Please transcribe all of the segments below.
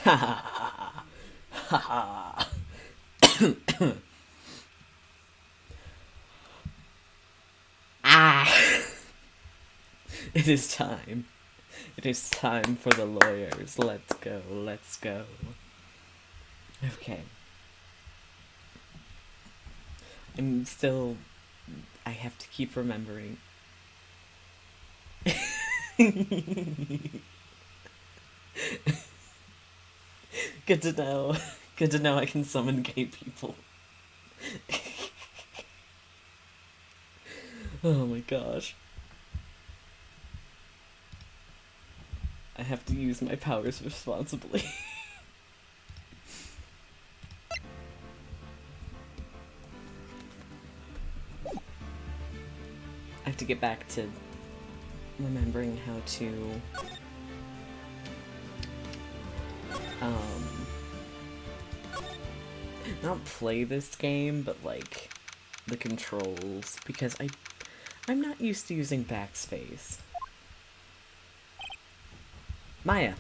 Ha ha ha ha. Ah! It is time. It is time for the lawyers. Let's go, let's go. Okay. I'm still... I have to keep remembering. Good to know. Good to know I can summon gay people. Oh my gosh. I have to use my powers responsibly. I have to get back to remembering how to not play this game, but like the controls, because I'm not used to using backspace. Maya.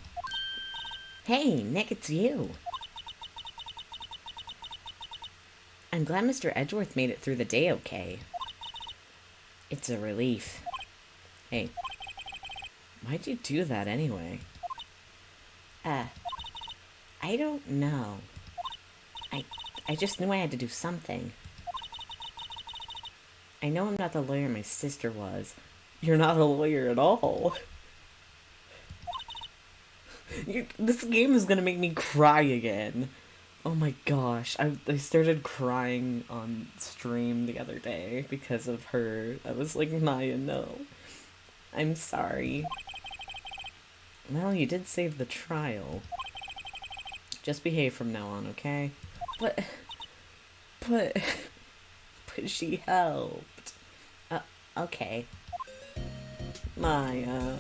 Hey, Nick, it's you. I'm glad Mr. Edgeworth made it through the day okay. It's a relief. Hey. Why'd you do that anyway? I don't know. I just knew I had to do something. I know I'm not the lawyer my sister was. You're not a lawyer at all. This game is gonna make me cry again. Oh my gosh, I started crying on stream the other day because of her. I was like, Maya, no. I'm sorry. Well, you did save the trial. Just behave from now on, okay? But she helped. Okay. Maya.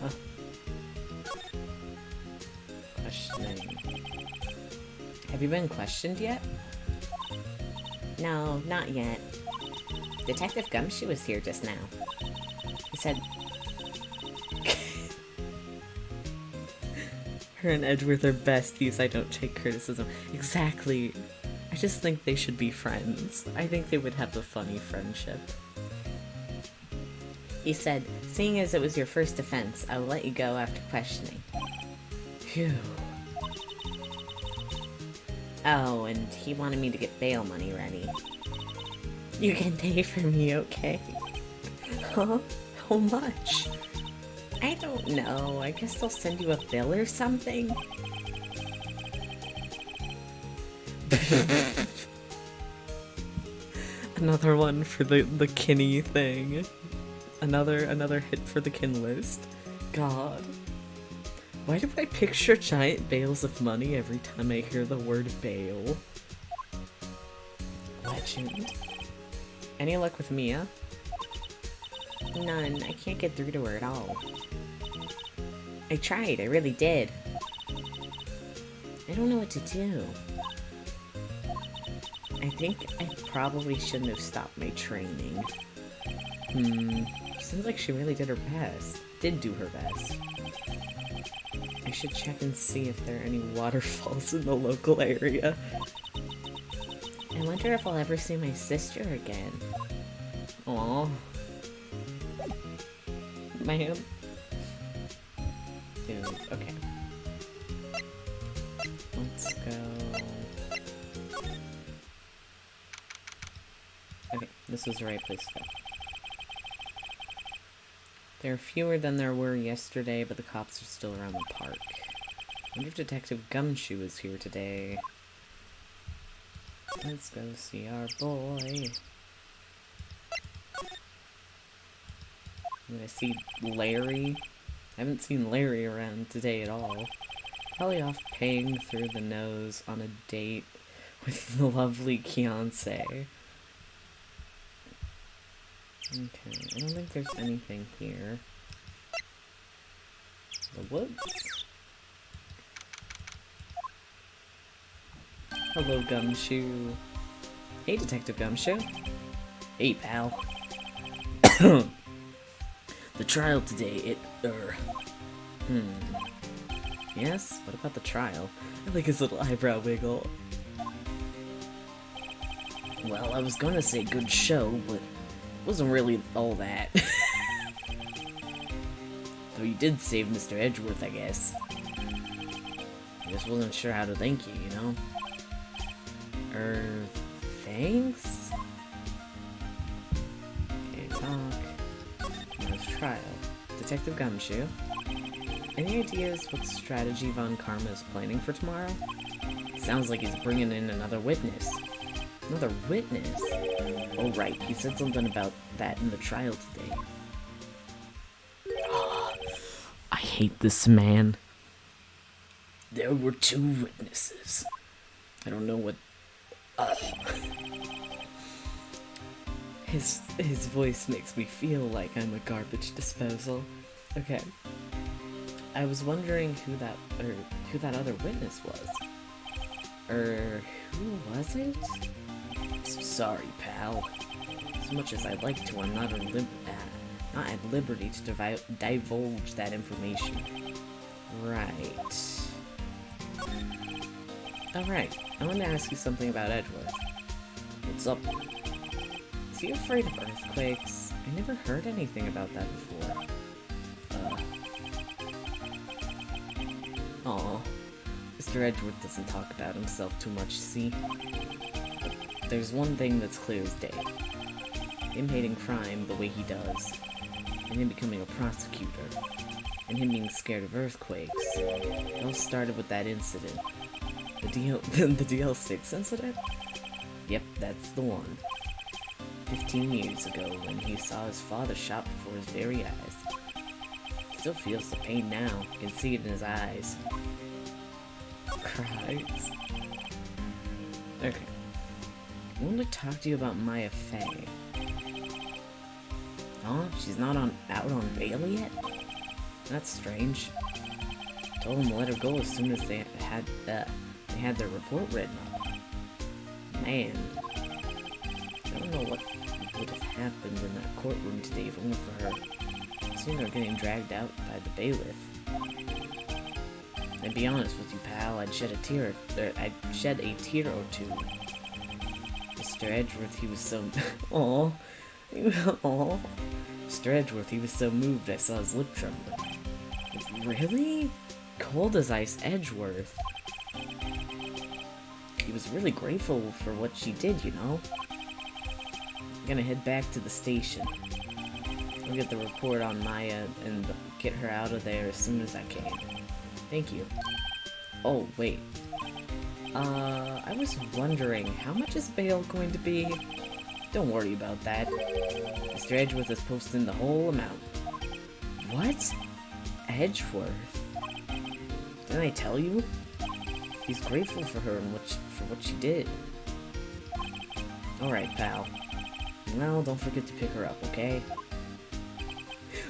Questioning. Have you been questioned yet? No, not yet. Detective Gumshoe was here just now. He said... Her and Edgeworth are besties. I don't take criticism. Exactly. I just think they should be friends. I think they would have a funny friendship. He said, seeing as it was your first offense, I will let you go after questioning. Phew. Oh, and he wanted me to get bail money ready. You can pay for me, okay? Huh? How much? I don't know. I guess they'll send you a bill or something. Another one for the Kinney thing. Another hit for the kin list. God. Why do I picture giant bales of money every time I hear the word bail? Legend. Any luck with Mia? None. I can't get through to her at all. I tried. I really did. I don't know what to do. I think I probably shouldn't have stopped my training. Seems like she really did her best. Did do her best. I should check and see if there are any waterfalls in the local area. I wonder if I'll ever see my sister again. Aww. Man. Dude, okay. Let's go. Okay, this is the right place to go. There are fewer than there were yesterday, but the cops are still around the park. I wonder if Detective Gumshoe is here today. Let's go see our boy. I'm gonna see Larry. I haven't seen Larry around today at all. Probably off paying through the nose on a date with the lovely Kiance. Okay, I don't think there's anything here. The woods? Hello, Gumshoe. Hey, Detective Gumshoe. Hey, pal. The trial today, Yes? What about the trial? I like his little eyebrow wiggle. Well, I was gonna say good show, but it wasn't really all that. Though you did save Mr. Edgeworth, I guess. I just wasn't sure how to thank you, you know? Thanks? Okay, talk. There's trial. Detective Gumshoe. Any ideas what strategy Von Karma is planning for tomorrow? Sounds like he's bringing in another witness. Another witness? Oh right, he said something about that in the trial today. I hate this man. There were 2 witnesses. I don't know what... His voice makes me feel like I'm a garbage disposal. Okay. I was wondering who that other witness was. Who was it? Sorry, pal. As much as I'd like to, I'm not at liberty to divulge that information. Right. Alright, I want to ask you something about Edgeworth. What's up? Is he afraid of earthquakes? I never heard anything about that before. Aw. Mr. Edgeworth doesn't talk about himself too much, see? But there's one thing that's clear as day. Him hating crime the way he does, and him becoming a prosecutor, and him being scared of earthquakes. It all started with that incident. The DL6 incident? Yep, that's the one. 15 years ago, when he saw his father shot before his very eyes. Still feels the pain now. You can see it in his eyes. Cries. Okay. I want to talk to you about Maya Fey. Huh? She's not out on bail yet? That's strange. Told him to let her go as soon as they had their report written up. Man. I don't know what would have happened in that courtroom today if it weren't for her. I've seen her getting dragged out by the bailiff. And be honest with you, pal, I'd shed a tear or two. Mr. Edgeworth, he was so... Aww. Aww. Mr. Edgeworth, he was so moved I saw his lip trembling. Really? Cold as ice Edgeworth. He was really grateful for what she did, you know? I'm gonna head back to the station. I'll get the report on Maya and get her out of there as soon as I can. Thank you. Oh, wait. I was wondering, how much is bail going to be? Don't worry about that. Mr. Edgeworth is posting the whole amount. What? Edgeworth? Didn't I tell you? He's grateful for her and for what she did. Alright, pal. Well, don't forget to pick her up, okay?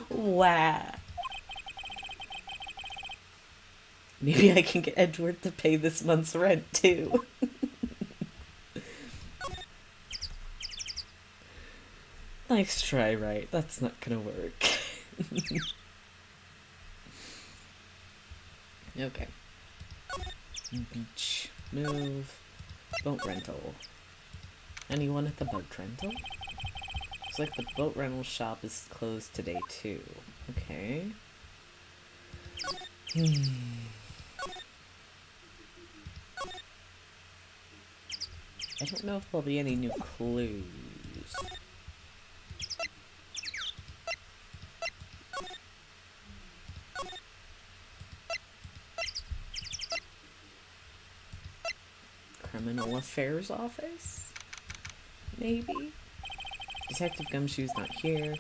Wow. Maybe I can get Edgeworth to pay this month's rent, too. Nice try, right? That's not gonna work. Okay. Beach. Move. Boat rental. Anyone at the boat rental? Looks like the boat rental shop is closed today, too. Okay. I don't know if there'll be any new clues. Criminal Affairs Office? Maybe? Detective Gumshoe's not here.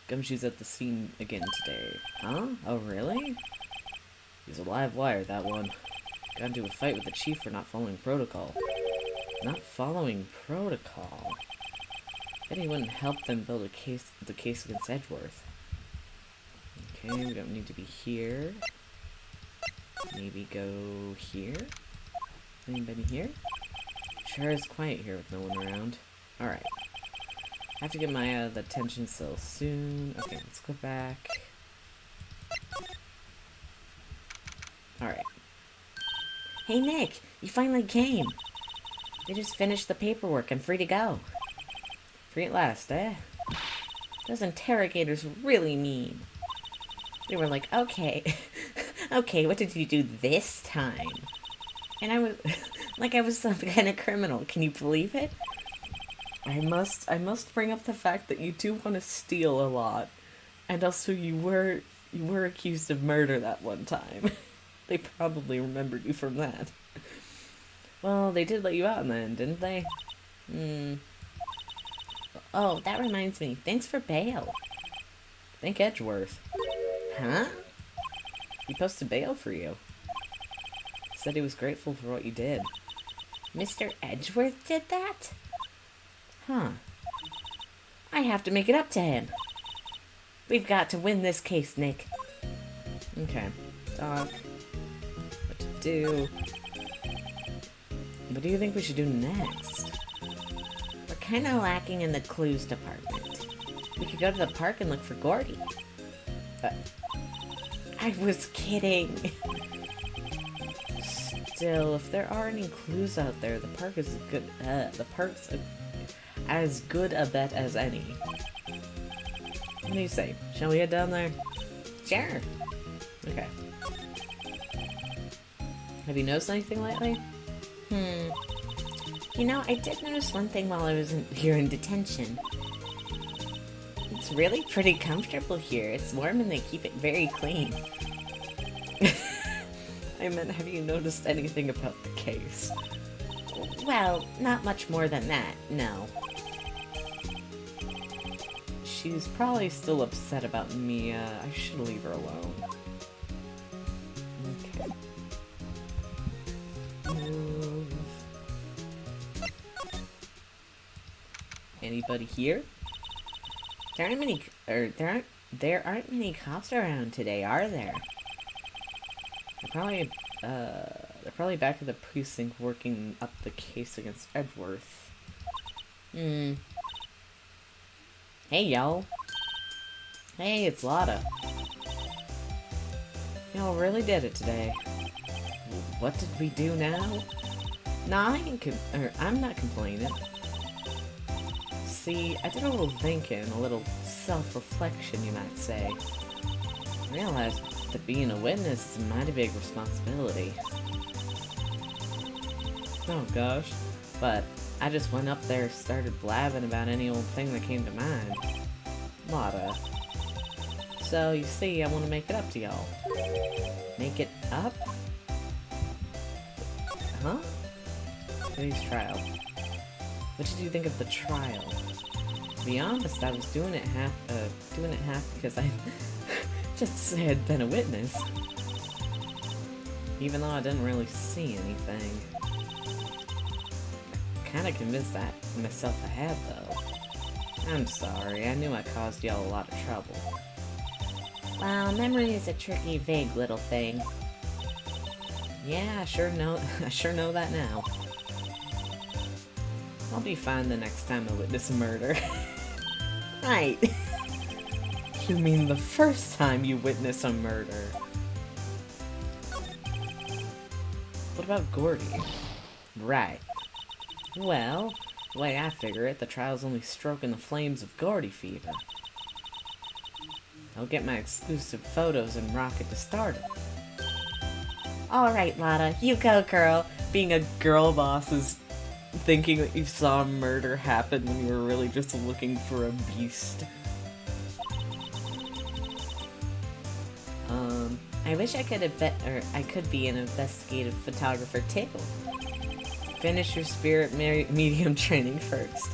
Gumshoe's at the scene again today. Huh? Oh, really? He's a live wire, that one. Got into a fight with the chief for not following protocol. Not following protocol? Bet he wouldn't help them build the case against Edgeworth. Okay, we don't need to be here. Maybe go here? Anybody here? Sure is quiet here with no one around. Alright. I have to get my the detention cell soon. Okay, let's go back. Alright. Hey, Nick, you finally came. They just finished the paperwork. I'm free to go. Free at last, eh? Those interrogators were really mean. They were like, okay, okay, what did you do this time? And I was, like I was some kind of criminal. Can you believe it? I must bring up the fact that you do want to steal a lot. And also you were accused of murder that one time. They probably remembered you from that. Well, they did let you out in the end, didn't they? Oh, that reminds me. Thanks for bail. Thank Edgeworth. Huh? He posted bail for you. Said he was grateful for what you did. Mr. Edgeworth did that? Huh. I have to make it up to him. We've got to win this case, Nick. Okay. Talk. What to do. What do you think we should do next? We're kind of lacking in the clues department. We could go to the park and look for Gordy. I was kidding. Still, if there are any clues out there, the park's as good a bet as any. What do you say? Shall we head down there? Sure. Okay. Have you noticed anything lately? You know, I did notice one thing while I was here in detention. It's really pretty comfortable here. It's warm and they keep it very clean. I meant, have you noticed anything about the case? Well, not much more than that, no. She's probably still upset about Mia. I should leave her alone. Okay. Move. Anybody here? There aren't many cops around today, are there? They're probably back at the precinct working up the case against Edgeworth. Hey, y'all. Hey, it's Lotta. Y'all really did it today. What did we do now? Nah, I'm not complaining. See, I did a little thinking, a little self-reflection, you might say. I realized that being a witness is a mighty big responsibility. Oh gosh. But I just went up there, started blabbing about any old thing that came to mind. Lotta. So, you see, I want to make it up to y'all. Make it up? Huh? Today's trial. What did you think of the trial? To be honest, I was doing it half because I just to say I'd been a witness. Even though I didn't really see anything. Kinda convinced that myself I had, though. I'm sorry, I knew I caused y'all a lot of trouble. Well, memory is a tricky, vague little thing. Yeah, I sure know that now. I'll be fine the next time I witness a murder. Right. You mean the first time you witness a murder? What about Gordy? Right. Well, the way I figure it, the trial's only stroking the flames of Gordy fever. I'll get my exclusive photos and rocket to start it. Alright, Lotta, you go, girl. Being a girl boss is thinking that you saw a murder happen when you were really just looking for a beast. I wish I could be an investigative photographer too. Finish your spirit medium training first.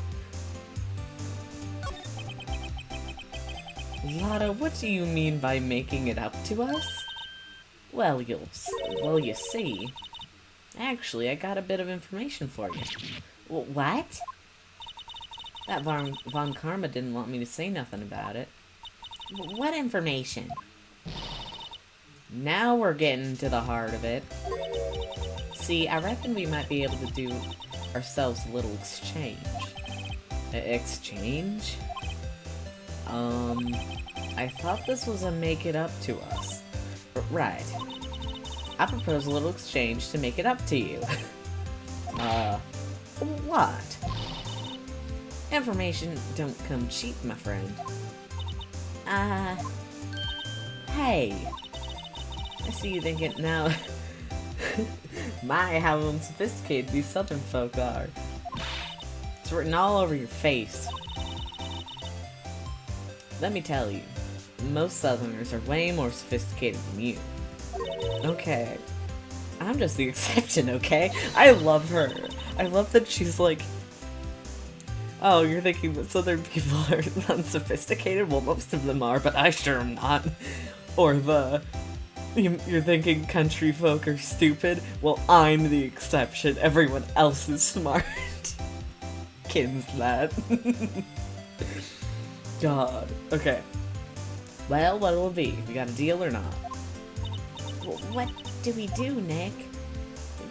Lotta, what do you mean by making it up to us? Well, you see. Actually, I got a bit of information for you. What? That Von Karma didn't want me to say nothing about it. What information? Now we're getting to the heart of it. See, I reckon we might be able to do ourselves a little exchange. Exchange? I thought this was a make it up to us. Right. I propose a little exchange to make it up to you. What? Information don't come cheap, my friend. Hey. I see you thinking now. My, how unsophisticated these southern folk are. It's written all over your face. Let me tell you, most southerners are way more sophisticated than you. Okay. I'm just the exception, okay? I love her. I love that she's like, oh, you're thinking that southern people are unsophisticated? Well, most of them are, but I sure am not. Or you're thinking country folk are stupid? Well, I'm the exception. Everyone else is smart. Kins that. God. Okay. Well, what'll it be? We got a deal or not? What do we do, Nick?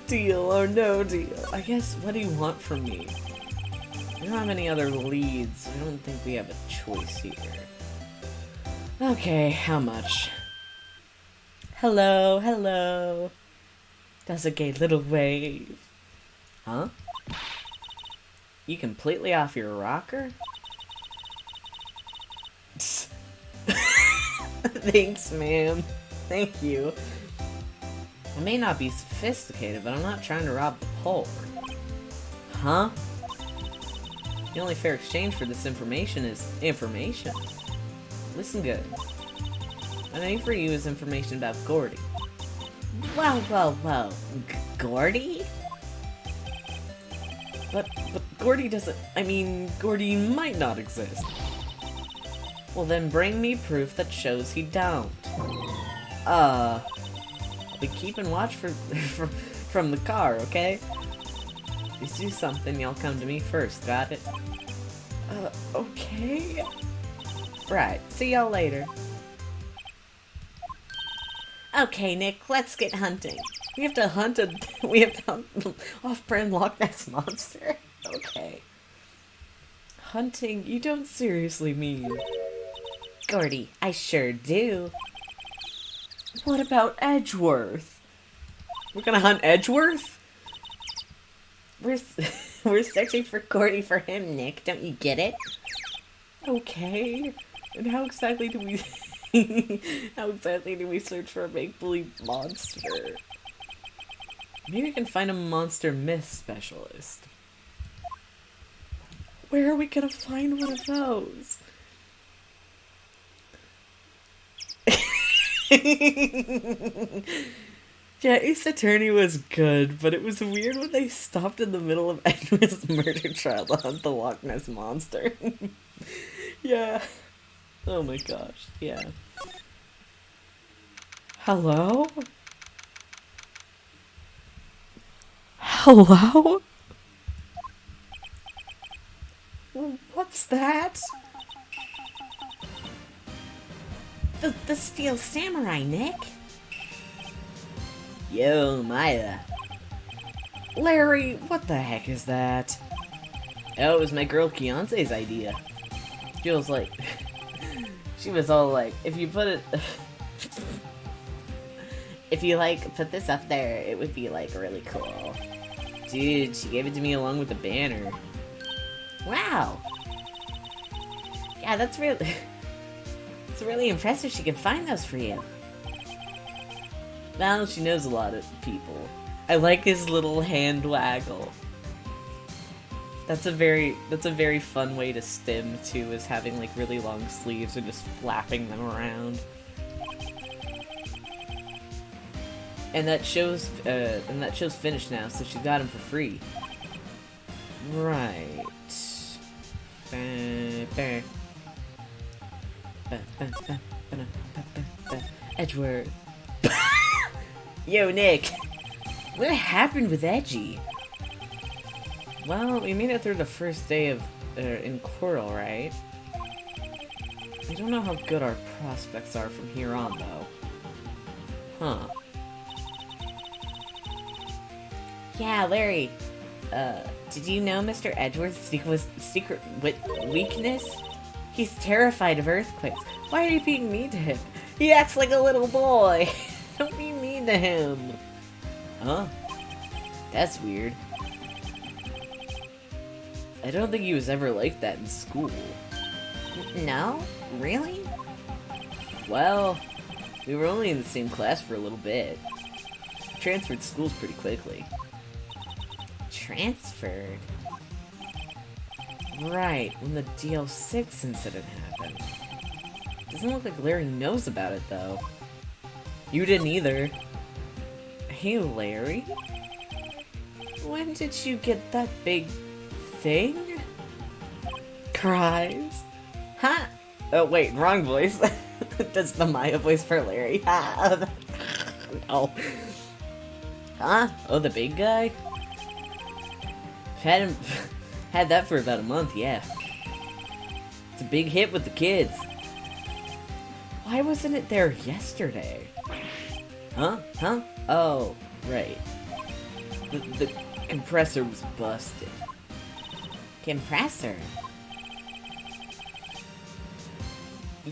Deal or no deal? I guess, what do you want from me? We don't have any other leads. I don't think we have a choice here. Okay, how much? Hello, hello. Does a gay little wave. Huh? You completely off your rocker? Thanks, ma'am. Thank you. I may not be sophisticated, but I'm not trying to rob the poor. Huh? The only fair exchange for this information is information. Listen good. What I need for you is information about Gordy. Whoa. Gordy? But Gordy doesn't... I mean, Gordy might not exist. Well, then bring me proof that shows he don't. I'll be keeping watch from the car, okay? If you see something, y'all come to me first, got it? Okay. Right, see y'all later. Okay, Nick, let's get hunting. We have to hunt an off-brand Loch Ness monster? Okay. Hunting? You don't seriously mean... Gordy, I sure do. What about Edgeworth? We're gonna hunt Edgeworth? We're searching for Gordy for him, Nick. Don't you get it? Okay. And how exactly do we... how exactly do we search for a make-believe monster? Maybe we can find a monster myth specialist. Where are we gonna find one of those? Yeah, Ace Attorney was good, but it was weird when they stopped in the middle of Edward's murder trial to hunt the Loch Ness monster. Yeah. Oh my gosh, yeah. Hello? Hello? What's that? The Steel Samurai, Nick. Yo, Maya. Larry, what the heck is that? Oh, it was my girl Beyonce's idea. She was like... she was all like, if you put it... if you, like, put this up there, it would be, like, really cool. Dude, she gave it to me along with the banner. Wow. Yeah, that's really... it's really impressive she can find those for you. Now she knows a lot of people. I like his little hand waggle. That's a very fun way to stim too, is having like really long sleeves and just flapping them around. And that show's finished now, so she got him for free. Right. Edgeworth. Yo, Nick! What happened with Edgy? Well, we made it through the first day of in Coral, right? I don't know how good our prospects are from here on, though. Huh. Yeah, Larry. Did you know Mr. Edgeworth's secret weakness? He's terrified of earthquakes. Why are you being mean to him? He acts like a little boy. Don't be mean mean to him? Huh? That's weird. I don't think he was ever like that in school. No? Really? Well, we were only in the same class for a little bit. Transferred schools pretty quickly. Transferred? Right, when the DL6 incident happened. Doesn't look like Larry knows about it, though. You didn't either. Hey, Larry? When did you get that big thing? Cries. Huh? Oh, wait, wrong voice. That's the Maya voice for Larry. Oh. Huh? Oh, the big guy? Had him... Had that for about a month, yeah. It's a big hit with the kids. Why wasn't it there yesterday? Huh? Huh? Oh, right. The compressor was busted. Compressor?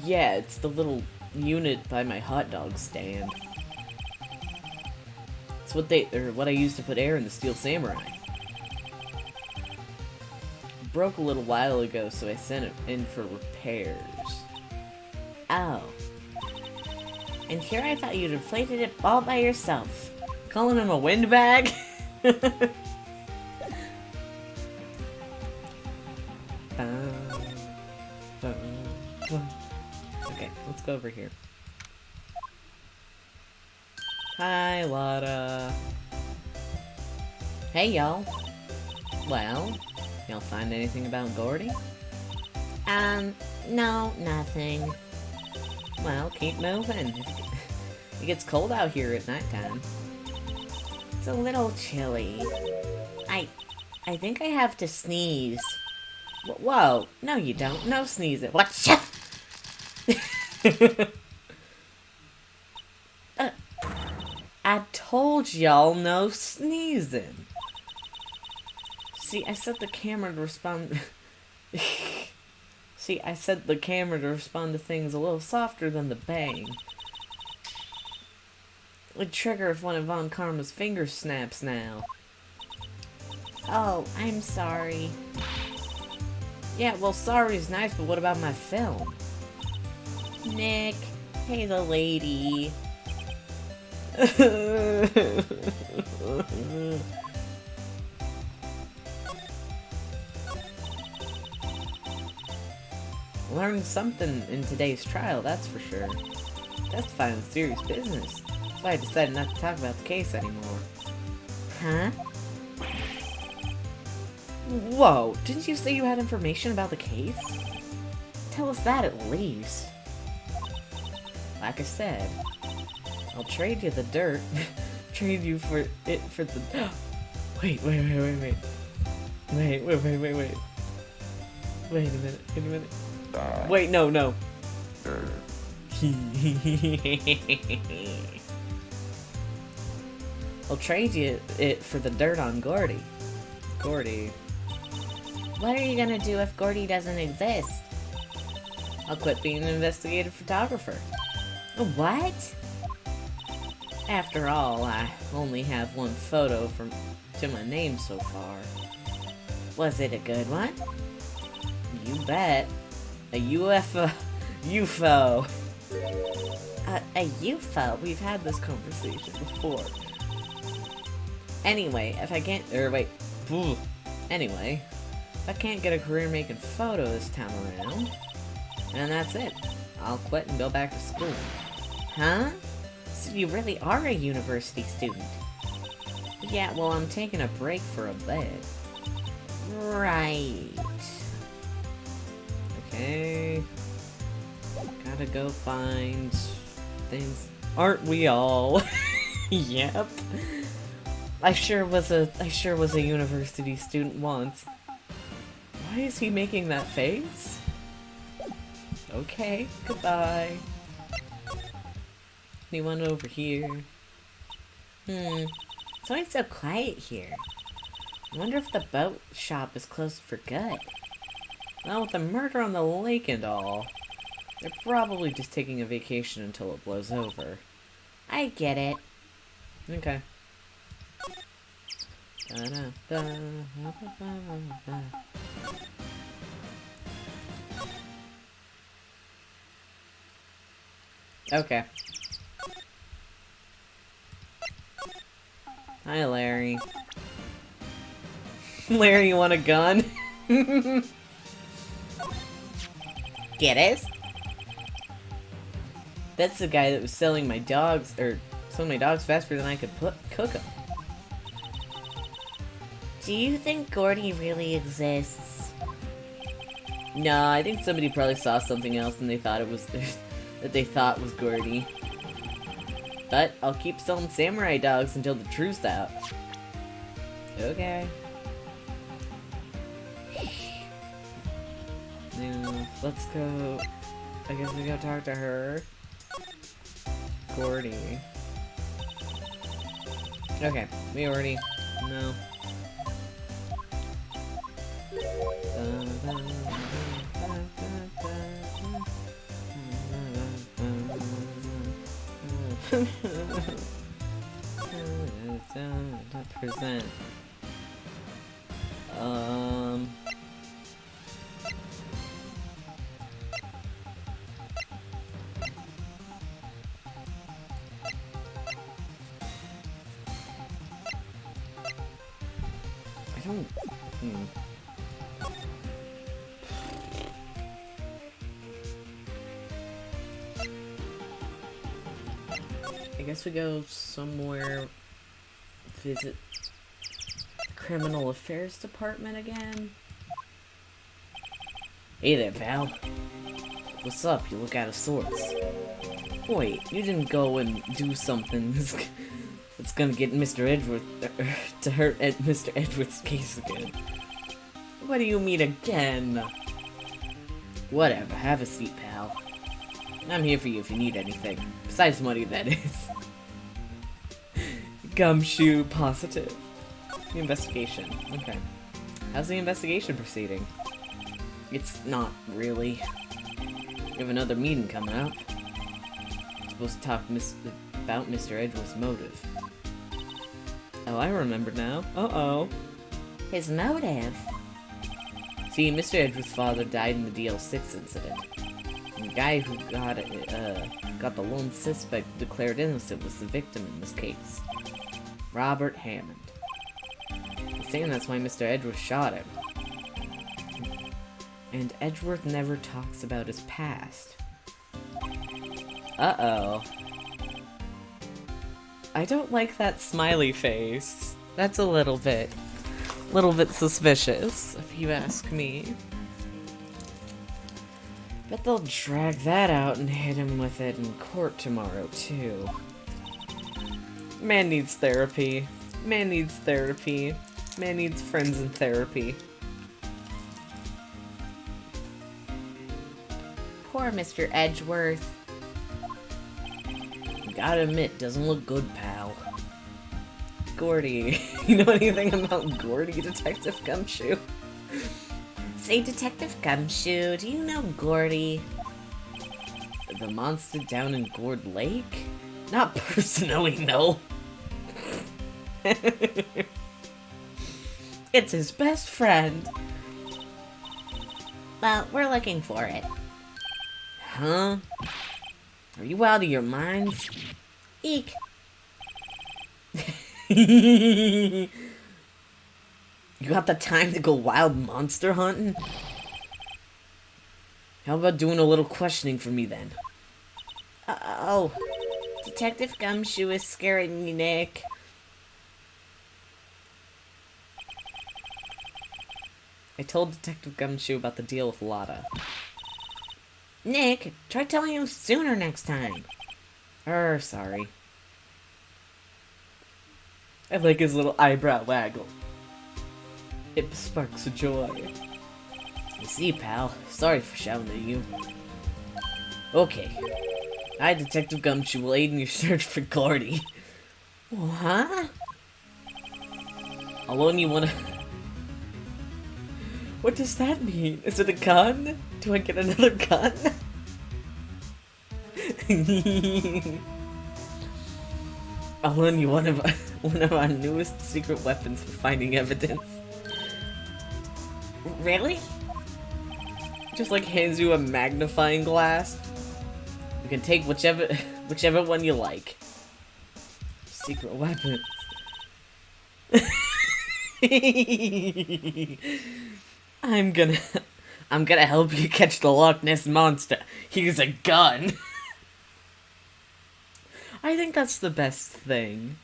Yeah, it's the little unit by my hot dog stand. It's what I used to put air in the Steel Samurai. Broke a little while ago, so I sent it in for repairs. Oh. And here I thought you'd inflated it all by yourself. Calling him a windbag? Okay, let's go over here. Hi, Lotta. Hey, y'all. Well, y'all find anything about Gordy? No, nothing. Well, keep moving. It gets cold out here at nighttime. It's a little chilly. I think I have to sneeze. Whoa, no you don't. No sneezing. What? I told y'all no sneezing. See, I set the camera to respond... See, I set the camera to respond to things a little softer than the bang. It would trigger if one of Von Karma's fingers snaps now. Oh, I'm sorry. Yeah, well, sorry's nice, but what about my film? Nick, hey the lady. Learned something in today's trial, that's for sure. Testifying with serious business. That's why I decided not to talk about the case anymore. Huh? Whoa, didn't you say you had information about the case? Tell us that at least. Like I said, I'll trade you the dirt. Trade you for it for the... Wait. Wait a minute. Wait, no. I'll trade you it for the dirt on Gordy. Gordy. What are you gonna do if Gordy doesn't exist? I'll quit being an investigative photographer. What? After all, I only have one photo to my name so far. Was it a good one? You bet. A UFO. UFO. A UFO? We've had this conversation before. Anyway, if I can't... Anyway, if I can't get a career making photo this time around, and that's it. I'll quit and go back to school. Huh? So you really are a university student? Yeah, well, I'm taking a break for a bit. Right. Okay. Gotta go find things. Aren't we all? Yep. I sure was a university student once. Why is he making that face? Okay, goodbye. Anyone over here? It's always so quiet here. I wonder if the boat shop is closed for good. Well, with the murder on the lake and all, they're probably just taking a vacation until it blows over. I get it. Okay. Okay. Hi, Larry. Larry, you want a gun? Get it? That's the guy that was selling my dogs, or selling my dogs faster than I could cook them. Do you think Gordy really exists? No, I think somebody probably saw something else and they thought it was that they thought was Gordy. But I'll keep selling samurai dogs until the truth's out. Okay. Now, let's go. I guess we go talk to her. Gordy. Okay, we already know. Present. I don't. I guess we go somewhere. Visit the Criminal Affairs Department again. Hey there, pal. What's up? You look out of sorts. Wait, you didn't go and do something that's gonna get Mr. Edgeworth to hurt Mr. Edgeworth's case again. What do you mean again? Whatever, have a seat, pal. I'm here for you if you need anything. Besides money, that is. Gumshoe positive. The investigation. Okay. How's the investigation proceeding? It's not really. We have another meeting coming up. We're supposed to talk about Mr. Edgeworth's motive. Oh, I remember now. Uh-oh. His motive? See, Mr. Edgeworth's father died in the DL6 incident. And the guy who got the lone suspect declared innocent was the victim in this case. Robert Hammond. He's saying that's why Mr. Edgeworth shot him. And Edgeworth never talks about his past. Uh-oh. I don't like that smiley face. That's a little bit suspicious, if you ask me. Bet they'll drag that out and hit him with it in court tomorrow, too. Man needs therapy. Man needs therapy. Man needs friends in therapy. Poor Mr. Edgeworth. Gotta admit, doesn't look good, pal. Gordy. You know anything about Gordy, Detective Gumshoe? Say, Detective Gumshoe, do you know Gordy? The monster down in Gourd Lake? Not personally, no. It's his best friend. Well, we're looking for it. Huh? Are you out of your minds? Eek. You got the time to go wild monster hunting? How about doing a little questioning for me then? Oh, Detective Gumshoe is scaring me, Nick. I told Detective Gumshoe about the deal with Lotta. Nick, try telling him sooner next time. Sorry. I like his little eyebrow waggle. It sparks a joy. You see, pal, sorry for shouting at you. Okay. I, Detective Gumshoe, will aid in your search for Gordy. What? I'll loan you one of... What does that mean? Is it a gun? Do I get another gun? I'll lend you one of one of our newest secret weapons for finding evidence. Really? Just like hands you a magnifying glass. You can take whichever one you like. Secret weapons. I'm gonna help you catch the Loch Ness monster. Here's a gun. I think that's the best thing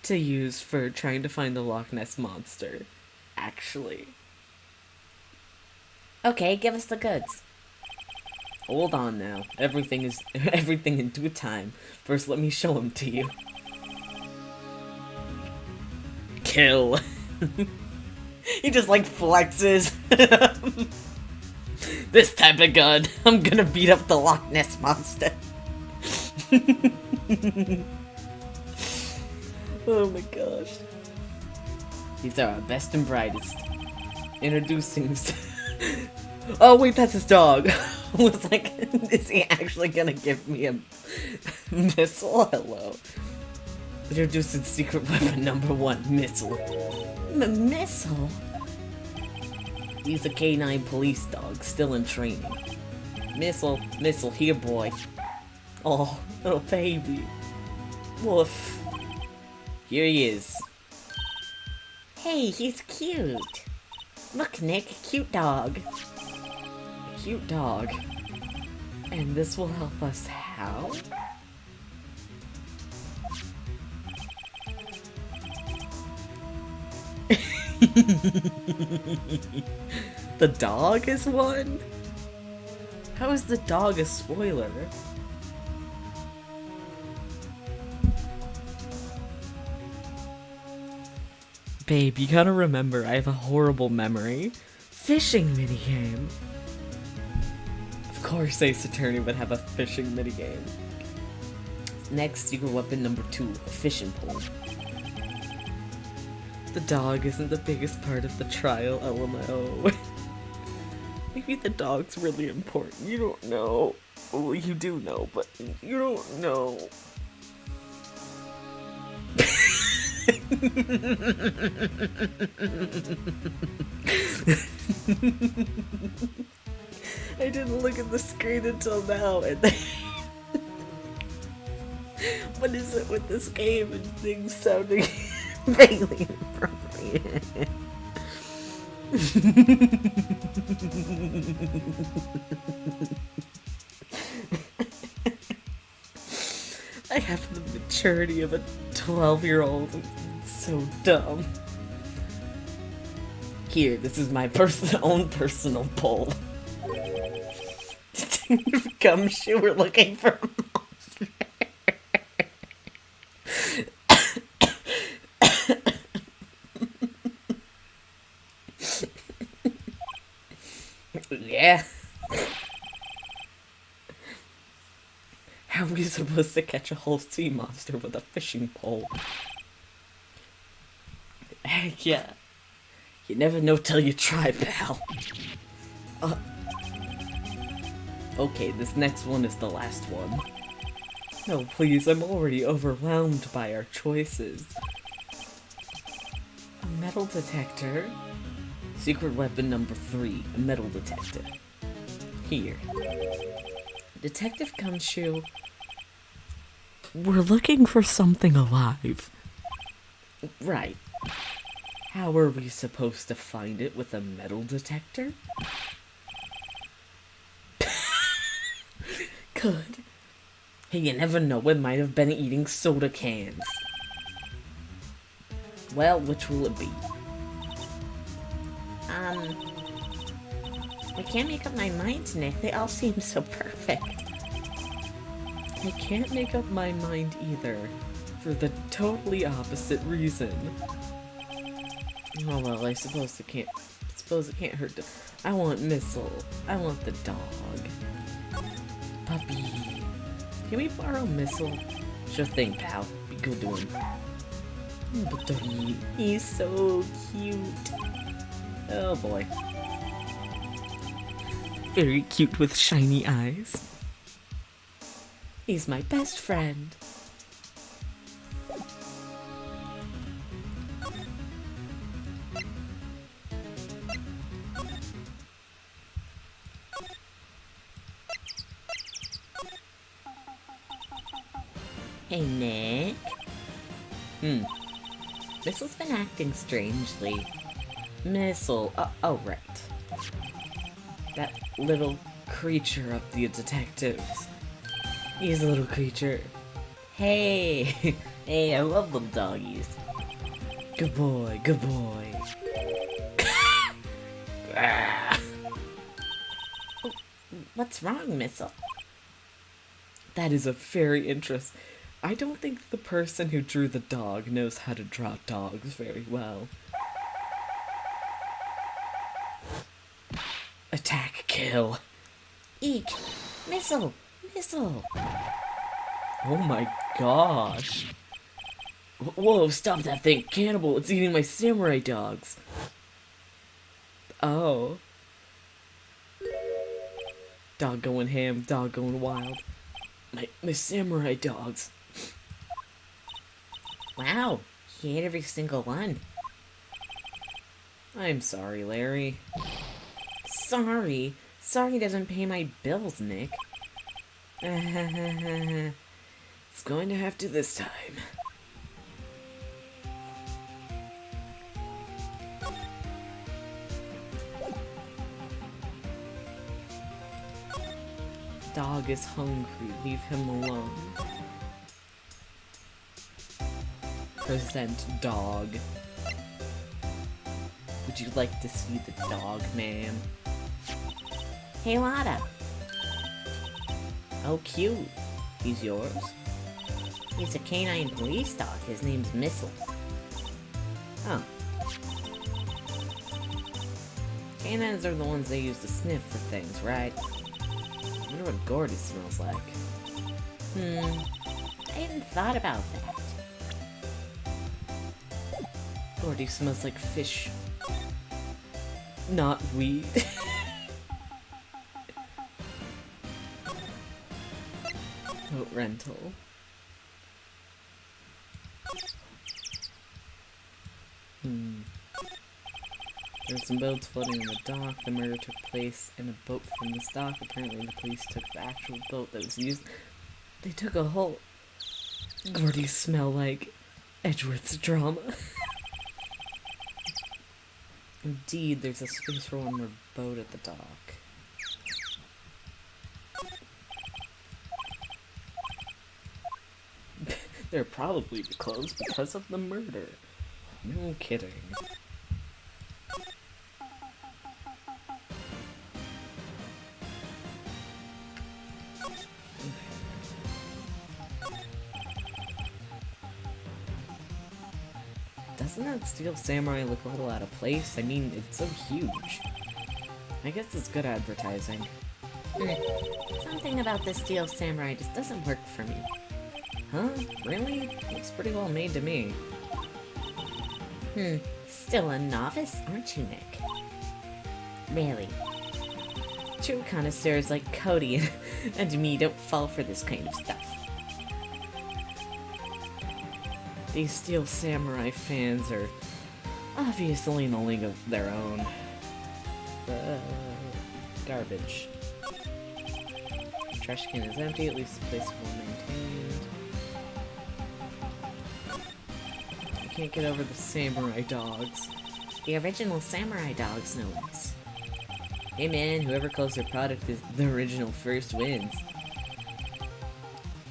to use for trying to find the Loch Ness monster. Actually. Okay, give us the goods. Hold on now. Everything in due time. First, let me show them to you. Kill. He just like flexes. This type of gun, I'm gonna beat up the Loch Ness monster. Oh my gosh. These are our best and brightest. Introducing. Oh wait, that's his dog. I was like, is he actually gonna give me a missile? Hello. Introducing secret weapon number 1, missile. Missile? He's a canine police dog, still in training. Missile, here boy. Oh, little baby. Woof. Here he is. Hey, he's cute. Look, Nick, cute dog. Cute dog. And this will help us how? The dog is one? How is the dog a spoiler? Babe, you gotta remember, I have a horrible memory. Fishing minigame. Of course Ace Attorney would have a fishing minigame. Next, secret weapon number 2, a fishing pole. The dog isn't the biggest part of the trial, LMAO. Maybe the dog's really important. You don't know. Well, you do know, but you don't know. I didn't look at the screen until now, and what is it with this game and things sounding vaguely inappropriate? I have the maturity of a 12-year-old. It's so dumb. Here, this is my own personal poll. Detective Gumshoe, we're looking for a monster. Yeah. How are we supposed to catch a whole sea monster with a fishing pole? Heck yeah. You never know till you try, pal. Okay, this next one is the last one. No, please, I'm already overwhelmed by our choices. A metal detector. Secret weapon number 3, a metal detector. Here. Detective Gumshoe. We're looking for something alive. Right. How are we supposed to find it with a metal detector? Good. Hey, you never know, it might have been eating soda cans. Well, which will it be? I can't make up my mind, Nick. They all seem so perfect. I can't make up my mind either, for the totally opposite reason. Oh well, I suppose it can't hurt to... I want Missile. I want the dog. Puppy. Can we borrow Missile? Sure thing, pal. Be good to him. But doggy, he's so cute. Oh boy. Very cute with shiny eyes. He's my best friend. Hey, Nick. Missle's been acting strangely. Missile. Oh, right. That little creature of the detectives. He's a little creature. Hey! Hey, I love little doggies. Good boy, good boy. What's wrong, Missile? That is a very interesting. I don't think the person who drew the dog knows how to draw dogs very well. Attack, kill. Eek! Missile! Missile! Oh my gosh. Whoa, stop that thing. Cannibal, it's eating my samurai dogs. Oh. Dog going ham, dog going wild. My samurai dogs. Wow, he ate every single one. I'm sorry, Larry. Sorry. Sorry doesn't pay my bills, Nick. It's going to have to this time. Dog is hungry. Leave him alone. Present dog. Would you like to see the dog, ma'am? Hey, Lotta. Oh, cute. He's yours? He's a canine police dog. His name's Missile. Oh. Canines are the ones they use to sniff for things, right? I wonder what Gordy smells like. I hadn't thought about that. Gordy smells like fish. Not weed. Boat rental. There were some boats floating on the dock. The murder took place in a boat from this dock. Apparently the police took the actual boat that was used. They took a whole... Gordy smell like Edgeworth's drama. Indeed, there's a space for one more boat at the dock. They're probably closed because of the murder. No kidding. Doesn't that steel samurai look a little out of place? I mean, it's so huge. I guess it's good advertising. Something about this steel samurai just doesn't work for me. Huh? Really? Looks pretty well made to me. Still a novice, aren't you, Nick? Really? True connoisseurs like Cody and me don't fall for this kind of stuff. These Steel Samurai fans are obviously in a league of their own. Garbage. The trash can is empty, at least the place is well maintained. I can't get over the samurai dogs. The original samurai dogs, no less. Hey man, whoever calls their product is the original first wins.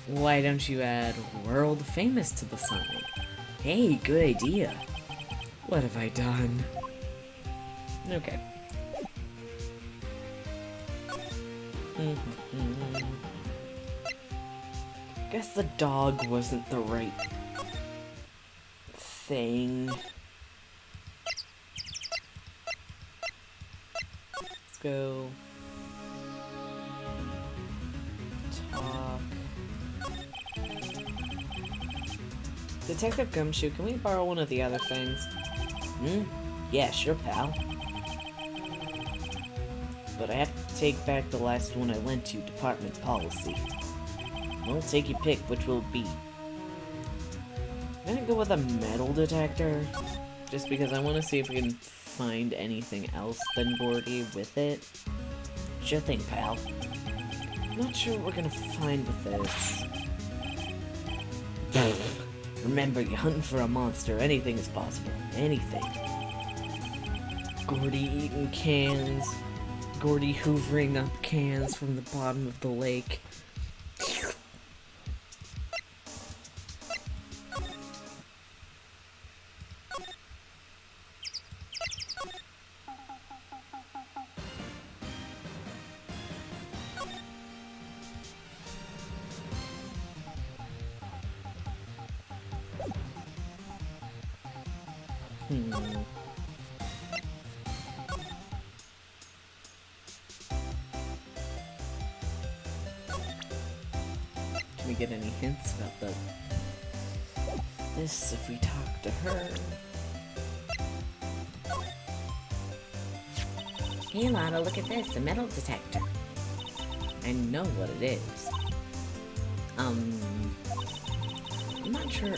Why don't you add world famous to the sign? Hey, good idea. What have I done? Okay. Guess the dog wasn't the right thing. Let's go. Talk. Detective Gumshoe, can we borrow one of the other things? Yeah, sure, pal. But I have to take back the last one I lent you, department policy. Well, take your pick, which will it be? I'm gonna go with a metal detector, just because I want to see if we can find anything else than Gordy with it. Sure thing, pal. Not sure what we're gonna find with this. Remember, you're hunting for a monster. Anything is possible. Anything. Gordy eating cans. Gordy hoovering up cans from the bottom of the lake. Can we get any hints about this if we talk to her? Hey Lana, look at this, a metal detector. I know what it is. I'm not sure.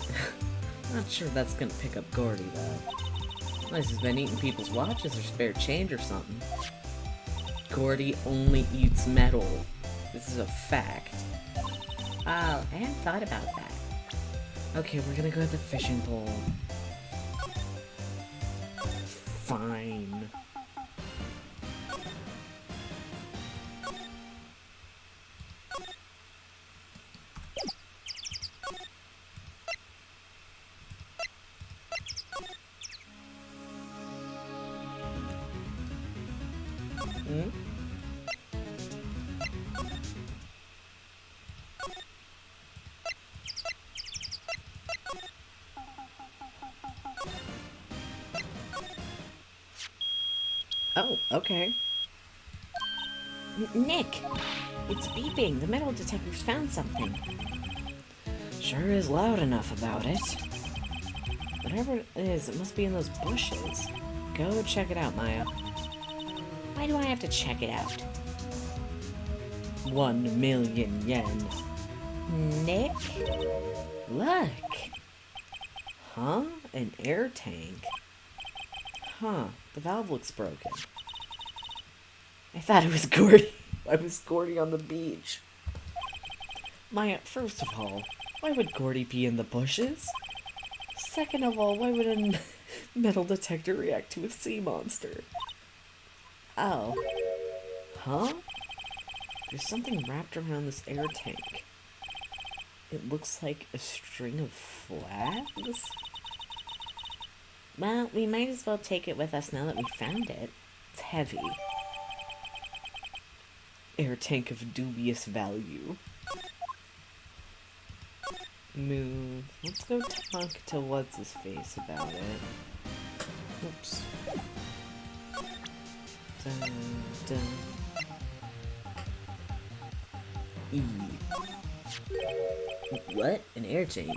Not sure that's gonna pick up Gordy though. Unless he's been eating people's watches or spare change or something. Gordy only eats metal. This is a fact. Oh, I hadn't thought about that. Okay, we're gonna go to the fishing pole. Fine. Hmm? Oh, okay. Nick! It's beeping. The metal detector's found something. Sure is loud enough about it. Whatever it is, it must be in those bushes. Go check it out, Maya. Why do I have to check it out? 1 million yen. Nick? Look! Huh? An air tank? Huh, the valve looks broken. I thought it was Gordy. I was Gordy on the beach. Maya, first of all, why would Gordy be in the bushes? Second of all, why would a metal detector react to a sea monster? Oh. Huh? There's something wrapped around this air tank. It looks like a string of flags? Well, we might as well take it with us now that we found it. It's heavy. Air tank of dubious value. Move. Let's go talk to what's-his-face about it. Oops. Dun, dun. E. What? An air tank?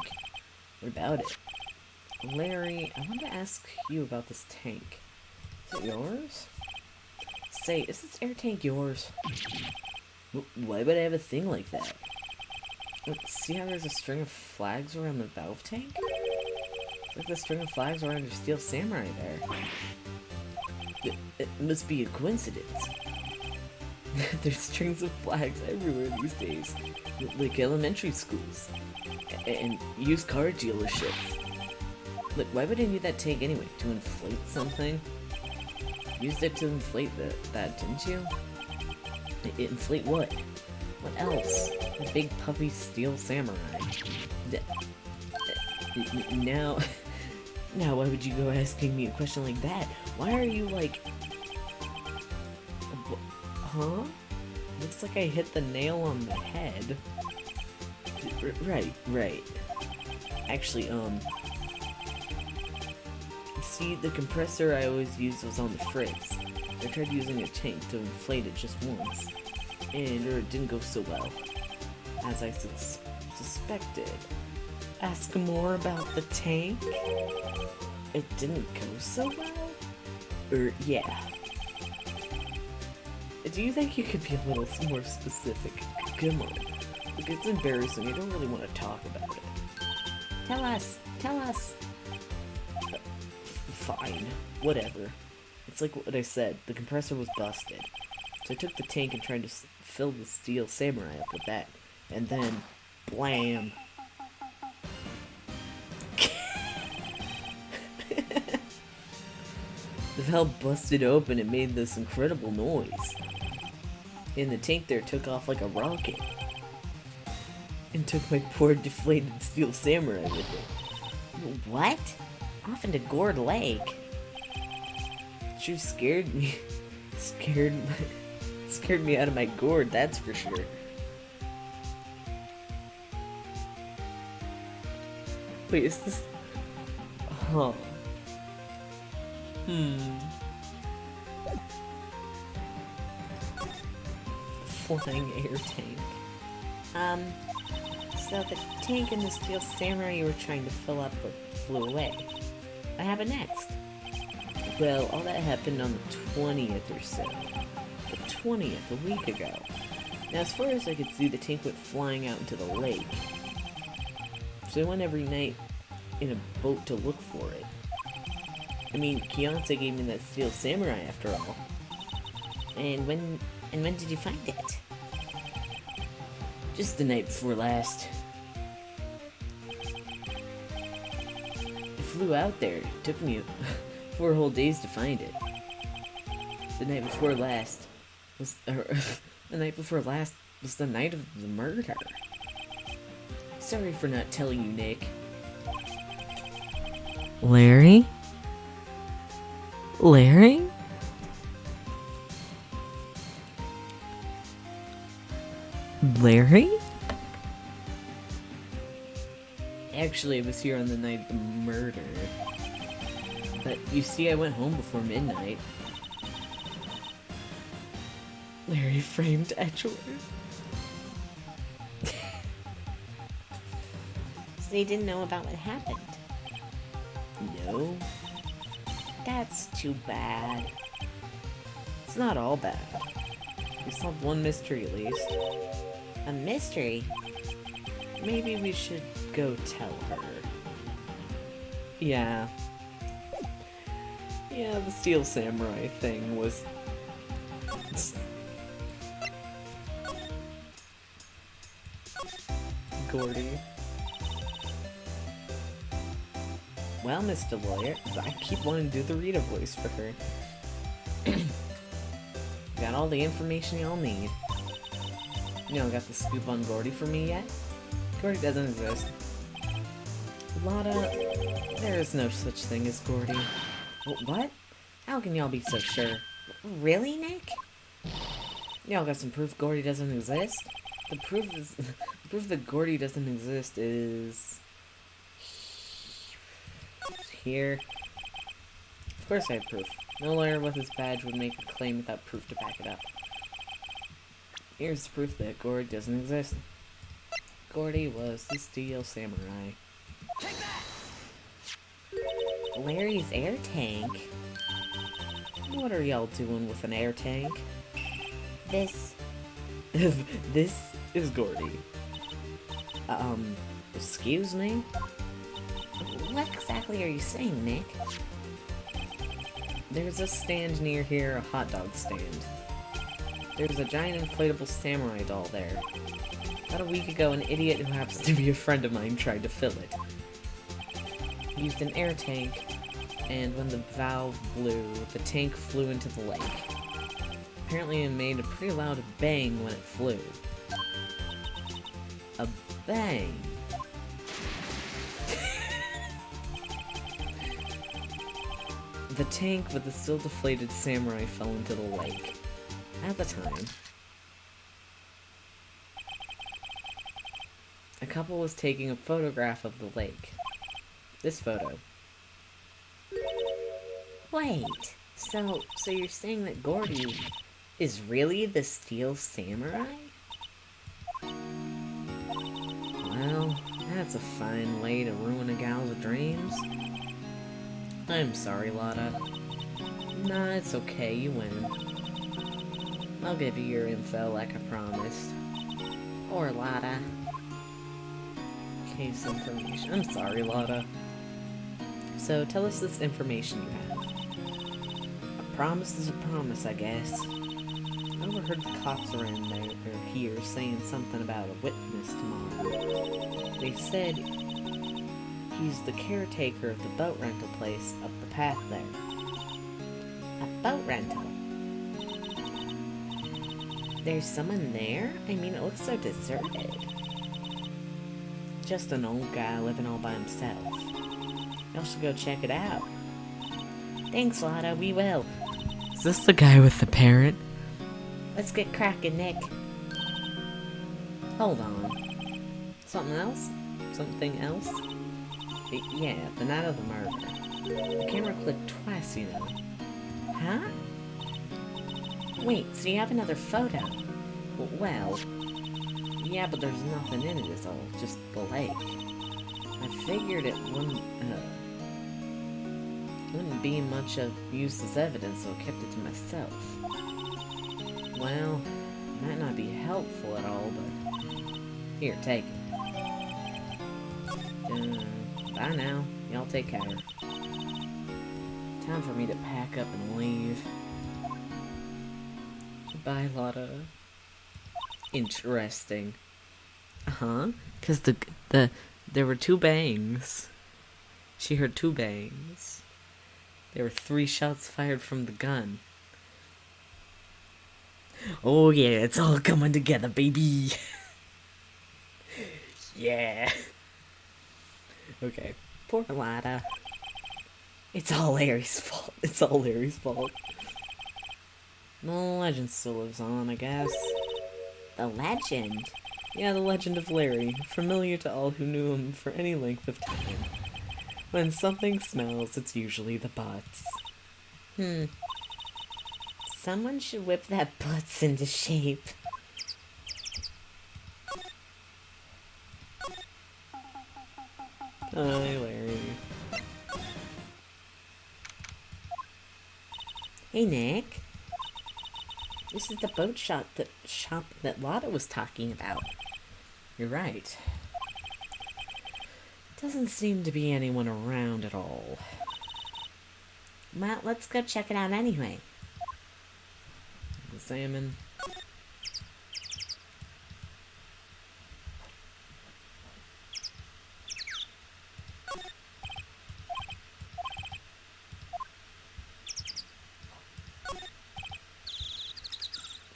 What about it? Larry, I want to ask you about this tank. Is it yours? Say, is this air tank yours? Why would I have a thing like that? See how there's a string of flags around the valve tank? It's like the string of flags around your steel samurai there. It must be a coincidence. There's strings of flags everywhere these days. Like elementary schools. And used car dealerships. Look, why would I need that tank anyway? To inflate something? Used it to inflate that, didn't you? Inflate what? What else? A big puffy steel samurai. Now, why would you go asking me a question like that? Why are you like... Huh? Looks like I hit the nail on the head. Right. Actually, see, the compressor I always used was on the fritz. I tried using a tank to inflate it just once, and it didn't go so well, as I suspected. Ask more about the tank? It didn't go so well? Yeah. Do you think you could be a little more specific? Come on. Look, it's embarrassing. I don't really want to talk about it. Tell us. Fine. Whatever. It's like what I said. The compressor was busted. So I took the tank and tried to fill the steel samurai up with that. And then, blam. valve busted open and made this incredible noise. And the tank there took off like a rocket. And took my poor deflated steel samurai with it. What? Off into Gourd Lake? Sure scared me. Scared me out of my gourd, that's for sure. Wait, is this... Oh. Flying air tank. So the tank and the steel samurai you were trying to fill up with flew away. What happened next? Well, all that happened on the 20th or so. The 20th, a week ago. Now, as far as I could see, the tank went flying out into the lake. So I went every night in a boat to look for it. I mean, Kianse gave me that steel samurai after all. And when did you find it? Just the night before last. I flew out there. It took me 4 whole days to find it. The night before last was... the night before last was the night of the murder. Sorry for not telling you, Nick. Larry? Larry? Larry? Actually, I was here on the night of the murder. But you see, I went home before midnight. Larry framed Edgeworth. So you didn't know about what happened? No. That's too bad. It's not all bad. We solved one mystery at least. A mystery? Maybe we should go tell her. Yeah. Yeah, the steel samurai thing was... Gordy. Well, Mr. Lawyer, I keep wanting to do the Rita voice for her. Got all the information y'all need. Y'all got the scoop on Gordy for me yet? Gordy doesn't exist. Lotta, there is no such thing as Gordy. What? How can y'all be so sure? Really, Nick? Y'all got some proof Gordy doesn't exist? The proof is... the proof that Gordy doesn't exist is... here. Of course I have proof. No lawyer with his badge would make a claim without proof to back it up. Here's the proof that Gordy doesn't exist. Gordy was the steel samurai. Larry's air tank? What are y'all doing with an air tank? This... This is Gordy. Excuse me? What exactly are you saying, Nick? There's a stand near here, a hot dog stand. There's a giant inflatable samurai doll there. About a week ago, an idiot who happens to be a friend of mine tried to fill it. He used an air tank, and when the valve blew, the tank flew into the lake. Apparently it made a pretty loud bang when it flew. A bang. The tank with the still deflated samurai fell into the lake. At the time, a couple was taking a photograph of the lake. This photo. Wait, so you're saying that Gordy is really the steel samurai? Well, that's a fine way to ruin a gal's dreams. I'm sorry, Lotta. Nah, it's okay, you win. I'll give you your info like I promised. Or Lotta. Case information. I'm sorry, Lotta. So, tell us this information you have. A promise is a promise, I guess. I overheard the cops around there, or here, saying something about a witness tomorrow. They said he's the caretaker of the boat rental place up the path there. A boat rental. There's someone there? I mean, it looks so deserted. Just an old guy living all by himself. Y'all should go check it out. Thanks, Lotto, we will. Is this the guy with the parrot? Let's get cracking, Nick. Hold on. Something else? Something else? Yeah, the night of the murder. The camera clicked twice, you know. Huh? Wait, so you have another photo? Well, yeah, but there's nothing in it, is all. Just the lake. I figured it wouldn't be much of use as evidence, so I kept it to myself. Well, might not be helpful at all, but here, take it. Bye now. Y'all take care. Time for me to pack up and leave. Bye, Lotta. Interesting. Uh-huh. Because there were 2 bangs. She heard 2 bangs. There were 3 shots fired from the gun. Oh yeah, it's all coming together, baby. Yeah. Okay. Poor Lotta. It's all Larry's fault. It's all Larry's fault. The legend still lives on, I guess. The legend? Yeah, the legend of Larry, familiar to all who knew him for any length of time. When something smells, it's usually the butts. Someone should whip that butts into shape. Hi, Larry. Hey, Nick. This is the boat shop that Lotta was talking about. You're right. Doesn't seem to be anyone around at all. Well, let's go check it out anyway. Salmon.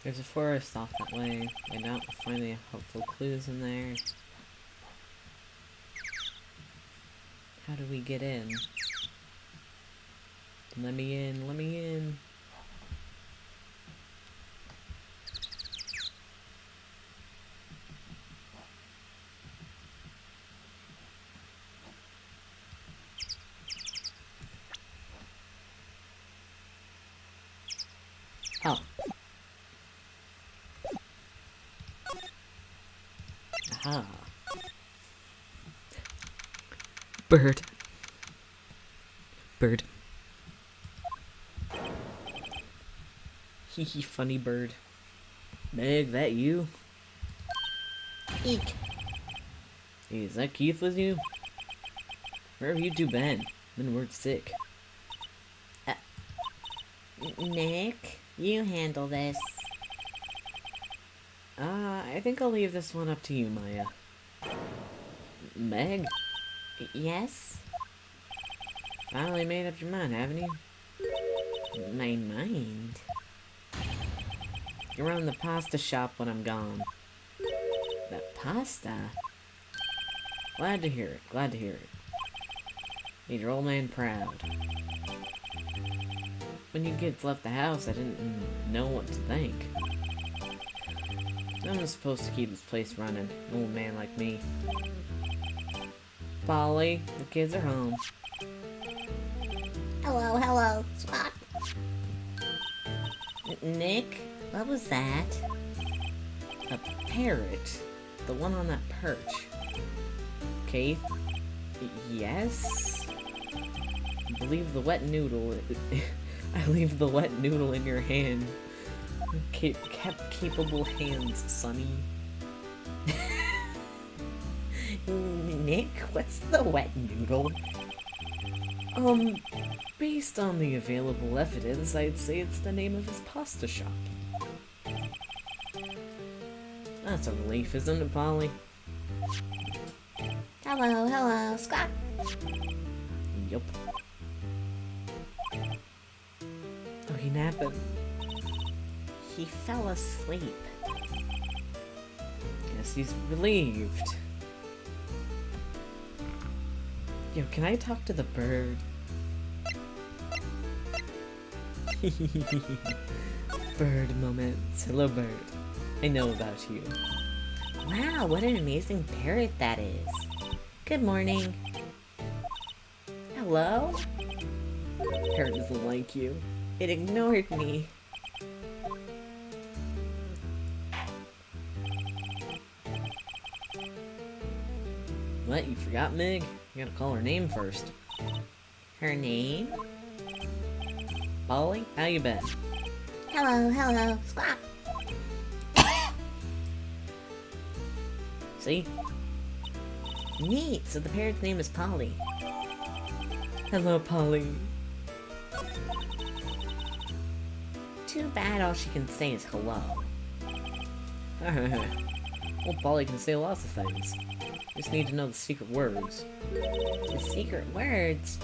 There's a forest off that way. I doubt we'll find any helpful clues in there. How do we get in? Let me in, let me in. Oh. Aha. Bird. Bird. Hee hee, funny bird. Meg, that you? Eek. Hey, is that Keith with you? Where have you 2 been? Been word sick. Nick, you handle this. I think I'll leave this one up to you, Maya. Meg? Yes? Finally made up your mind, haven't you? My mind? You're around the pasta shop when I'm gone. The pasta? Glad to hear it, glad to hear it. Made your old man proud. When you kids left the house, I didn't know what to think. I'm supposed to keep this place running, an old man like me. Polly, the kids are home. Hello, hello, Spot. Nick, what was that? A parrot. The one on that perch. Keith? Yes? I leave the wet noodle. I leave the wet noodle in your hand. Kept capable hands, Sonny. Nick, what's the wet noodle? Based on the available evidence, I'd say it's the name of his pasta shop. That's a relief, isn't it, Polly? Hello, hello, Scott. Yup. Oh he napping? He fell asleep. Guess he's relieved. Yo, can I talk to the bird? Bird moments. Hello, bird. I know about you. Wow, what an amazing parrot that is. Good morning. Hello? Parrot doesn't like you. It ignored me. What, you forgot Meg? You gotta call her name first. Her name? Polly, how you been? Hello, hello, squawk. See? Neat, so the parrot's name is Polly. Hello, Polly. Too bad all she can say is hello. Well, Polly can say lots of things. Just need to know the secret words. The secret words?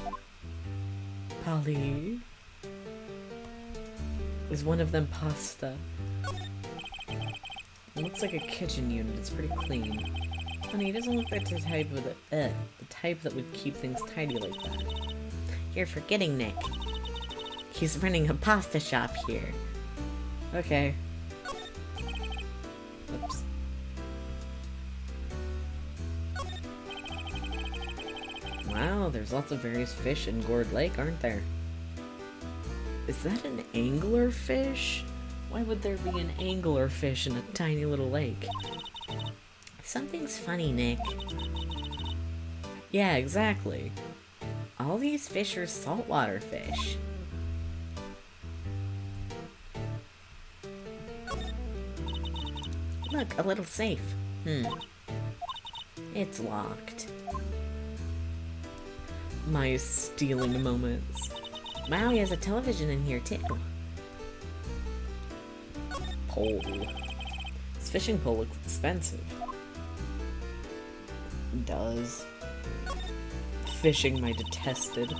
Polly. Is one of them pasta? It looks like a kitchen unit. It's pretty clean. Funny, he doesn't look like the type of the type that would keep things tidy like that. You're forgetting Nick. He's running a pasta shop here. Okay. Oops. Wow, there's lots of various fish in Gourd Lake, aren't there? Is that an angler fish? Why would there be an angler fish in a tiny little lake? Something's funny, Nick. Yeah, exactly. All these fish are saltwater fish. Look, a little safe. It's locked. My stealing moments. Wow, he has a television in here too. Pole. This fishing pole looks expensive. It does. Fishing, my detested.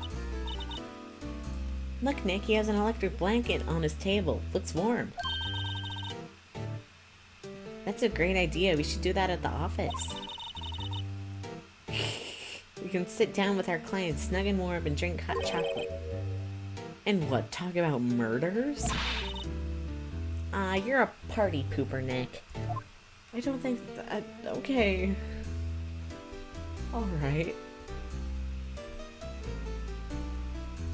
Look, Nick, he has an electric blanket on his table. Looks warm. That's a great idea. We should do that at the office. We can sit down with our clients, snug and warm, and drink hot chocolate. And what, talk about murders? You're a party pooper, Nick. I don't think that... Okay. Alright.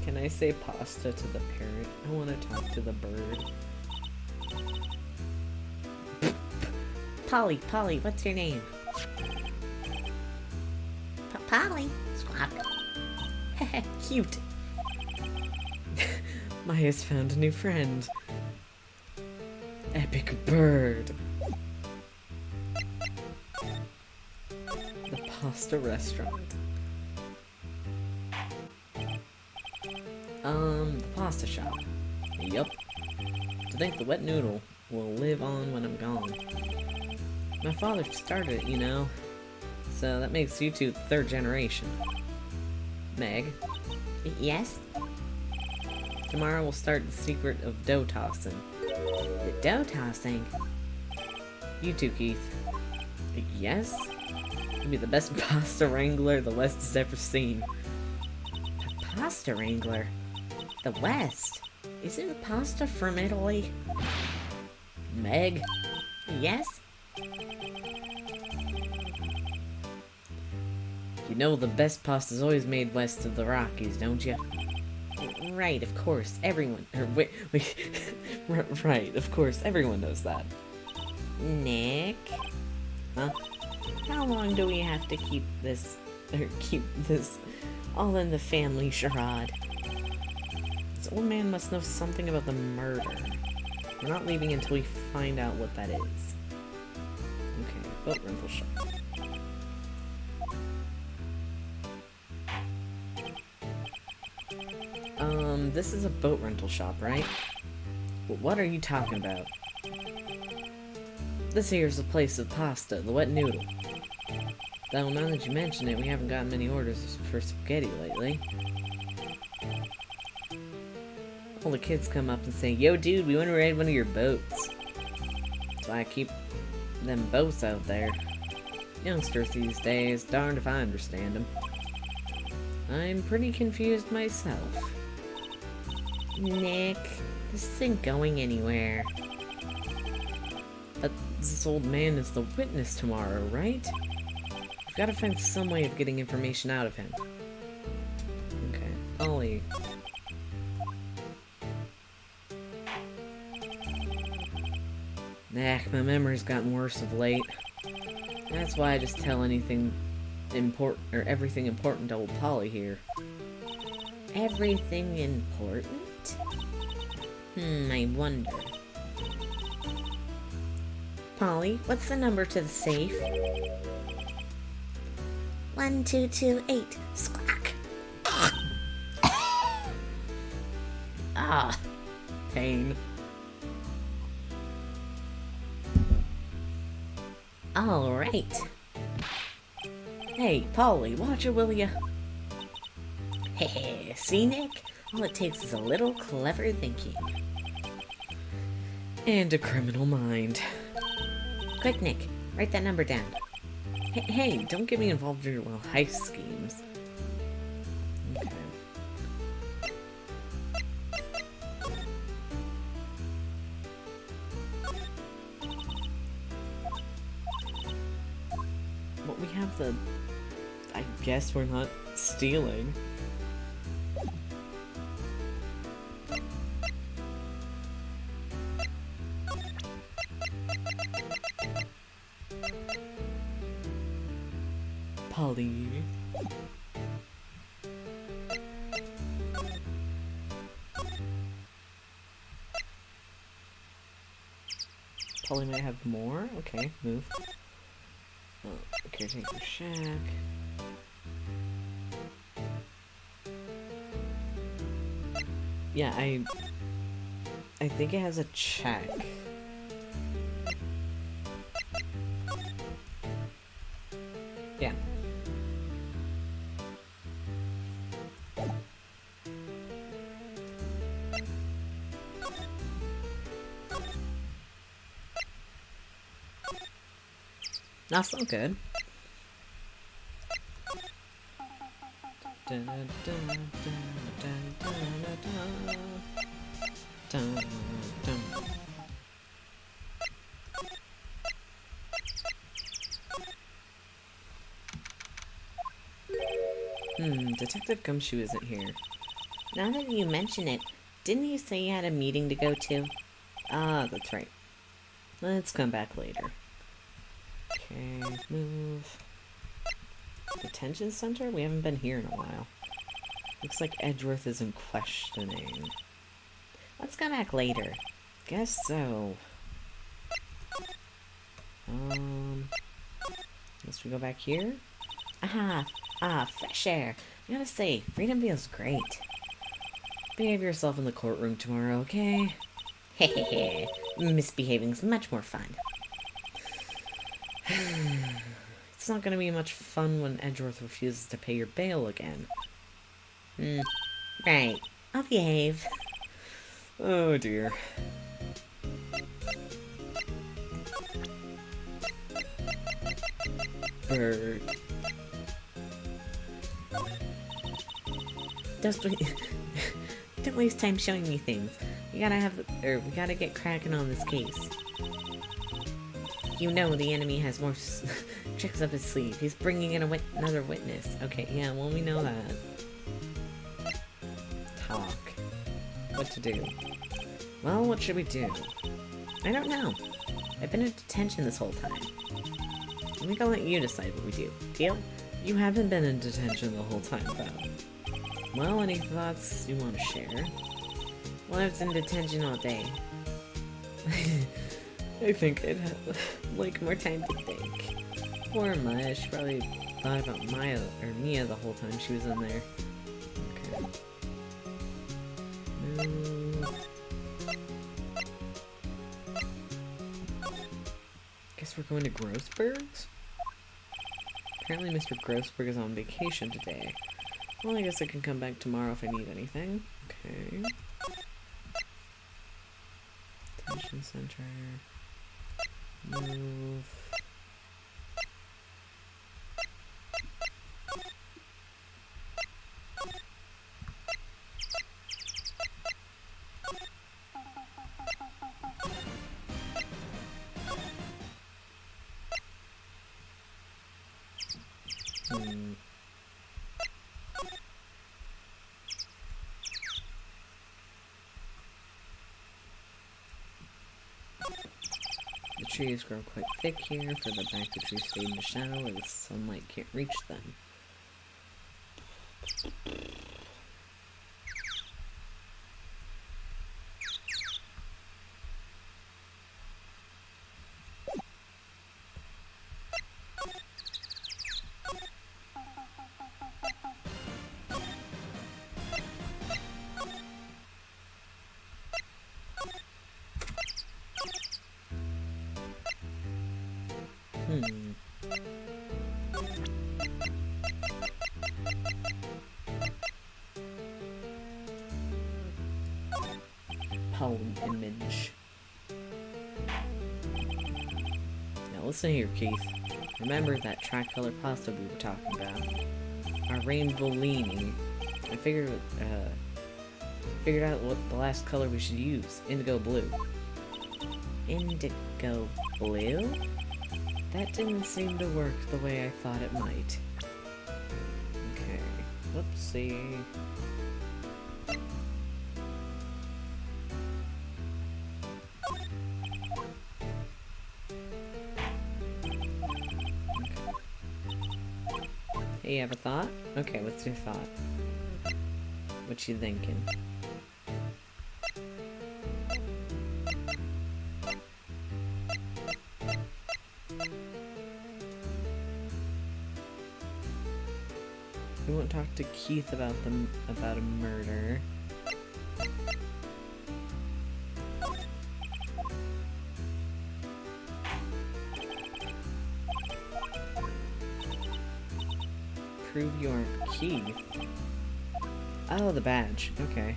Can I say pasta to the parrot? I want to talk to the bird. Polly, what's your name? Polly, squawk. Cute. Maya's found a new friend. Epic bird. The pasta restaurant. The pasta shop. Yup. To think the wet noodle will live on when I'm gone. My father started it, you know. So that makes you two the third generation. Meg, Yes? tomorrow we'll start the secret of dough tossing. The dough tossing? You too, Keith. Yes? You'll be the best pasta wrangler the West has ever seen. Pasta wrangler? The West? Isn't pasta from Italy? Meg? Yes? You know the best pasta's always made west of the Rockies, don't you? Right, of course. Everyone. Wait. Right, of course, everyone knows that. Nick? Huh? How long do we have to keep this all in the family charade? This old man must know something about the murder. We're not leaving until we find out what that is. Okay, boat rental shop. This is a boat rental shop, right? What are you talking about? This here's the place of pasta, the wet noodle. Though now that you mention it, we haven't gotten many orders for spaghetti lately. all the kids come up and say, "Yo, dude, we want to ride one of your boats." So I keep them boats out there. Youngsters these days, darned if I understand them. I'm pretty confused myself. Nick, this isn't going anywhere. But this old man is the witness tomorrow, right? We've got to find some way of getting information out of him. Okay, Ollie. Nah, my memory's gotten worse of late. That's why I just tell anything important or everything important to old Polly here. Everything important? I wonder. Polly, what's the number to the safe? 1228. Squawk. Ah, pain. All right. Hey, Polly, watch it, will ya? Hey, see, Nick? All it takes is a little clever thinking. And a criminal mind. Quick, Nick, write that number down. Hey, don't get me involved in your little heist schemes. Okay. Well, we have the... I guess we're not stealing. Polly. Polly might have more? Okay, move. Oh, caretaker shack. Yeah, I think it has a check. Yeah. That's not good. Dun, dun, dun, dun, dun, dun, dun, dun, dun. Detective Gumshoe isn't here. Now that you mention it, didn't you say you had a meeting to go to? Ah, that's right. Let's come back later. Okay, move. Detention center? We haven't been here in a while. Looks like Edgeworth isn't questioning. Let's go back later. Guess so. Guess we go back here? Fresh air. I gotta say, freedom feels great. Behave yourself in the courtroom tomorrow, okay? Hehehe. Misbehaving's much more fun. It's not gonna be much fun when Edgeworth refuses to pay your bail again. Right. I'll behave. Oh dear. Bird. Don't waste time showing me things. We gotta get cracking on this case. You know the enemy has more tricks up his sleeve. He's bringing in another witness. Okay, yeah, well, we know that. Talk. What to do? Well, what should we do? I don't know. I've been in detention this whole time. I think I'll let you decide what we do. Deal? You haven't been in detention the whole time, though. Well, any thoughts you want to share? Well, I was in detention all day. I think I'd have, like, more time to think. Poor Maya, she probably thought about Mia the whole time she was in there. Okay. Guess we're going to Grossberg's? Apparently Mr. Grossberg is on vacation today. Well, I guess I can come back tomorrow if I need anything. Okay. Position center. Move. The trees grow quite thick here. Further back, the trees fade into shadow where the sunlight can't reach them. Poem image. Now listen here, Keith. Remember that tricolor pasta we were talking about? Our rainbow leaning. I figured out what the last color we should use. Indigo blue. Indigo blue? That didn't seem to work the way I thought it might. Okay. Whoopsie. Hey, you have a thought? Okay, what's your thought? What you thinking? We won't talk to Keith about a murder. Prove you aren't Keith. Oh, the badge. Okay.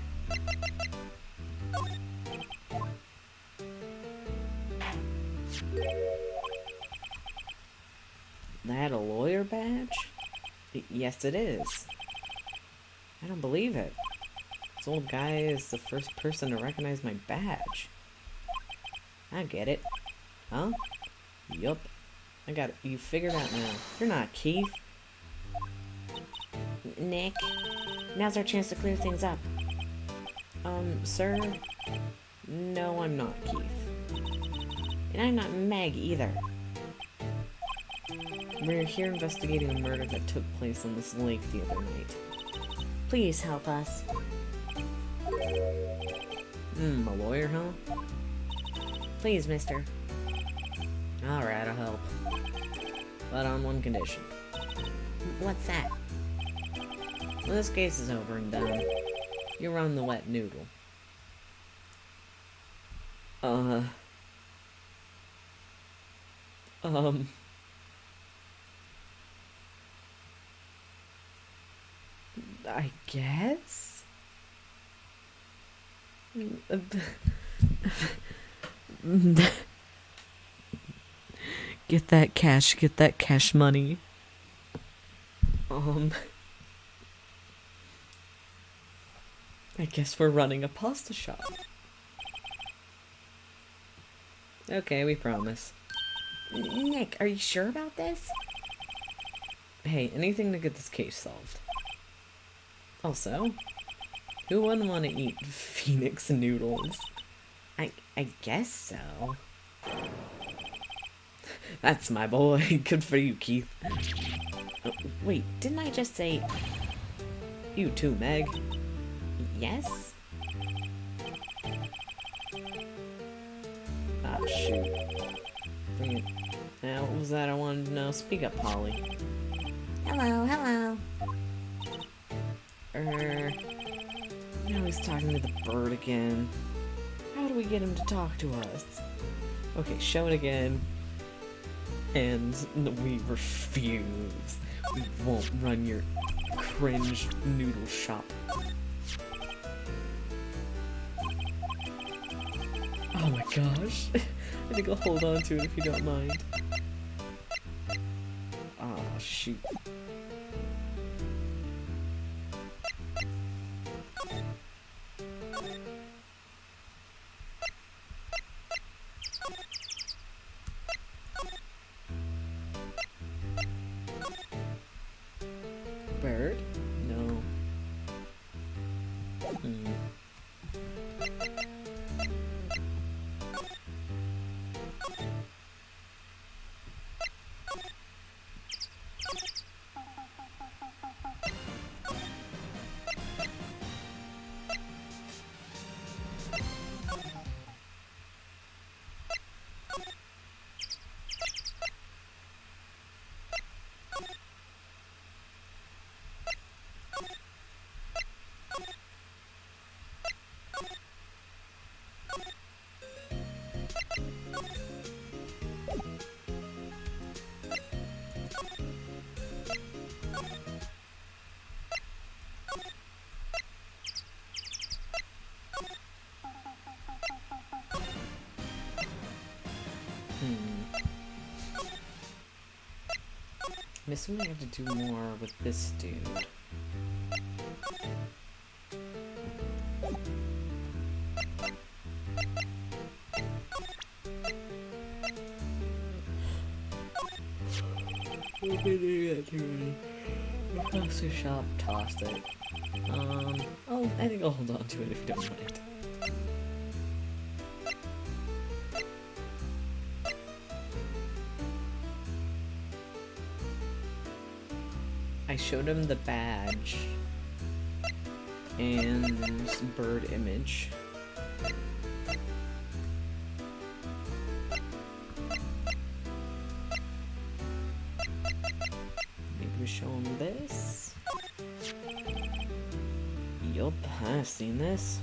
That a lawyer badge? Yes, it is. I don't believe it. This old guy is the first person to recognize my badge. I get it. Huh? Yup. I got it. You figured out now. You're not Keith. Nick, now's our chance to clear things up. Sir? No, I'm not Keith. And I'm not Meg either. We're here investigating a murder that took place on this lake the other night. Please help us. A lawyer, huh? Please, mister. Alright, I'll help. But on one condition. What's that? When this case is over and done, you run the wet noodle. I guess? Get that cash money. I guess we're running a pasta shop. Okay, we promise. Nick, are you sure about this? Hey, anything to get this case solved. Also, who wouldn't want to eat Phoenix noodles? I guess so. That's my boy. Good for you, Keith. Wait, didn't I just say... You too, Meg. Yes? Ah, shoot. Bring it. Now, what was that I wanted to know? Speak up, Polly. Hello, hello. Now he's talking to the bird again. How do we get him to talk to us? Okay, show it again. And we refuse. We won't run your cringe noodle shop. Oh my gosh. I think I'll hold on to it if you don't mind. Ah, shoot. Bird? No. I'm assuming I have to do more with this dude. Grocery shop, tossed it. Oh, I think I'll hold on to it if you don't mind. I showed him the badge and bird image. Maybe we show him this. Yup, I've seen this.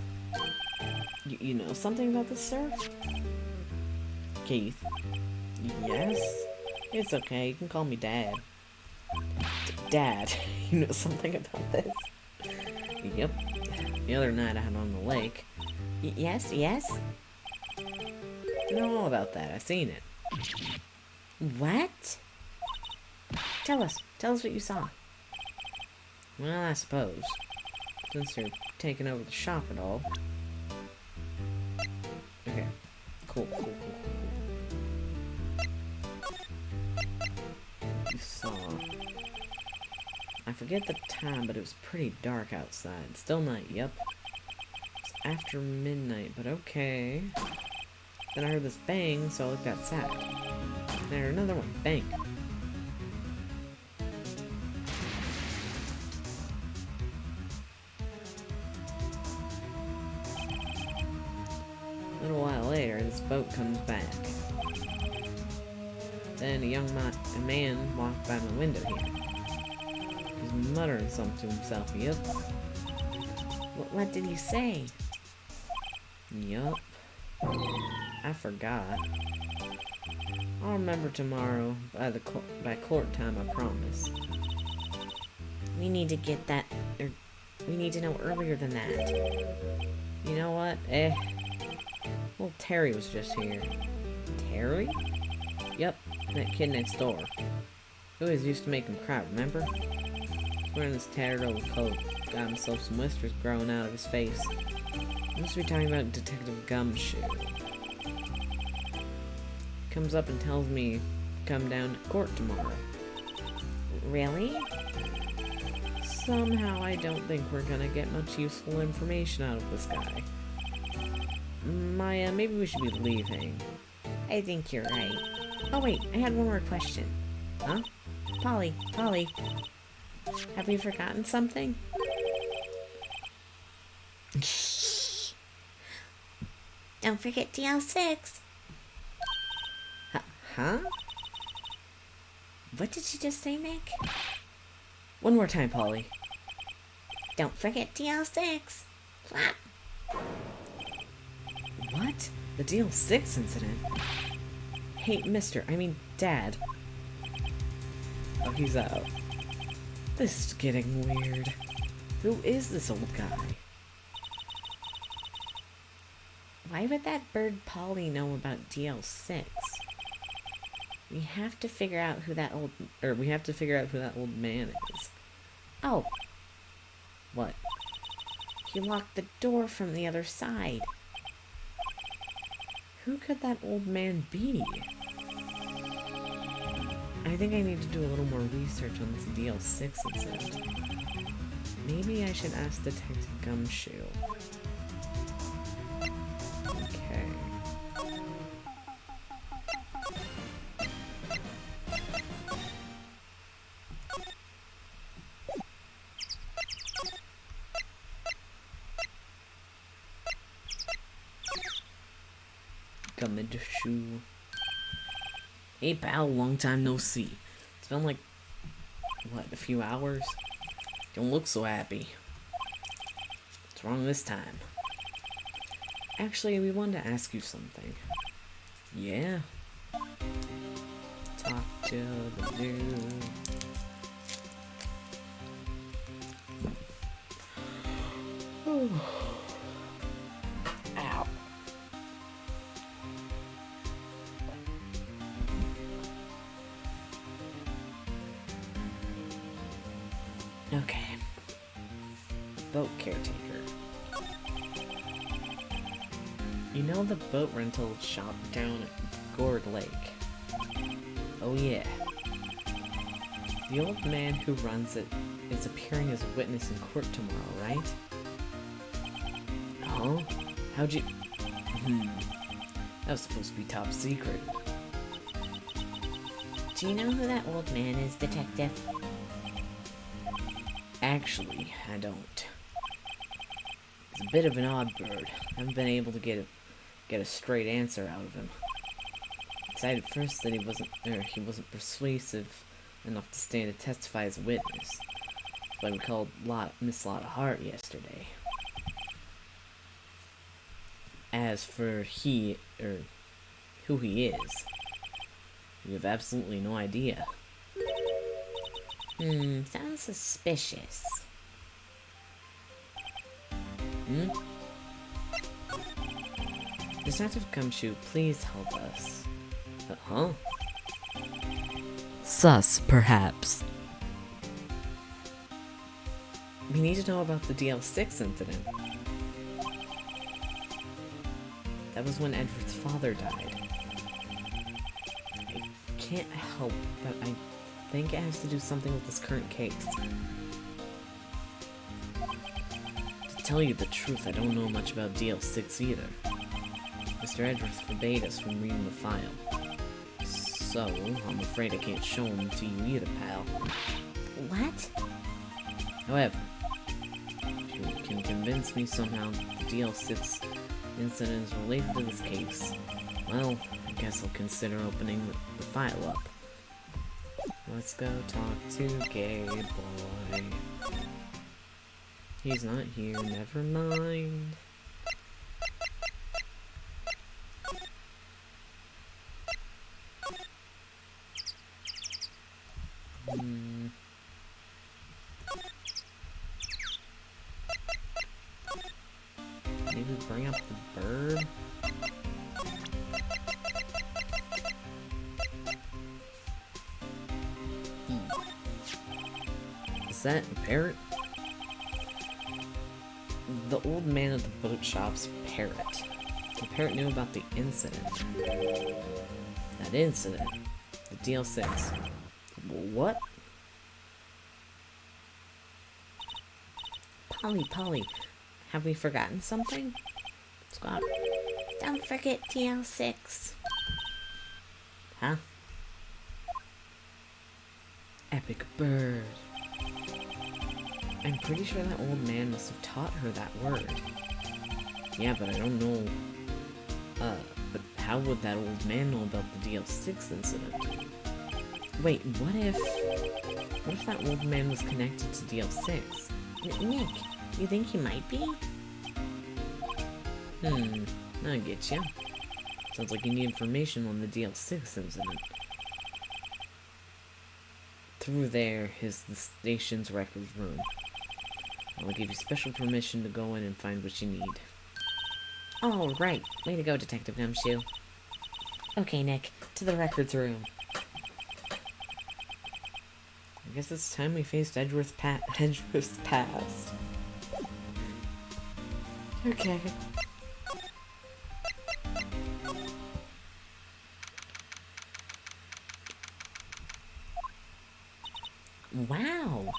You know something about this, sir? Keith. Yes? It's okay, you can call me Dad. Dad, you know something about this? Yep. The other night out on the lake. Yes, yes? I know all about that. I've seen it. What? Tell us what you saw. Well, I suppose. Since you're taking over the shop and all. Okay. Cool. You saw... I forget the time, but it was pretty dark outside. Still night, yep. It's after midnight, but okay. Then I heard this bang, so I looked outside. Then I heard another one, bang. A little while later, this boat comes back. Then a man walked by my window here. He's muttering something to himself, yup. What did he say? Yup. I forgot. I'll remember tomorrow by court time, I promise. We need to get that, or we need to know earlier than that. You know what? Well, Terry was just here. Terry? Yep, that kid next door. He always used to make him cry, remember? He's wearing this tattered old coat. Got himself some whiskers growing out of his face. Must be talking about Detective Gumshoe. Comes up and tells me to come down to court tomorrow. Really? Somehow I don't think we're gonna get much useful information out of this guy. Maya, maybe we should be leaving. I think you're right. Oh wait, I had one more question. Huh? Polly, have we forgotten something? Don't forget DL6. Huh? What did you just say, Nick? One more time, Polly. Don't forget DL6. Flap. What? The DL6 incident? Hey, Dad. Oh, he's out. This is getting weird. Who is this old guy? Why would that bird Polly know about DL6? We have to figure out who that old man is. Oh, What? he locked the door from the other side. Who could that old man be? I think I need to do a little more research on this DL6 incident. Maybe I should ask Detective Gumshoe. Okay. Gumshoe. Hey pal, long time no see. It's been like, what, a few hours? Don't look so happy. What's wrong this time? Actually, we wanted to ask you something. Yeah? Talk to the dude. Ow. Okay. Boat caretaker. You know the boat rental shop down at Gourd Lake? Oh yeah. The old man who runs it is appearing as a witness in court tomorrow, right? Huh? How'd you... That was supposed to be top secret. Do you know who that old man is, Detective? Actually, I don't. He's a bit of an odd bird. I haven't been able to get a straight answer out of him. He decided first that he wasn't persuasive enough to stand to testify as a witness. That's why we called Miss Lotta Hart yesterday. As for who he is, we have absolutely no idea. Sounds suspicious. Detective Gumshoe, please help us. Huh? Sus, perhaps. We need to know about the DL6 incident. That was when Edward's father died. I can't help, but I think it has to do something with this current case. To tell you the truth, I don't know much about DL6 either. Mr. Edwards forbade us from reading the file. So, I'm afraid I can't show them to you either, pal. What? However, if you can convince me somehow the DL6 incident is related to this case, well, I guess I'll consider opening the file up. Let's go talk to Gay Boy. He's not here, never mind. Maybe bring up the bird? Is that a parrot? The old man at the boat shop's parrot. The parrot knew about the incident. That incident? The DL6. What? Polly, have we forgotten something? Squad. Don't forget TL6. Huh? Epic bird. I'm pretty sure that old man must have taught her that word. Yeah, but I don't know. But how would that old man know about the DL6 incident? Wait, what if that old man was connected to DL6? Nick, you think he might be? I get you. Sounds like you need information on the DL6 incident. Through there is the station's records room. I'll give you special permission to go in and find what you need. Oh, right. Way to go, Detective Gumshoe. Okay, Nick, to the records room. I guess it's time we faced Edgeworth's past. Okay. Wow.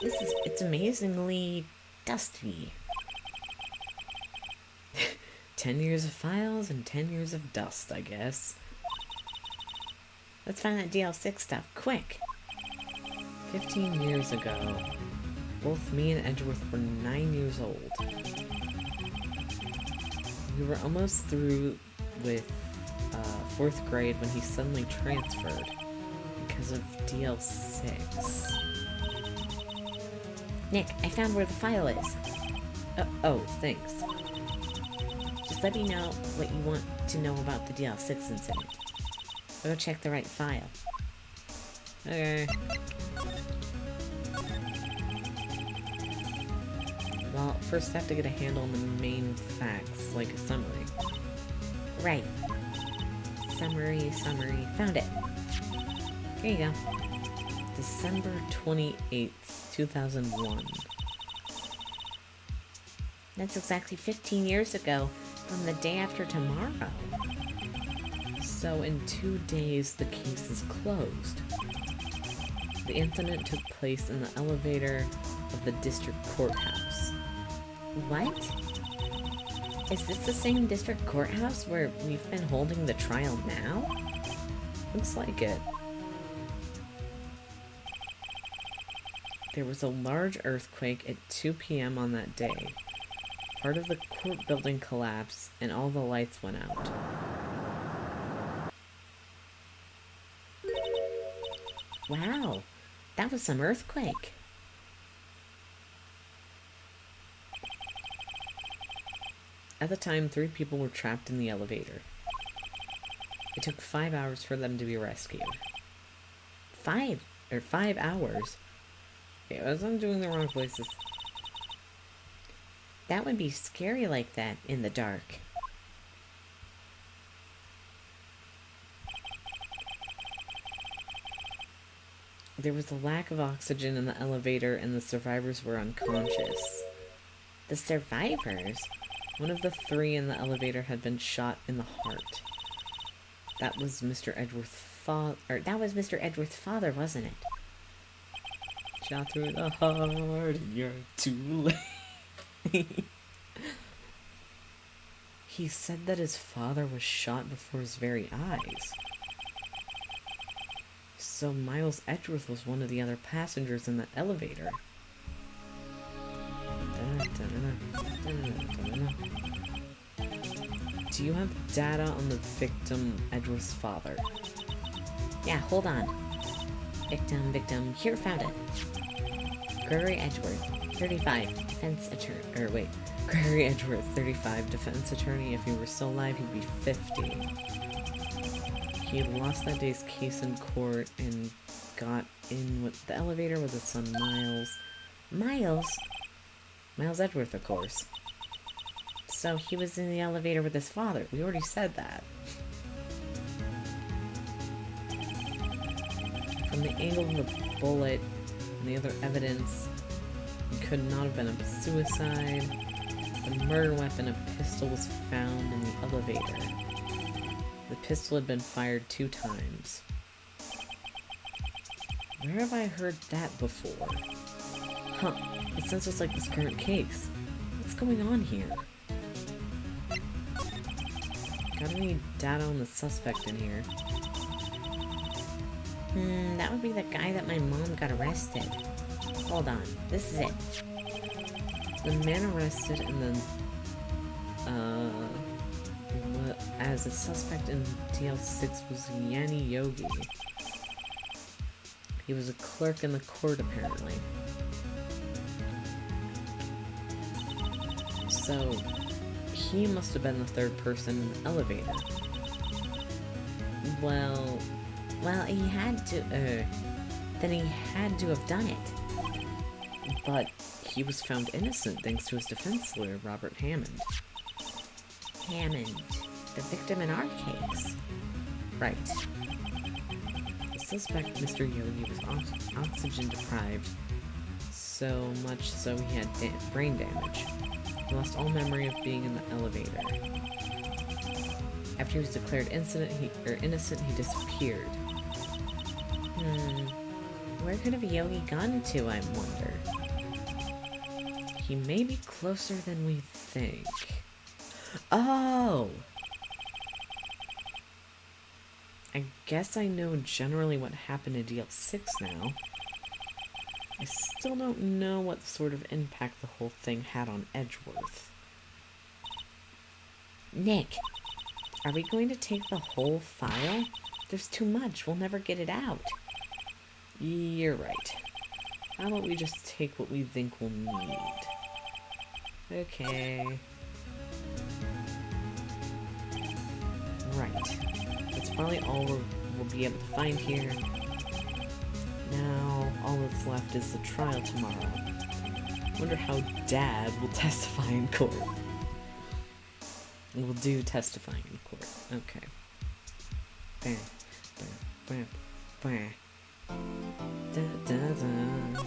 It's amazingly dusty. 10 years of files and 10 years of dust, I guess. Let's find that DL6 stuff, quick. 15 years ago, both me and Edgeworth were 9 years old. We were almost through with 4th grade when he suddenly transferred because of DL6. Nick, I found where the file is. Oh, thanks. Just let me know what you want to know about the DL6 incident. I'll go check the right file. Okay. Well, first I have to get a handle on the main facts, like a summary. Right. Summary. Found it. Here you go. December 28th, 2001. That's exactly 15 years ago from the day after tomorrow. So in 2 days, the case is closed. The incident took place in the elevator of the district courthouse. What? Is this the same district courthouse where we've been holding the trial now? Looks like it. There was a large earthquake at 2 p.m. on that day. Part of the court building collapsed and all the lights went out. Wow, that was some earthquake. At the time, 3 people were trapped in the elevator. It took 5 hours for them to be rescued. 5 hours? Okay, I'm doing the wrong voices. That would be scary like that in the dark. There was a lack of oxygen in the elevator and the survivors were unconscious. The survivors? One of the 3 in the elevator had been shot in the heart. That was Mr. Mr. Edgeworth's father, wasn't it? Shot through the heart and you're too late. He said that his father was shot before his very eyes. So Miles Edgeworth was one of the other passengers in the elevator. Do you have data on the victim, Edgeworth's father? Yeah, hold on. Victim. Here, found it. Gregory Edgeworth, 35, defense attorney. Gregory Edgeworth, 35, defense attorney. If he were still alive, he'd be 50. He had lost that day's case in court and got in with the elevator with his son Miles. Miles Edgeworth, of course. So he was in the elevator with his father. We already said that. From the angle of the bullet and the other evidence, it could not have been a suicide. The murder weapon, a pistol, was found in the elevator. The pistol had been fired 2 times. Where have I heard that before? Huh, it sounds just like this current case. What's going on here? Got any data on the suspect in here? That would be the guy that my mom got arrested. Hold on, this is it. The man arrested and then, as a suspect in DL6 was Yanni Yogi. He was a clerk in the court, apparently. So, he must have been the 3rd person in the elevator. Well, he had to, then he had to have done it. But he was found innocent thanks to his defense lawyer, Robert Hammond. Hammond, the victim in our case. Right. The suspect, Mr. Yogi, was oxygen deprived, so much so he had brain damage. He lost all memory of being in the elevator. After he was declared innocent, he disappeared. Where could have Yogi gone to, I wonder? He may be closer than we think. Oh! I guess I know generally what happened in DL6 now. I still don't know what sort of impact the whole thing had on Edgeworth. Nick, are we going to take the whole file? There's too much. We'll never get it out. You're right. How about we just take what we think we'll need? Okay. Right. That's probably all we'll be able to find here. Now, all that's left is the trial tomorrow. Wonder how Dad will testify in court. We'll do testifying in court. Okay. Bam, bam, bam, bam. Da, da, da.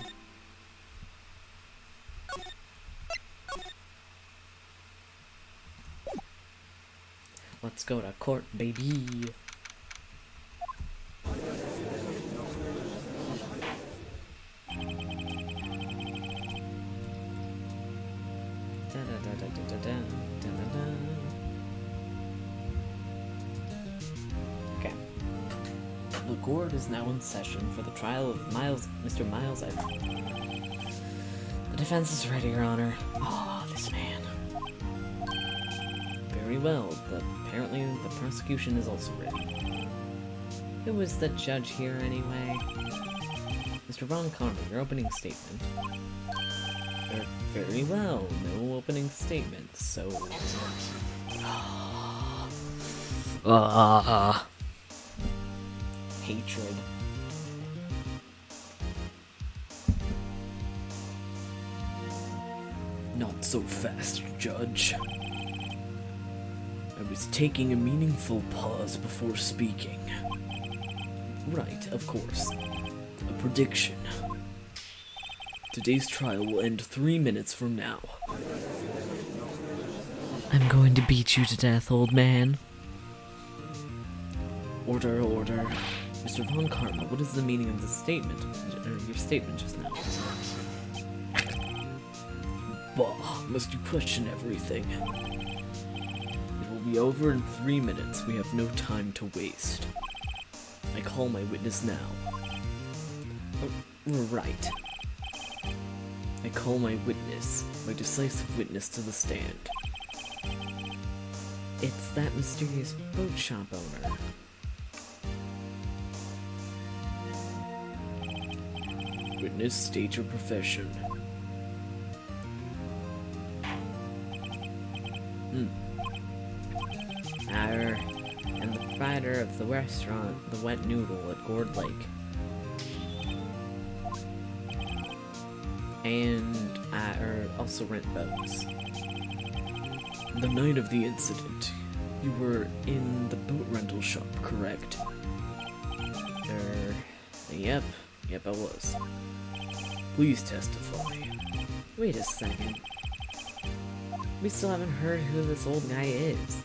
Let's go to court, baby. Okay. The court is now in session for the trial of Mr. Miles Edgeworth. The defense is ready, Your Honor. Oh, this man. Very well, but apparently the prosecution is also ready. Who was the judge here, anyway? Mr. Von Karma, your opening statement. Very well, no opening statement, so... Hatred. Not so fast, Judge. I was taking a meaningful pause before speaking. Right, of course. A prediction. Today's trial will end 3 minutes from now. I'm going to beat you to death, old man. Order, order. Mr. Von Karma, what is the meaning of the statement? Your statement just now. Bah, must you question everything? It will be over in 3 minutes. We have no time to waste. I call my witness now. Right. I call my witness, my decisive witness to the stand. It's that mysterious boat shop owner. Witness, state your profession. I am the proprietor of the restaurant, The Wet Noodle at Gourd Lake. And I also rent boats. The night of the incident, you were in the boat rental shop, correct? Yep, I was. Please testify. Wait a second. We still haven't heard who this old guy is.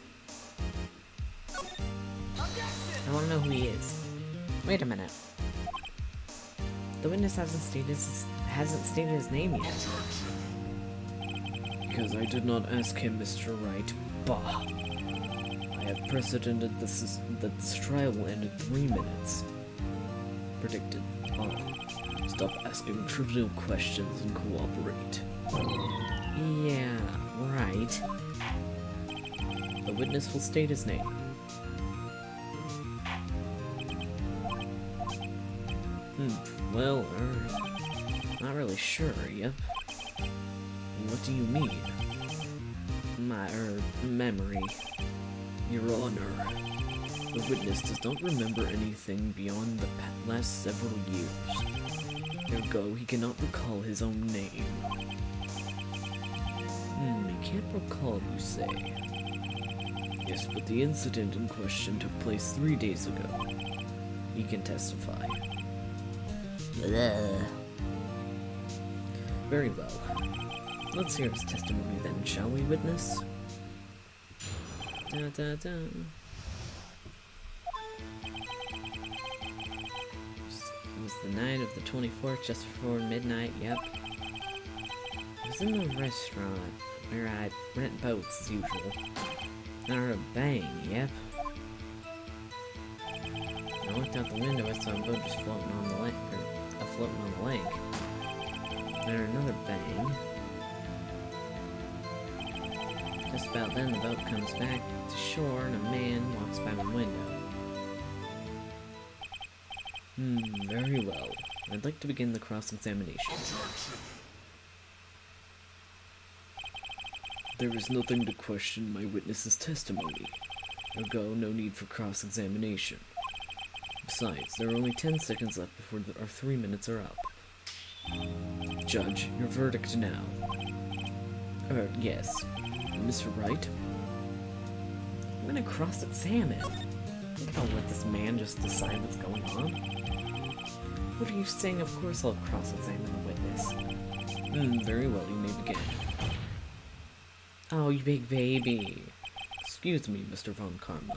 I want to know who he is. Wait a minute. The witness hasn't stated his name yet. Because I did not ask him, Mr. Wright. Bah. I have precedented that this trial will end in 3 minutes. Predicted. Stop asking trivial questions and cooperate. Yeah, right. The witness will state his name. Well, not really sure, yep. What do you mean? My, memory. Your Honor. The witness does not remember anything beyond the last several years. Ergo, he cannot recall his own name. He can't recall, you say. Yes, but the incident in question took place 3 days ago. He can testify. Ugh. Very well. Let's hear his testimony then, shall we, witness? Da, da, da. It was the night of the 24th, just before midnight, yep. I was in the restaurant, where I rent boats as usual. I heard a bang, yep. When I looked out the window, I saw a boat just floating on the lake, floating on the lake. Then another bang. Just about then, the boat comes back to shore and a man walks by my window. Very well. I'd like to begin the cross-examination. There is nothing to question my witness's testimony. Ergo, no need for cross-examination. Besides, there are only 10 seconds left before our 3 minutes are up. Judge, your verdict now. Yes. Mr. Wright? I'm gonna cross-examine. I'm gonna let this man just decide what's going on. What are you saying? Of course I'll cross-examine the witness. Very well, you may begin. Oh, you big baby. Excuse me, Mr. Von Karma.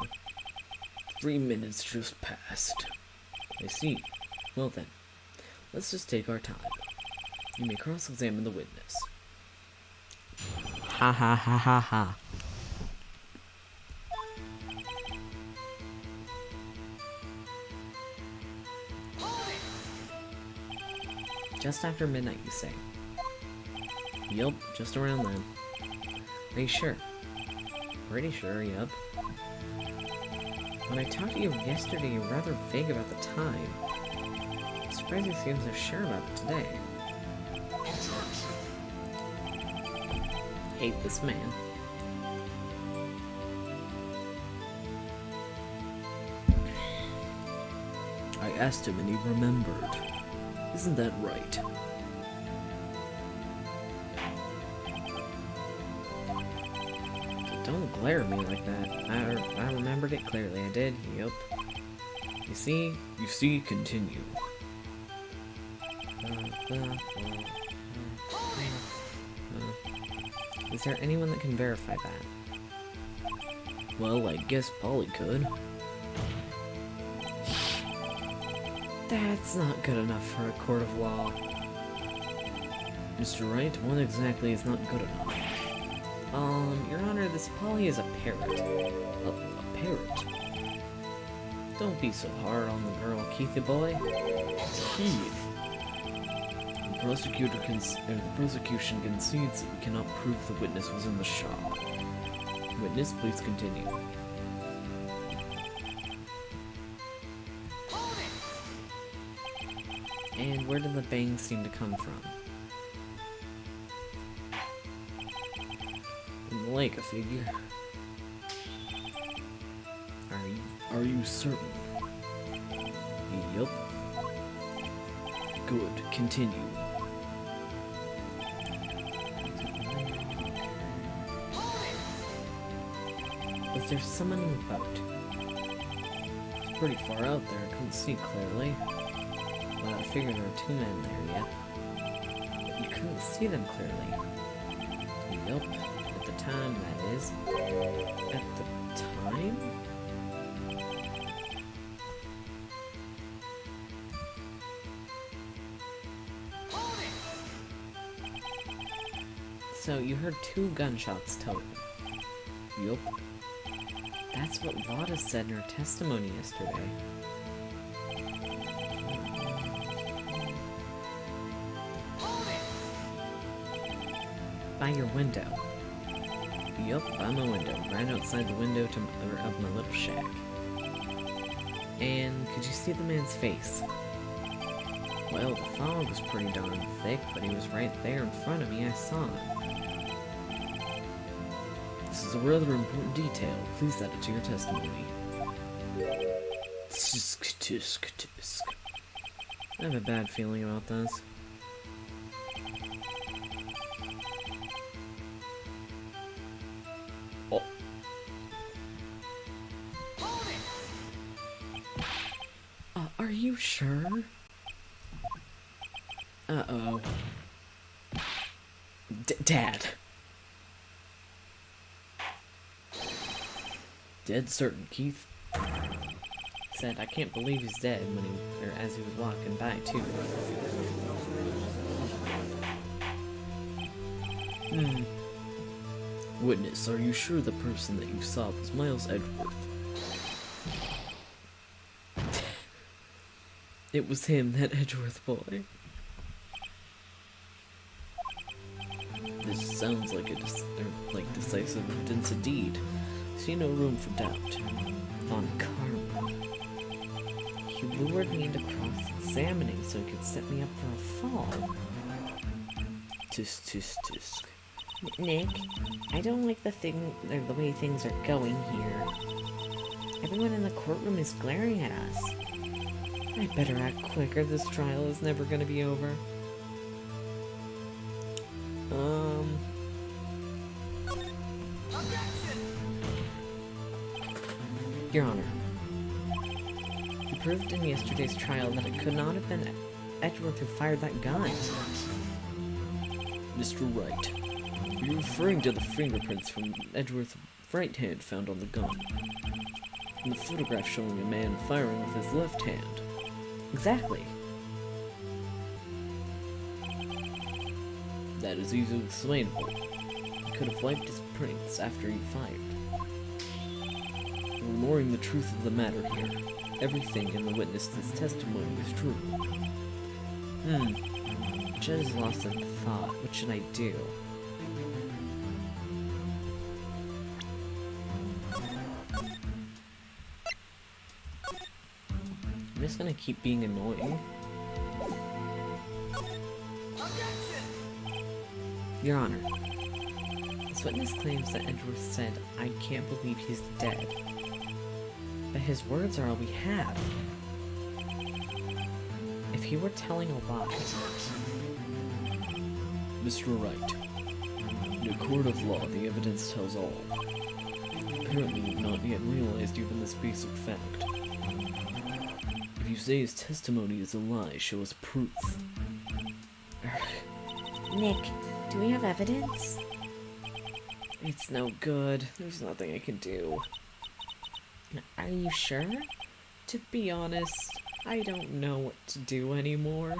3 minutes just passed. I see. Well then, let's just take our time. You may cross-examine the witness. Ha ha ha ha ha. Just after midnight, you say? Yup, just around then. Are you sure? Pretty sure, yup. When I talked to you yesterday, you were rather vague about the time. I'm surprised you seem so sure about it today. Hate this man. I asked him and he remembered. Isn't that right? Don't glare at me like that. I remembered it clearly. I did. Yup. You see, continue. Is there anyone that can verify that? Well, I guess Polly could. That's not good enough for a court of law. Mr. Wright, what exactly is not good enough? Your Honor, this Polly is a parrot. A parrot? Don't be so hard on the girl, Keithy boy. Keith. The prosecution concedes that we cannot prove the witness was in the shop. Witness, please continue. And where did the bang seem to come from? In the lake, I figure. Are you certain? Yup. Good, continue. Was there someone in the boat? It's pretty far out there, I couldn't see clearly. Well, I figured there were 2 men there, yep. But you couldn't see them clearly. Yup, at the time, that is. At the time? So, you heard 2 gunshots total. Yup. That's what Lotta said in her testimony yesterday. By your window. Yup, by my window. Right outside the window of my little shack. And could you see the man's face? Well, the fog was pretty darn thick, but he was right there in front of me. I saw him. This is a rather important detail. Please add it to your testimony. Tisk, tisk, tisk. I have a bad feeling about this. you sure? Uh-oh. Dad. Dead certain, Keith. Said, I can't believe he's dead when he, or as he was walking by, too. Witness, are you sure the person that you saw was Miles Edgeworth? It was him, that Edgeworth boy. This sounds like decisive evidence indeed. See no room for doubt. Von Karma. He lured me into cross-examining so he could set me up for a fall. Tisk, tisk, tisk. Nick, I don't like the way things are going here. Everyone in the courtroom is glaring at us. I better act quicker. This trial is never gonna be over. Your Honor, you proved in yesterday's trial that it could not have been Edgeworth who fired that gun. Mr. Wright, are you referring to the fingerprints from Edgeworth's right hand found on the gun? And the photograph showing a man firing with his left hand? Exactly. That is easily explainable. He could have wiped his prints after he fired. You're ignoring the truth of the matter here. Everything in the witness's testimony is true. Jed is lost in thought. What should I do? I'm just gonna keep being annoying. Your Honor, this witness claims that Edgeworth said, I can't believe he's dead. But his words are all we have. If he were telling a lie... Mr. Wright, in a court of law, the evidence tells all. Apparently you've not yet realized even this basic fact. If you say his testimony is a lie, show us proof. Nick, do we have evidence? It's no good. There's nothing I can do. Are you sure? To be honest, I don't know what to do anymore.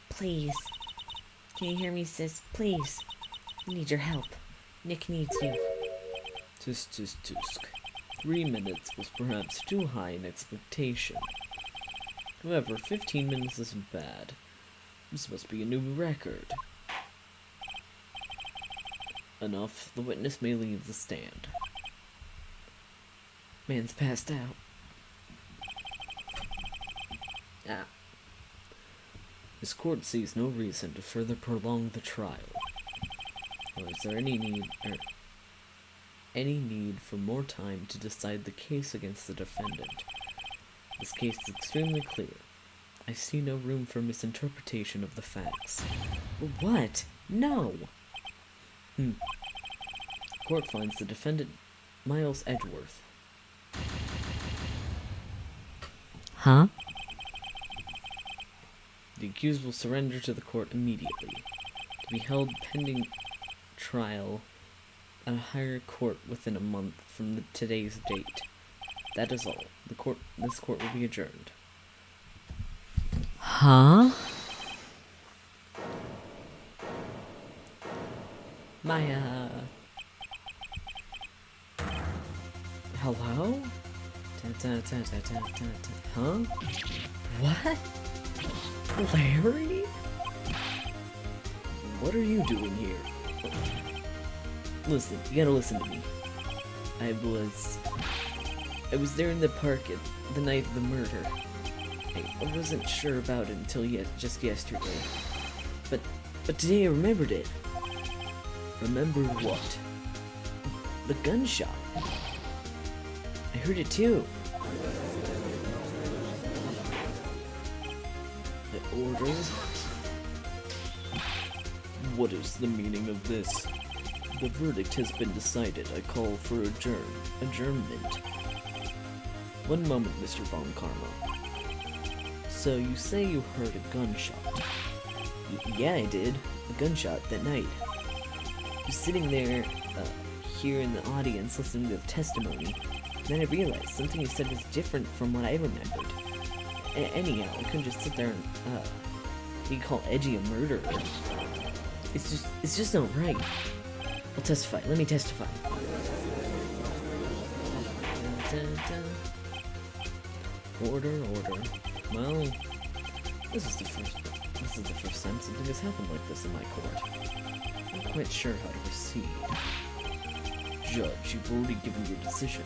Please. Can you hear me, sis? Please. I need your help. Nick needs you. Tisk, tisk, tisk. 3 minutes was perhaps too high an expectation. However, 15 minutes isn't bad. This must be a new record. Enough. The witness may leave the stand. Man's passed out. Ah. This court sees no reason to further prolong the trial. Or is there any need for more time to decide the case against the defendant? This case is extremely clear. I see no room for misinterpretation of the facts. What? No! Court finds the defendant Miles Edgeworth. Huh? The accused will surrender to the court immediately, to be held pending trial at a higher court within a month from today's date. That is all. This court will be adjourned. Huh? Maya. Hello? Huh? What? Larry? What are you doing here? Listen, you gotta listen to me. I was there in the park the night of the murder. I wasn't sure about it until just yesterday. But today I remembered it. Remembered what? The gunshot. I heard it too. I ordered? What is the meaning of this? The verdict has been decided. I call for adjournment. One moment, Mr. Von Karma. So you say you heard a gunshot? Yeah, I did. A gunshot that night. I was sitting there, here in the audience listening to the testimony. Then I realized something you said was different from what I remembered. Anyhow, I couldn't just sit there and, what you call edgy a murderer. It's just not right. I'll testify. Let me testify. Order. Well, this is the first time something has happened like this in my court. I'm not quite sure how to proceed. Judge, you've already given your decision.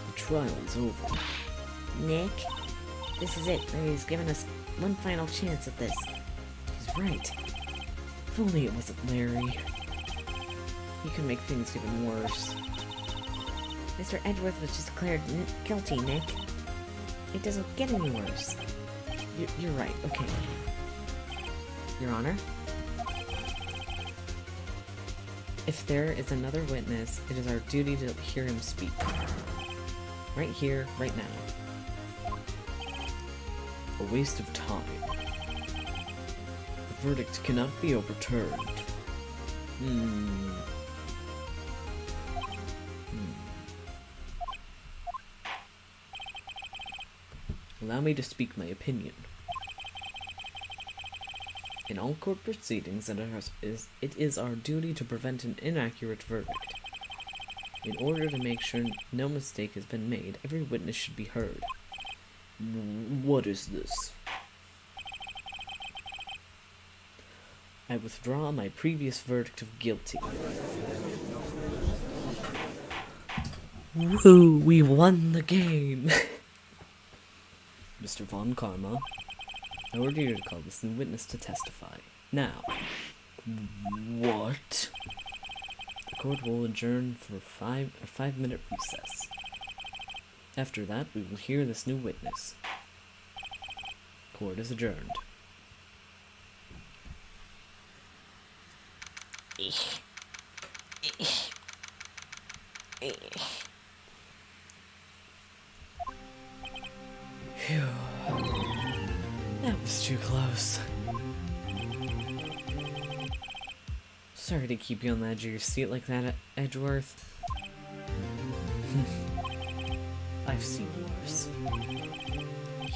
The trial is over. Nick, this is it. Larry's given us one final chance at this. He's right. If only it wasn't Larry. He could make things even worse. Mr. Edgeworth was just declared guilty, Nick. It doesn't get any worse. You're right, okay. Your Honor? If there is another witness, it is our duty to hear him speak. Right here, right now. A waste of time. The verdict cannot be overturned. Allow me to speak my opinion. In all court proceedings, it is our duty to prevent an inaccurate verdict. In order to make sure no mistake has been made, every witness should be heard. What is this? I withdraw my previous verdict of guilty. Woo! We won the game! Mr. Von Karma, I order you to call this new witness to testify. Now. What? The court will adjourn for a 5-minute recess. After that, we will hear this new witness. Court is adjourned. Phew. That was too close. Sorry to keep you on the edge of your seat like that, Edgeworth. I've seen worse.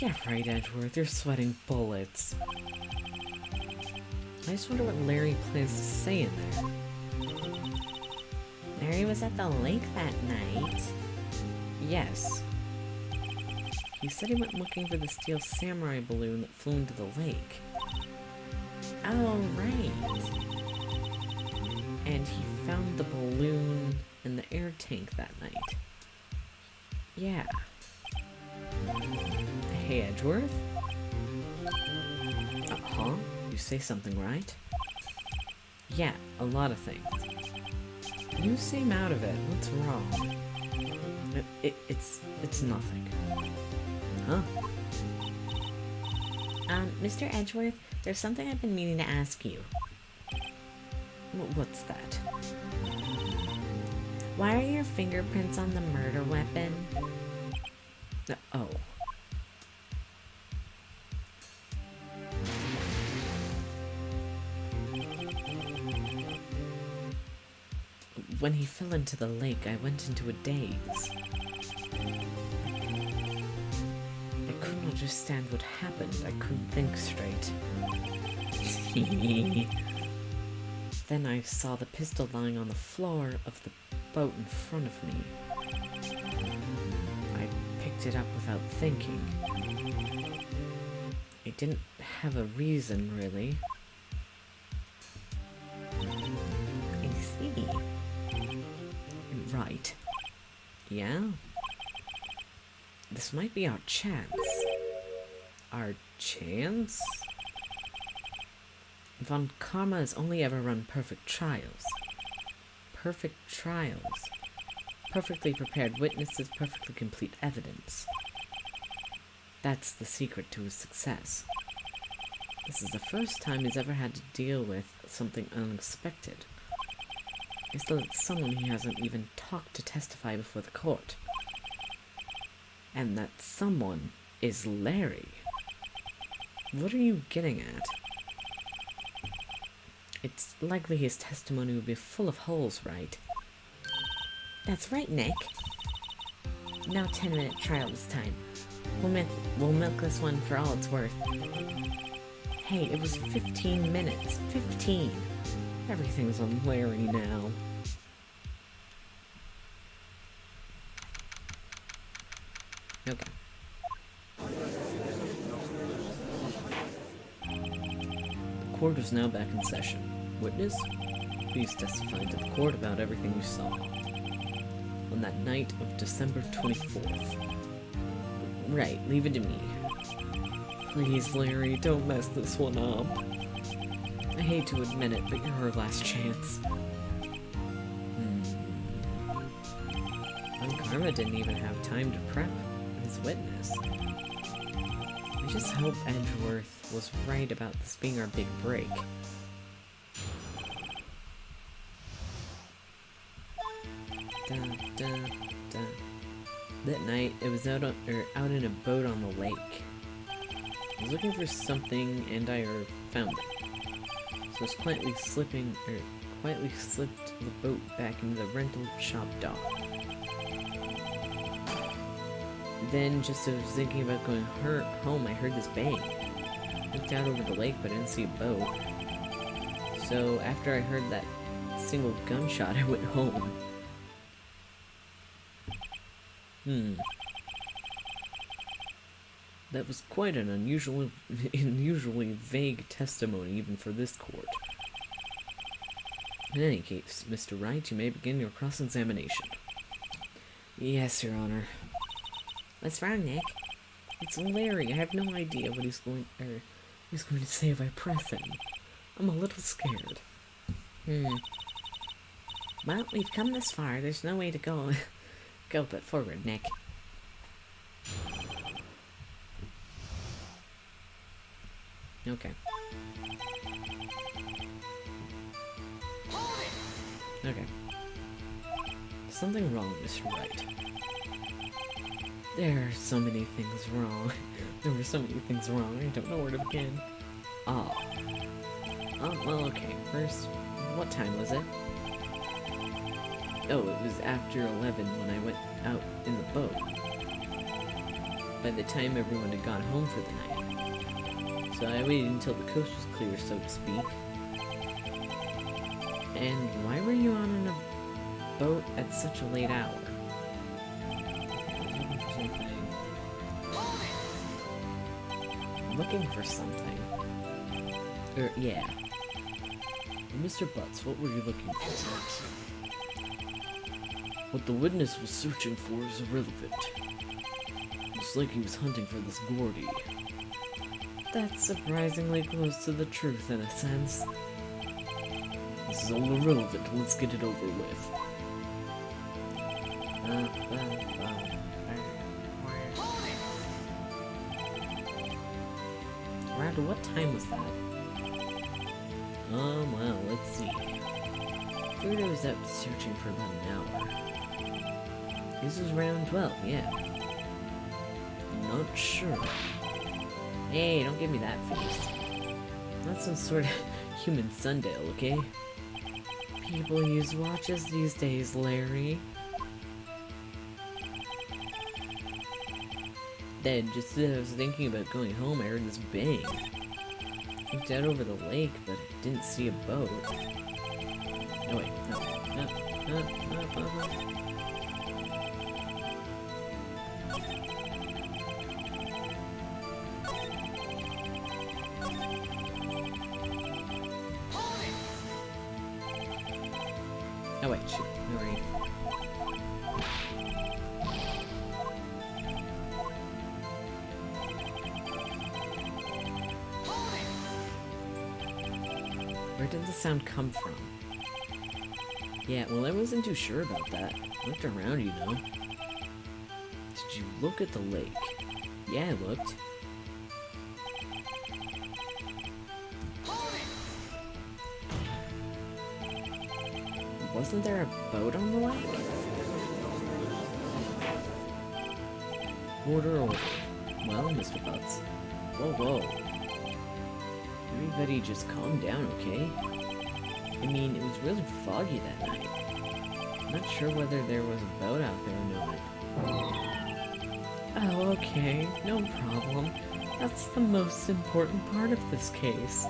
Yeah, right, Edgeworth. You're sweating bullets. I just wonder what Larry plans to say in there. Larry was at the lake that night. Yes. He said he went looking for the steel samurai balloon that flew into the lake. Oh, right. And he found the balloon in the air tank that night. Yeah. Hey, Edgeworth? Uh-huh? You say something, right? Yeah, a lot of things. You seem out of it. What's wrong? It's nothing. Huh? Mr. Edgeworth, there's something I've been meaning to ask you. What's that? Why are your fingerprints on the murder weapon? Oh. When he fell into the lake, I went into a daze. I couldn't understand what happened. I couldn't think straight. Then I saw the pistol lying on the floor of the boat in front of me. I picked it up without thinking. I didn't have a reason, really. I see. Right. Yeah? This might be our chance. Our chance? Von Karma has only ever run perfect trials. Perfect trials. Perfectly prepared witnesses, perfectly complete evidence. That's the secret to his success. This is the first time he's ever had to deal with something unexpected. It's that someone he hasn't even talked to testify before the court. And that someone is Larry. What are you getting at? It's likely his testimony will be full of holes, right? That's right, Nick. Now 10-minute trial this time. We'll milk this one for all it's worth. Hey, it was 15 minutes. 15! Everything's on Larry now. Okay. The court is now back in session. Witness, please testify to the court about everything you saw on that night of December 24th. Right, leave it to me. Please, Larry, don't mess this one up. I hate to admit it, but you're her last chance. Karma didn't even have time to prep his witness. I just hope Edgeworth was right about this being our big break. That night, it was out in a boat on the lake. I was looking for something, and I found it. So I was quietly slipped the boat back into the rental shop dock. Then, just as I was thinking about going home, I heard this bang. Looked out over the lake, but I didn't see a boat. So after I heard that single gunshot, I went home. That was quite an unusually vague testimony even for this court. In any case, Mr. Wright, you may begin your cross-examination. Yes, Your Honor. What's wrong, Nick? It's Larry. I have no idea what he's going to say if I press him. I'm a little scared. Well, we've come this far. There's no way to go but forward, Nick. Okay. Okay. Something wrong, Mr. Wright. There are so many things wrong. There were so many things wrong, I don't know where to begin. Well, okay. First, what time was it? Oh, it was after 11 when I went out in the boat. By the time everyone had gone home for the night. So I waited until the coast was clear, so to speak. And why were you on a boat at such a late hour? Looking for something. Yeah. Mr. Butts, what were you looking for? What the witness was searching for is irrelevant. It's like he was hunting for this Gordy. That's surprisingly close to the truth in a sense. This is all irrelevant, let's get it over with. Around what time was that? Well, let's see. Figured I was out searching for about an hour. This was around 12, yeah. Not sure. Hey, don't give me that face. Not some sort of human sundial, okay? People use watches these days, Larry. Then, just as I was thinking about going home, I heard this bang. Looked out over the lake, but I didn't see a boat. Oh wait, no. Oh wait, shoot, no worry. Where did the sound come from? Yeah, well, I wasn't too sure about that. Looked around, you know. Did you look at the lake? Yeah, I looked. Wasn't there a boat on the lake? Order. Well, Mr. Butts. Whoa. Everybody just calm down, okay? I mean, it was really foggy that night. I'm not sure whether there was a boat out there or not. Oh, okay. No problem. That's the most important part of this case.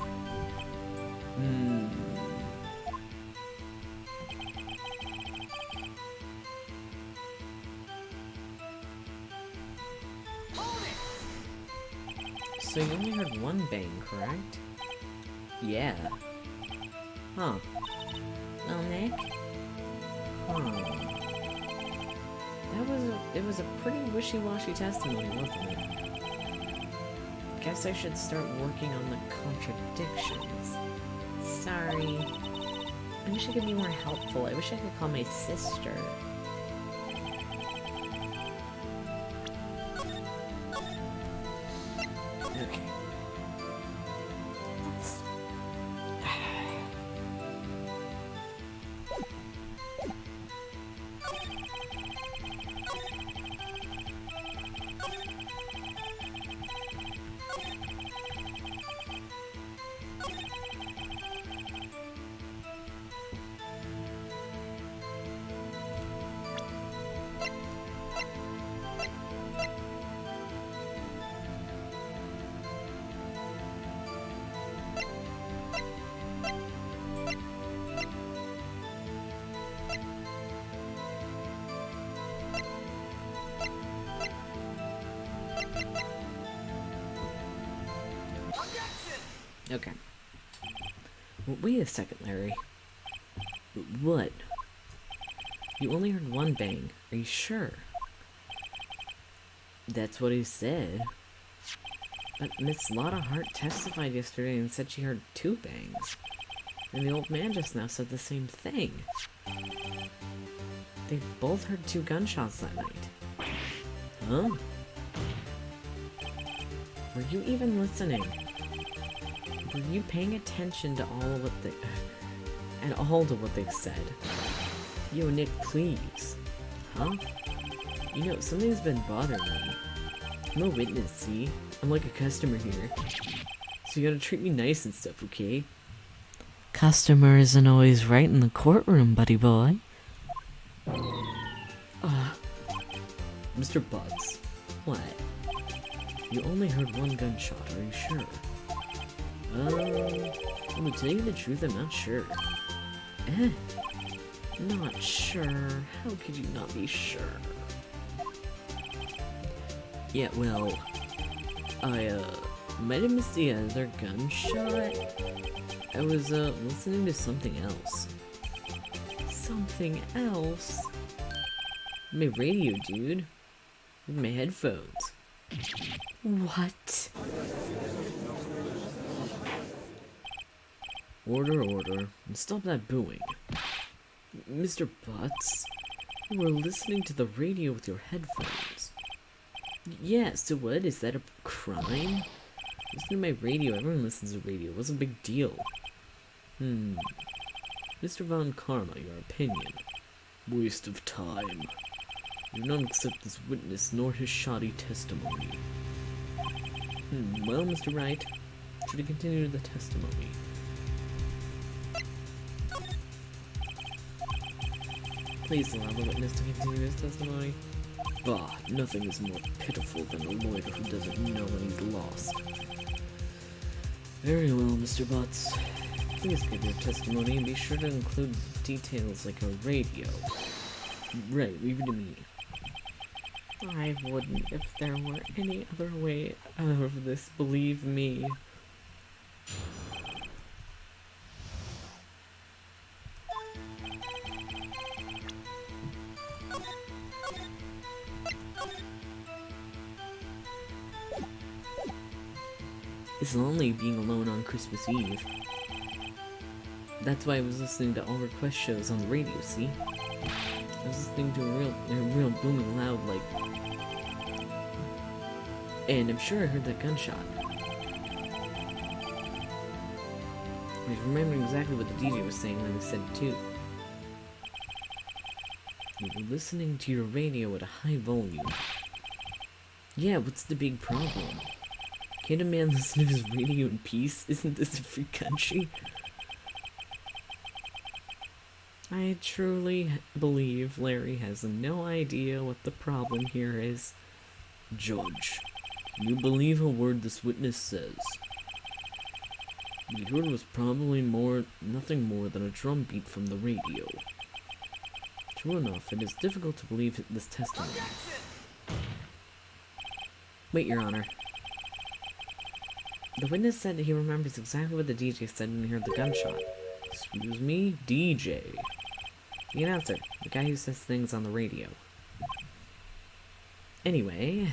So you only heard one bang, correct? Yeah. Huh. Well, Nick, It was a pretty wishy-washy testimony, wasn't it? Guess I should start working on the contradictions. sorry. I wish I could be more helpful. I wish I could call my sister. Okay. Okay. Well, wait a second, Larry. What? You only heard one bang. Are you sure? That's what he said. But Miss Lotta Hart testified yesterday and said she heard two bangs. And the old man just now said the same thing. They both heard two gunshots that night. Huh? Were you even listening? Were you paying attention to all of what they said? Yo, Nick, please. Huh? You know, something's been bothering me. I'm a witness, see? I'm like a customer here. So you gotta treat me nice and stuff, okay? Customer isn't always right in the courtroom, buddy boy. Mr. Butts. What? You only heard one gunshot, are you sure? To tell you the truth, I'm not sure. Not sure? How could you not be sure? Yeah, well, I, might have missed the other gunshot. I was, listening to something else. Something else? My radio, dude. With my headphones. What? Order, order, and stop that booing. Mr. Butts, you were listening to the radio with your headphones. Yeah, so what? Is that a crime? Listen to my radio, everyone listens to radio, what's a big deal? Mr. Von Karma, your opinion. Waste of time. You do not accept this witness nor his shoddy testimony. Well, Mr. Wright, should we continue the testimony? Please allow the witness to continue his testimony. Bah, nothing is more pitiful than a lawyer who doesn't know when he's lost. Very well, Mr. Butts. Please give your testimony and be sure to include details like a radio. Right, leave it to me. I wouldn't if there were any other way out of this, believe me. It's lonely being alone on Christmas Eve. That's why I was listening to all request shows on the radio, see? I was listening to a real booming loud, like... And I'm sure I heard that gunshot. I was remembering exactly what the DJ was saying when they said it too. You were listening to your radio at a high volume. Yeah, what's the big problem? Can a man listen to his radio in peace? Isn't this a free country? I truly believe Larry has no idea what the problem here is. Judge, can you believe a word this witness says? What he heard was probably nothing more than a drum beat from the radio. True enough, it is difficult to believe this testimony. Wait, Your Honor. The witness said that he remembers exactly what the DJ said when he heard the gunshot. Excuse me? DJ. The announcer. The guy who says things on the radio. Anyway,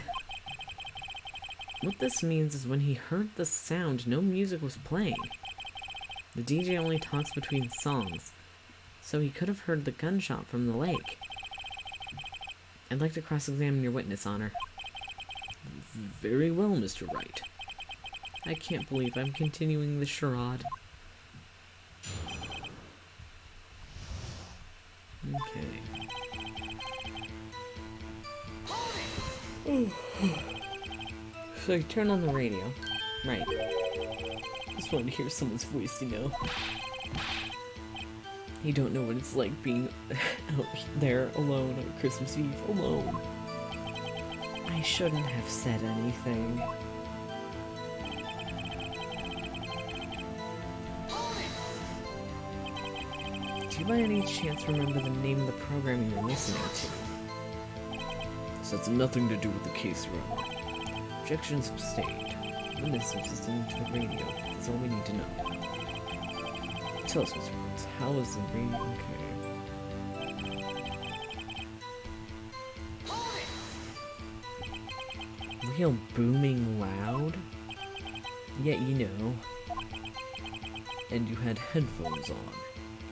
what this means is when he heard the sound, no music was playing. The DJ only talks between songs, so he could have heard the gunshot from the lake. I'd like to cross-examine your witness, Honor. Very well, Mr. Wright. I can't believe I'm continuing the charade. Okay. So you turn on the radio. Right. Just wanted to hear someone's voice, you know. You don't know what it's like being out there alone on Christmas Eve, alone. I shouldn't have said anything. Do you by any chance remember the name of the program you were listening to? This has nothing to do with the case, Your Honor. Objections sustained. Witness is listening to the radio. That's all we need to know. Tell us, Mr. Woods, how is the radio? Okay. Real booming loud? Yeah, you know. And you had headphones on.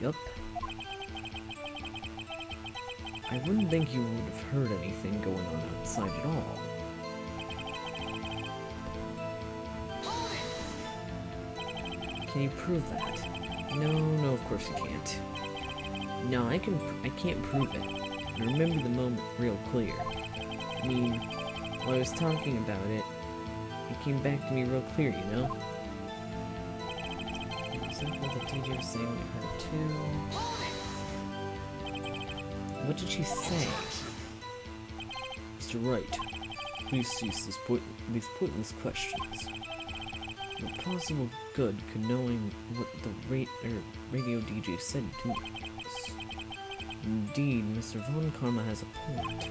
Yup. I wouldn't think you would have heard anything going on outside at all. Can you prove that? No, of course you can't. No, I can't prove it. I remember the moment real clear. I mean, while I was talking about it, it came back to me real clear, you know? Example, the DJ was saying we heard it too. What did she say? Mr. Wright, please cease these pointless questions. What possible good could knowing what the radio DJ said to us? Indeed, Mr. Von Karma has a point.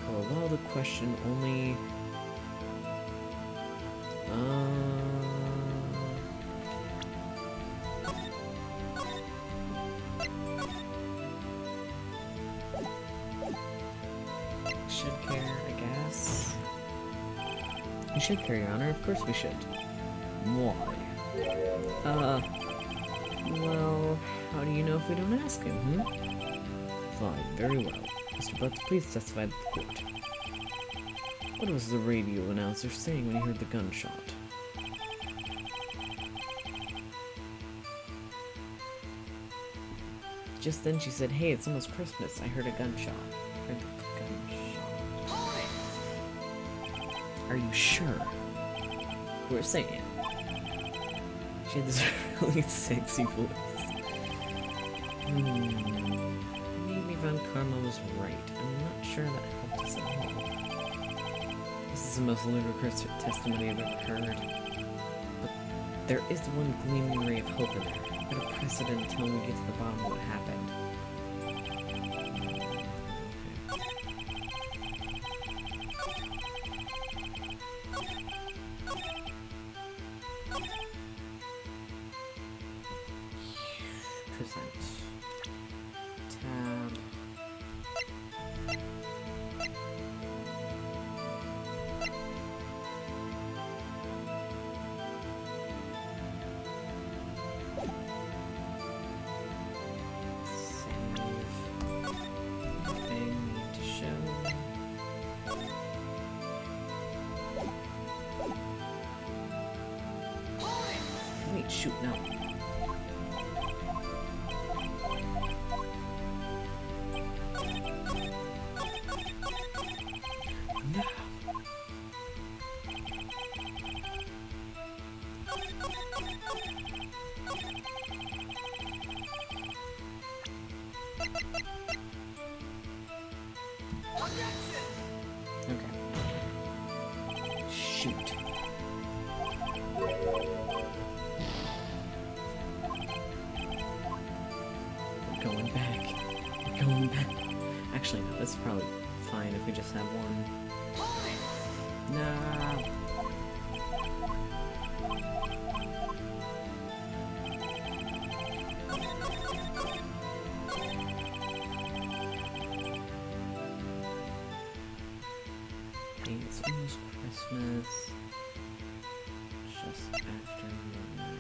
I'll allow the question only... should care, I guess. We should care, Your Honor. Of course we should. Why? Well, how do you know if we don't ask him, Fine, very well. Mr. Butts, please testify to the court. What was the radio announcer saying when he heard the gunshot? Just then she said, hey, it's almost Christmas. I heard a gunshot. Are you sure? We're saying. She had this really sexy voice. Maybe Von Karma was right. I'm not sure that helped us at all. This is the most ludicrous testimony I've ever heard. But there is one gleaming ray of hope in there. Put a precedent until we get to the bottom of what happened. Present. Tab. Wait, shoot, no. No. We're going back. We're going back. Actually, no, it's probably fine if we just have one. No. Hey, it's almost Christmas. Just after midnight.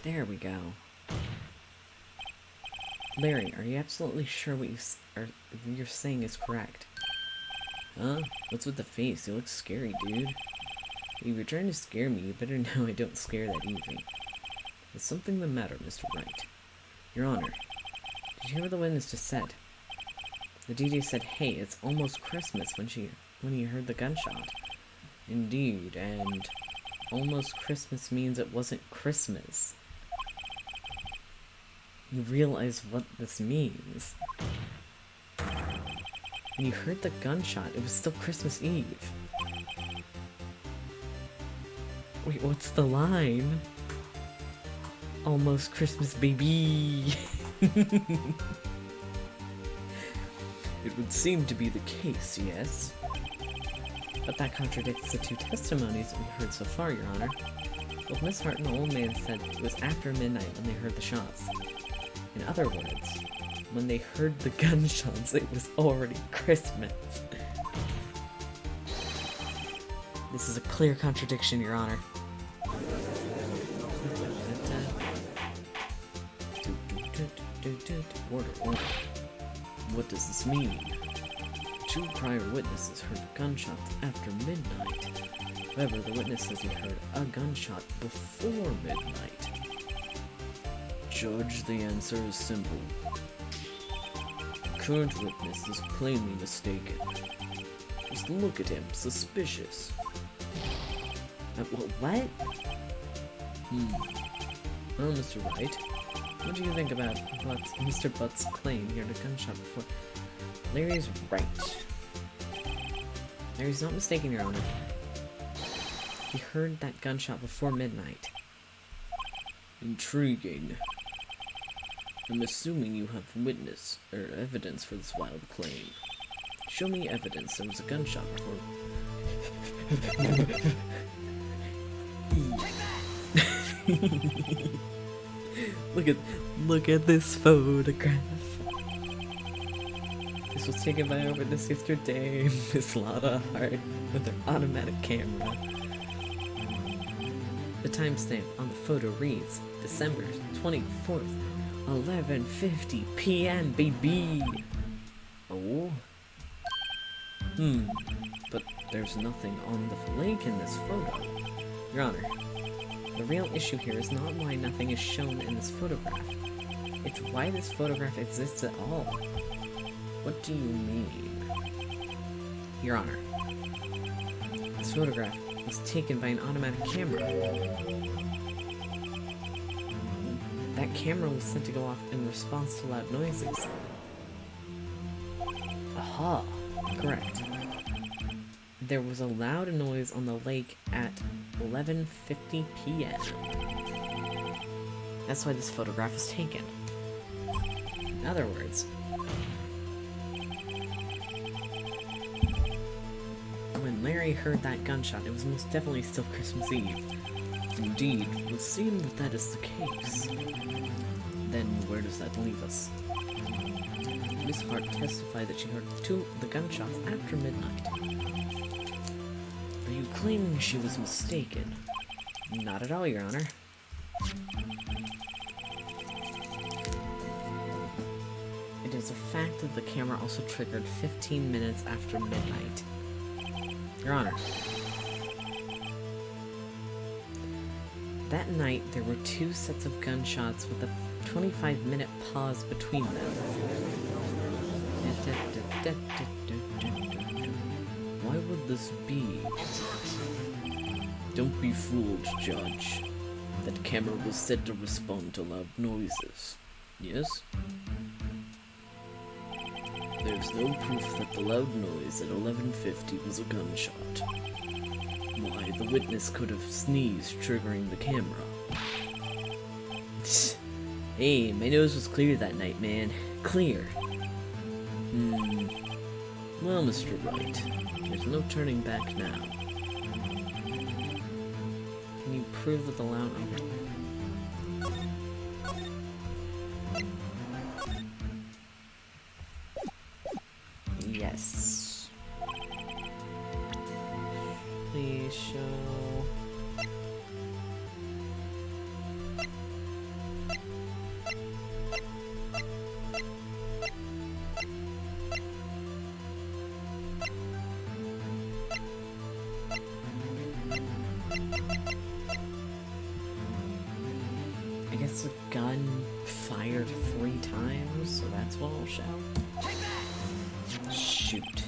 There we go. Larry, are you absolutely sure what you're saying is correct? Huh? What's with the face? You look scary, dude. If you're trying to scare me, you better know I don't scare that easy. There's something the matter, Mr. Wright. Your Honor, did you hear what the witness just said? The DJ said, hey, it's almost Christmas when he heard the gunshot. Indeed, and almost Christmas means it wasn't Christmas. You realize what this means. When you heard the gunshot, it was still Christmas Eve. Wait, what's the line? Almost Christmas, baby! It would seem to be the case, yes? But that contradicts the two testimonies that we heard so far, Your Honor. Both Miss Hart and the old man said it was after midnight when they heard the shots. In other words, when they heard the gunshots, it was already Christmas. This is a clear contradiction, Your Honor. Order. What does this mean? Two prior witnesses heard gunshots after midnight. However, the witness says he heard a gunshot before midnight. Judge, the answer is simple. The current witness is plainly mistaken. Just look at him, suspicious. What? Well, Mr. Wright, what do you think about Mr. Butt's claim he heard a gunshot before? Larry's right. Larry's not mistaken, Your Honor. He heard that gunshot before midnight. Intriguing. I'm assuming you have evidence for this wild claim. Show me evidence there was a gunshot before. Look at this photograph. This was taken by our witness yesterday, Miss Lotta Hart, with her automatic camera. The timestamp on the photo reads December 24th, 11:50 p.m. baby. Oh. But there's nothing on the lake in this photo. Your Honor, the real issue here is not why nothing is shown in this photograph. It's why this photograph exists at all. What do you mean? Your Honor, this photograph was taken by an automatic camera. That camera was sent to go off in response to loud noises. Aha, correct. There was a loud noise on the lake at 11:50 p.m. That's why this photograph was taken. In other words, when Larry heard that gunshot, it was most definitely still Christmas Eve. Indeed, it would seem that that is the case. Then where does that leave us? Miss Hart testified that she heard the gunshots after midnight. Are you claiming she was mistaken? Not at all, Your Honor. It is a fact that the camera also triggered 15 minutes after midnight. Your Honor. That night, there were 2 sets of gunshots with a 25-minute pause between them. Why would this be? Don't be fooled, Judge. That camera was said to respond to loud noises. Yes? There's no proof that the loud noise at 11:50 was a gunshot. Why, the witness could have sneezed, triggering the camera. Hey, my nose was clear that night, man. Clear. Well, Mr. Wright, there's no turning back now. Can you prove that the loud... Yes. Please show... I guess the gun fired 3 times, so that's what I'll show. Shoot.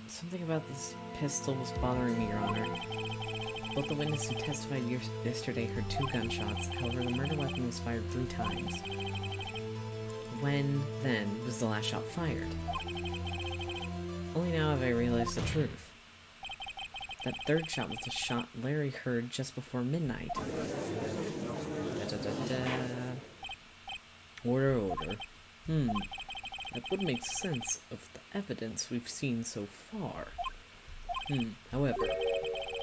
Something about this pistol was bothering me, Your Honor. Both the witness who testified yesterday heard 2 gunshots, however the murder weapon was fired 3 times. When, then, was the last shot fired? Only now have I realized the truth. That 3rd shot was the shot Larry heard just before midnight. Order, order. That would make sense of the evidence we've seen so far. However,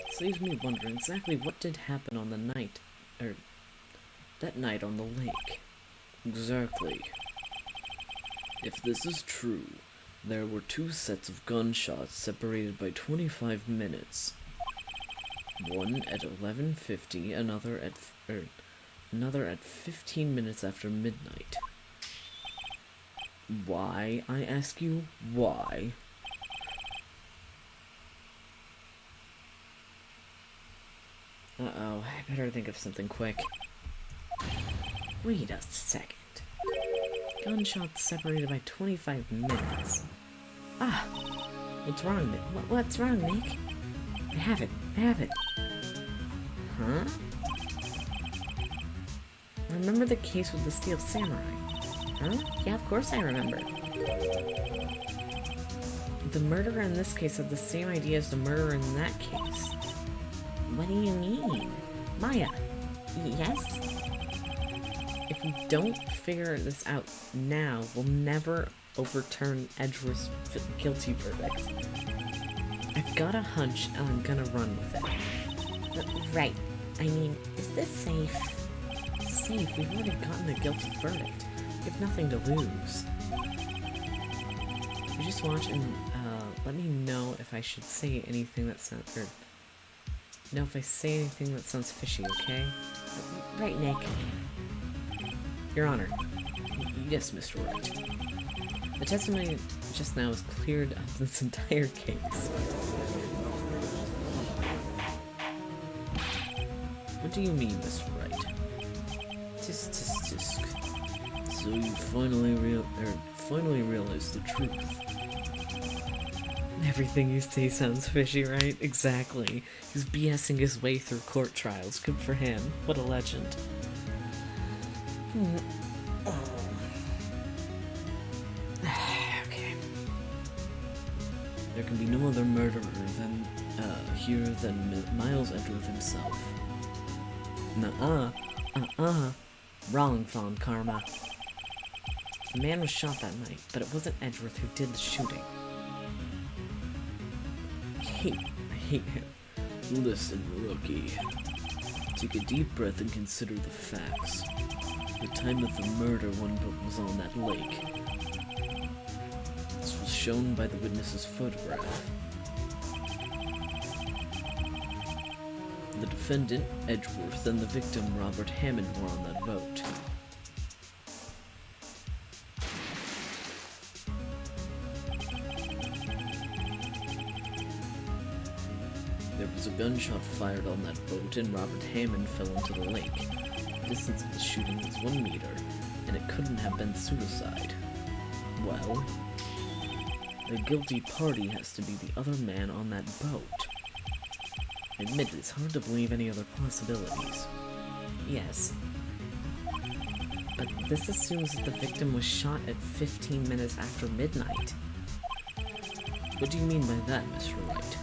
this leaves me wondering exactly what did happen on the night, that night on the lake. Exactly. If this is true, there were 2 sets of gunshots separated by 25 minutes. One at 11:50, another at 15 minutes after midnight. Why, I ask you, why? Uh-oh, I better think of something quick. Wait a second. Gunshots separated by 25 minutes. Ah! What's wrong, Nick? What's wrong, Nick? I have it. Huh? Remember the case with the Steel Samurai? Huh? Yeah, of course I remember. The murderer in this case had the same idea as the murderer in that case. What do you mean? Maya? Yes? If we don't figure this out now, we'll never overturn Edgeworth's guilty verdict. I've got a hunch and I'm gonna run with it. Right. I mean, is this safe? Safe? We've already gotten a guilty verdict. We have nothing to lose. You just watch and let me know if I should say anything that sounds... if I say anything that sounds fishy, okay? Right, Nick. Your Honor. Yes, Mr. Wright. The testimony just now has cleared up this entire case. What do you mean, Mr. Wright? Tisk, tisk, tisk. So you finally realized the truth. Everything you say sounds fishy, right? Exactly. He's BSing his way through court trials. Good for him. What a legend. Okay. There can be no other murderer than Miles Edgeworth himself. Nuh-uh. Wrong, Von Karma. The man was shot that night, but it wasn't Edgeworth who did the shooting. I hate him. Listen, rookie. Take a deep breath and consider the facts. The time of the murder, one boat was on that lake. This was shown by the witness's photograph. The defendant, Edgeworth, and the victim, Robert Hammond, were on that boat. There was a gunshot fired on that boat, and Robert Hammond fell into the lake. The distance of the shooting was 1 meter, and it couldn't have been suicide. Well, the guilty party has to be the other man on that boat. I admit it's hard to believe any other possibilities. Yes. But this assumes that the victim was shot at 15 minutes after midnight. What do you mean by that, Mr. Wright?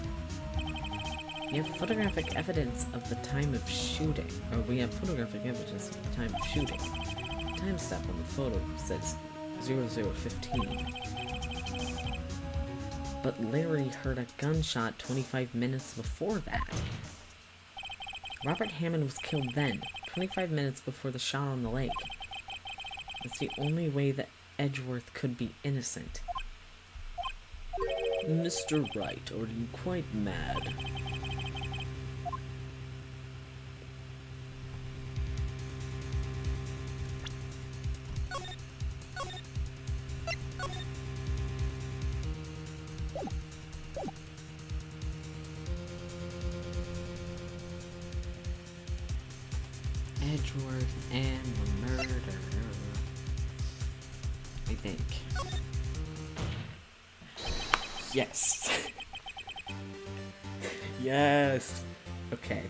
You have photographic evidence of the time of shooting. Or we have photographic evidence of the time of shooting. The timestamp on the photo says 00:15. But Larry heard a gunshot 25 minutes before that. Robert Hammond was killed then, 25 minutes before the shot on the lake. That's the only way that Edgeworth could be innocent. Mr. Wright, are you quite mad? Edgeworth and the murder. I think. Yes! Yes! Okay.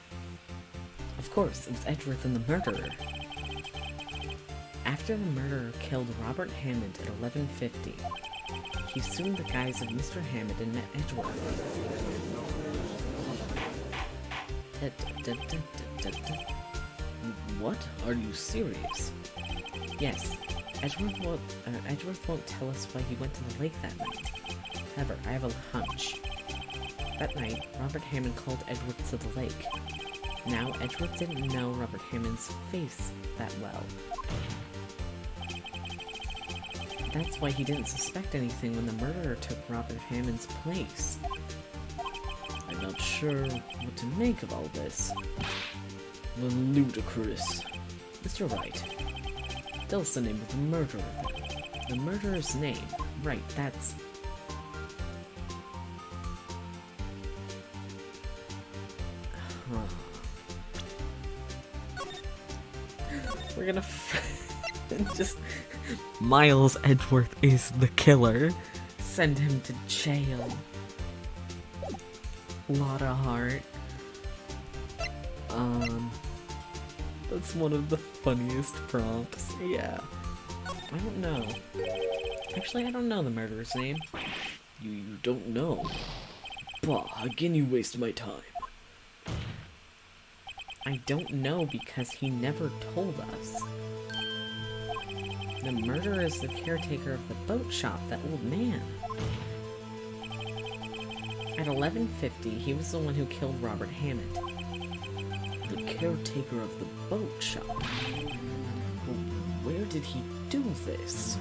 Of course, it was Edgeworth and the murderer. After the murderer killed Robert Hammond at 11:50, he assumed the guise of Mr. Hammond and met Edgeworth. What? Are you serious? Yes, Edgeworth won't tell us why he went to the lake that night. However, I have a hunch. That night, Robert Hammond called Edgeworth to the lake. Now, Edgeworth didn't know Robert Hammond's face that well. That's why he didn't suspect anything when the murderer took Robert Hammond's place. I'm not sure what to make of all this. Ludicrous. Mr. Wright, tell us the name of the murderer. The murderer's name. Right, that's... We're gonna just... Miles Edgeworth is the killer. Send him to jail. Lot of heart. That's one of the funniest prompts. Yeah. I don't know. Actually, I don't know the murderer's name. You don't know? Bah, again you waste my time. I don't know because he never told us. The murderer is the caretaker of the boat shop, that old man. At 11:50, he was the one who killed Robert Hammond. The caretaker of the boat shop? Well, where did he do this?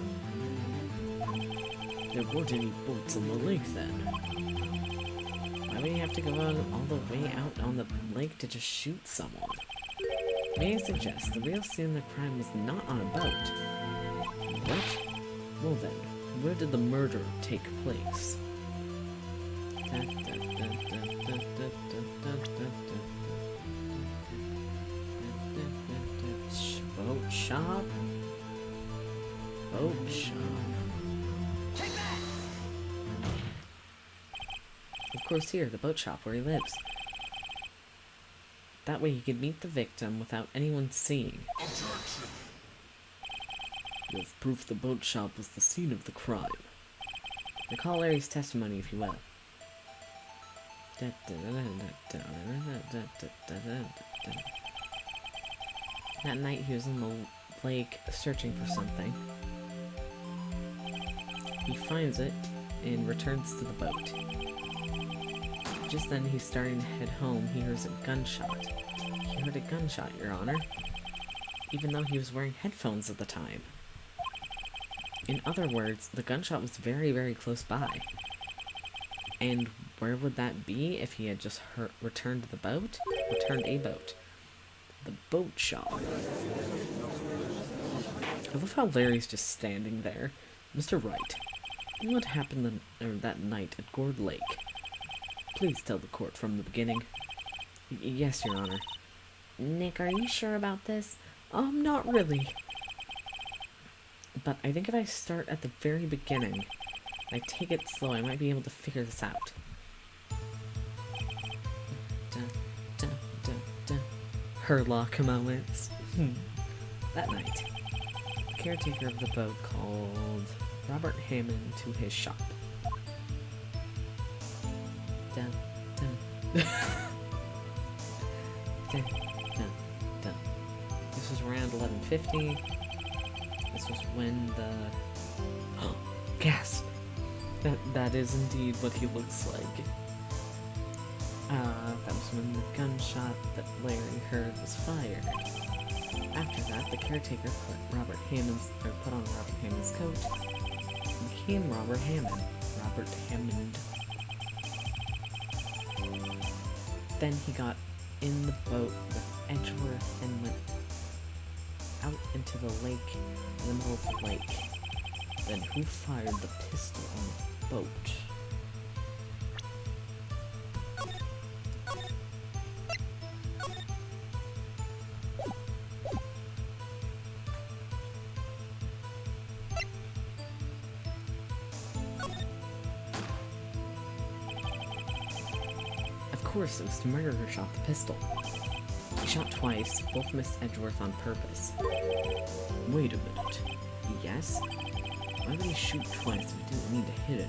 There weren't any boats on the lake then. Why would he have to go on all the way out on the lake to just shoot someone? May I suggest the real scene of the crime was not on a boat? What? Well then, where did the murder take place? Boat shop? Boat shop. Of course here, the boat shop where he lives. That way he could meet the victim without anyone seeing. You have proof the boat shop was the scene of the crime. Recall Larry's testimony, if you will. That night he was in the lake searching for something. He finds it and returns to the boat. Just then he's starting to head home. He hears a gunshot. He heard a gunshot, Your Honor. even though he was wearing headphones at the time. In other words, the gunshot was very, very close by. And where would that be if he had just returned the boat? Returned a boat. The boat shop. I love how Larry's just standing there. Mr. Wright, what happened that night at Gourd Lake? Please tell the court from the beginning. Yes, Your Honor. Nick, are you sure about this? Not really. But I think if I start at the very beginning, I take it slow, I might be able to figure this out. Dun, dun, dun, dun. Herlock moments. That night, the caretaker of the boat called Robert Hammond to his shop. Dun, dun. Dun, dun, dun. This was around 11:50. This was when the... gasp! That is indeed what he looks like. That was when the gunshot that Larry heard was fired. After that, the caretaker put on Robert Hammond's coat and became Robert Hammond. Robert Hammond. Then he got in the boat with Edgeworth and went out into the lake, in the middle of the lake. Then who fired the pistol on the boat? Of course, it was the murderer who shot the pistol. He shot twice, both missed Edgeworth on purpose. Wait a minute. Yes? Why would he shoot twice if he didn't need to hit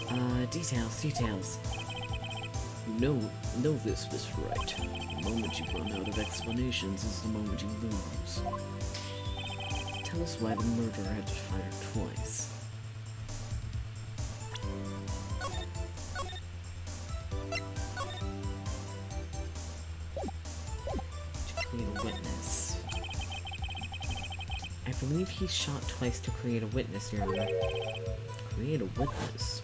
anyone? Details. No, this, Mr. Wright. The moment you run out of explanations is the moment you lose. Tell us why the murderer had to fire twice. I believe he shot twice to create a witness, Your Honor. Create a witness?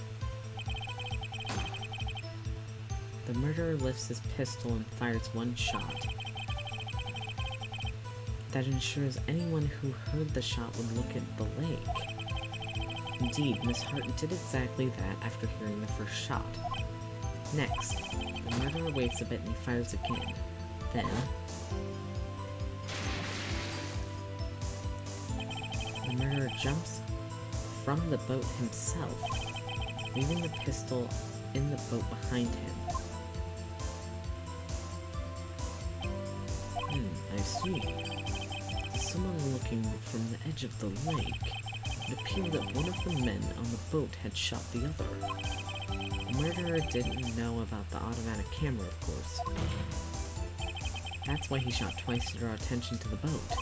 The murderer lifts his pistol and fires one shot. That ensures anyone who heard the shot would look at the lake. Indeed, Miss Hart did exactly that after hearing the first shot. Next, the murderer waits a bit and he fires again. Then, the murderer jumps from the boat himself, leaving the pistol in the boat behind him. I see. To someone looking from the edge of the lake, it appeared that one of the men on the boat had shot the other. The murderer didn't know about the automatic camera, of course. That's why he shot twice to draw attention to the boat.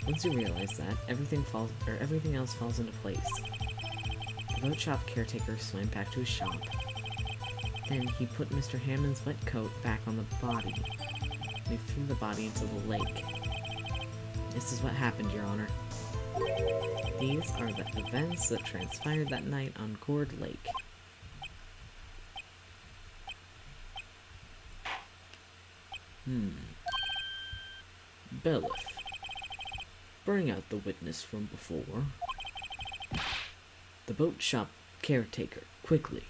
Once you realize that, everything else falls into place. The boat shop caretaker swam back to his shop. Then he put Mr. Hammond's wet coat back on the body. And he threw the body into the lake. This is what happened, Your Honor. These are the events that transpired that night on Gourd Lake. Bailiff, bring out the witness from before. The boat shop caretaker, quickly.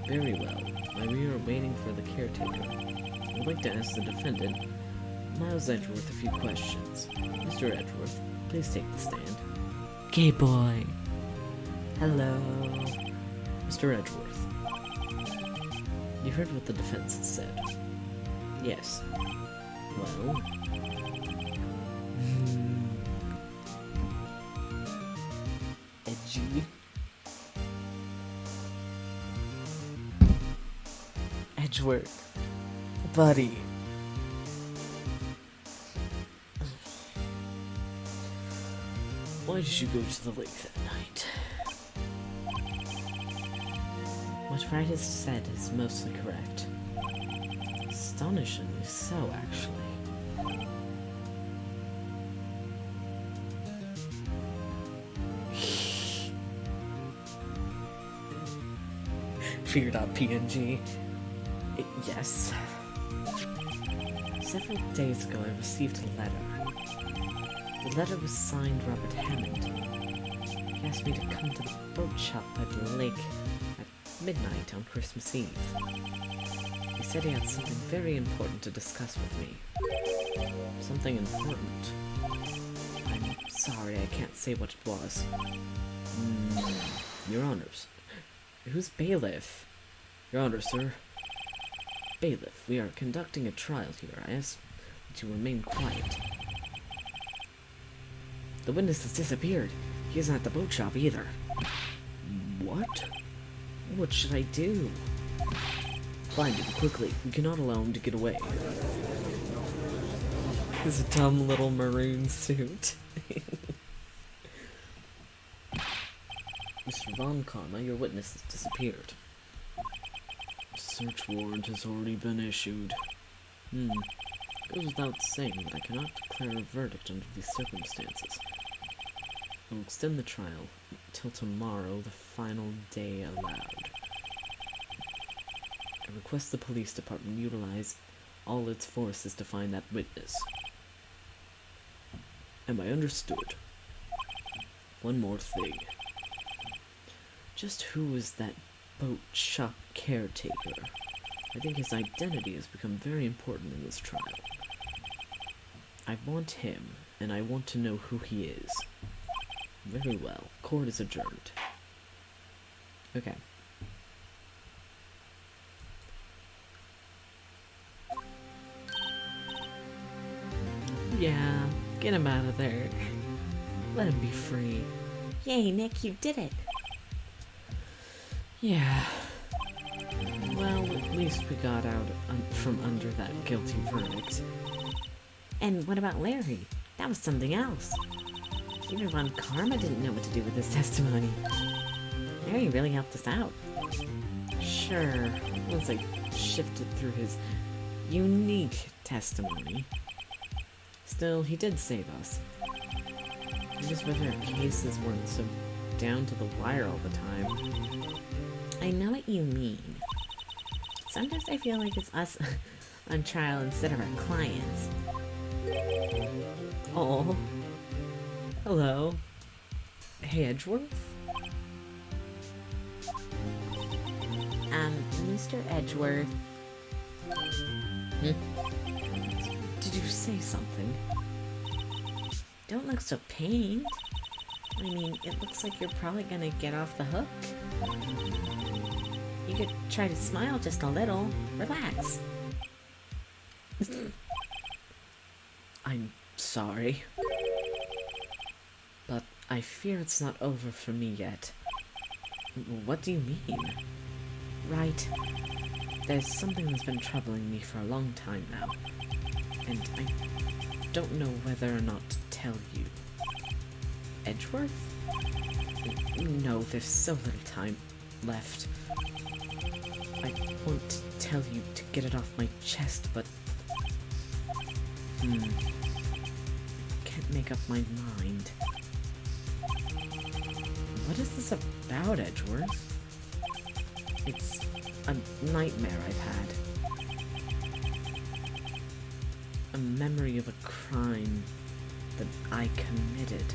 Very well. While we are waiting for the caretaker, I would like to ask the defendant, Miles Edgeworth, a few questions. Mr. Edgeworth, please take the stand. Gay boy. Hello. Mr. Edgeworth, you heard what the defense said. Yes. Well... edgy. Edgeworth. Buddy. Why did you go to the lake that night? What Wright has said is mostly correct. Astonishingly so, actually. Fear.png. Yes. Several days ago, I received a letter. The letter was signed Robert Hammond. He asked me to come to the boat shop by the lake at midnight on Christmas Eve. He said he had something very important to discuss with me. Something important. I'm sorry, I can't say what it was. Your Honors. Who's bailiff? Your Honor, sir. Bailiff, we are conducting a trial here. I ask that you remain quiet. The witness has disappeared. He isn't at the boat shop either. What? What should I do? Find him, quickly. We cannot allow him to get away. His dumb little maroon suit. Mr. Von Karma, your witness has disappeared. A search warrant has already been issued. Goes without saying that I cannot declare a verdict under these circumstances. I will extend the trial till tomorrow, the final day allowed. I request the police department utilize all its forces to find that witness. Am I understood? One more thing. Just who is that boat shop caretaker? I think his identity has become very important in this trial. I want him, and I want to know who he is. Very well. Court is adjourned. Okay. Yeah, get him out of there. Let him be free. Yay, Nick, you did it. Yeah. Well, at least we got out from under that guilty verdict. And what about Larry? That was something else. Even Von Karma didn't know what to do with his testimony. Larry really helped us out. Sure, once I shifted through his unique testimony. Still, he did save us. I just wish our cases weren't so down to the wire all the time. I know what you mean. Sometimes I feel like it's us on trial instead of our clients. Oh. Hello. Hey, Edgeworth? Mr. Edgeworth. Did you say something? Don't look so pained. I mean, it looks like you're probably gonna get off the hook. You could try to smile just a little. Relax. I'm sorry. But I fear it's not over for me yet. What do you mean? Right. There's something that's been troubling me for a long time now. And I don't know whether or not to tell you. Edgeworth? No, there's so little time left. I want to tell you to get it off my chest, but... can't make up my mind. What is this about, Edgeworth? It's a nightmare I've had. A memory of a crime that I committed.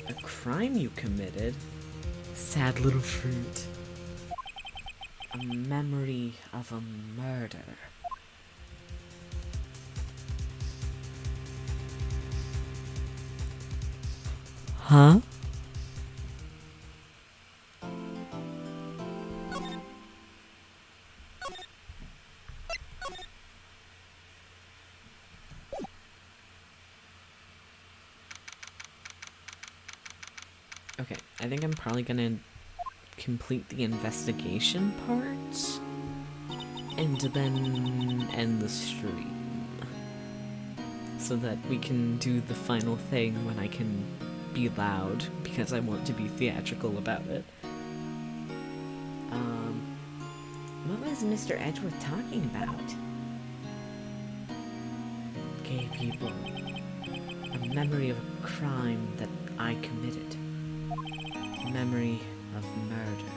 A crime you committed? Sad little fruit. A memory of a murder. Huh? Okay, I think I'm probably gonna complete the investigation part and then end the stream so that we can do the final thing when I can be loud because I want to be theatrical about it. is Mr. Edgeworth talking about? Gay people. A memory of a crime that I committed. A memory of murder.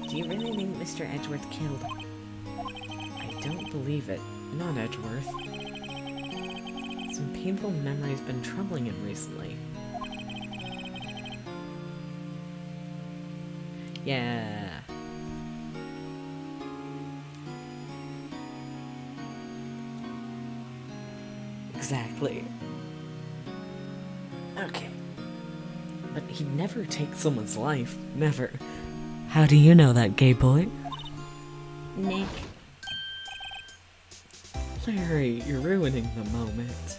Do you really think Mr. Edgeworth killed? I don't believe it. Not Edgeworth. Some painful memory's been troubling him recently. Yeah. Exactly. Okay. But he'd never take someone's life. Never. How do you know that, gay boy? Nick, Larry, you're ruining the moment.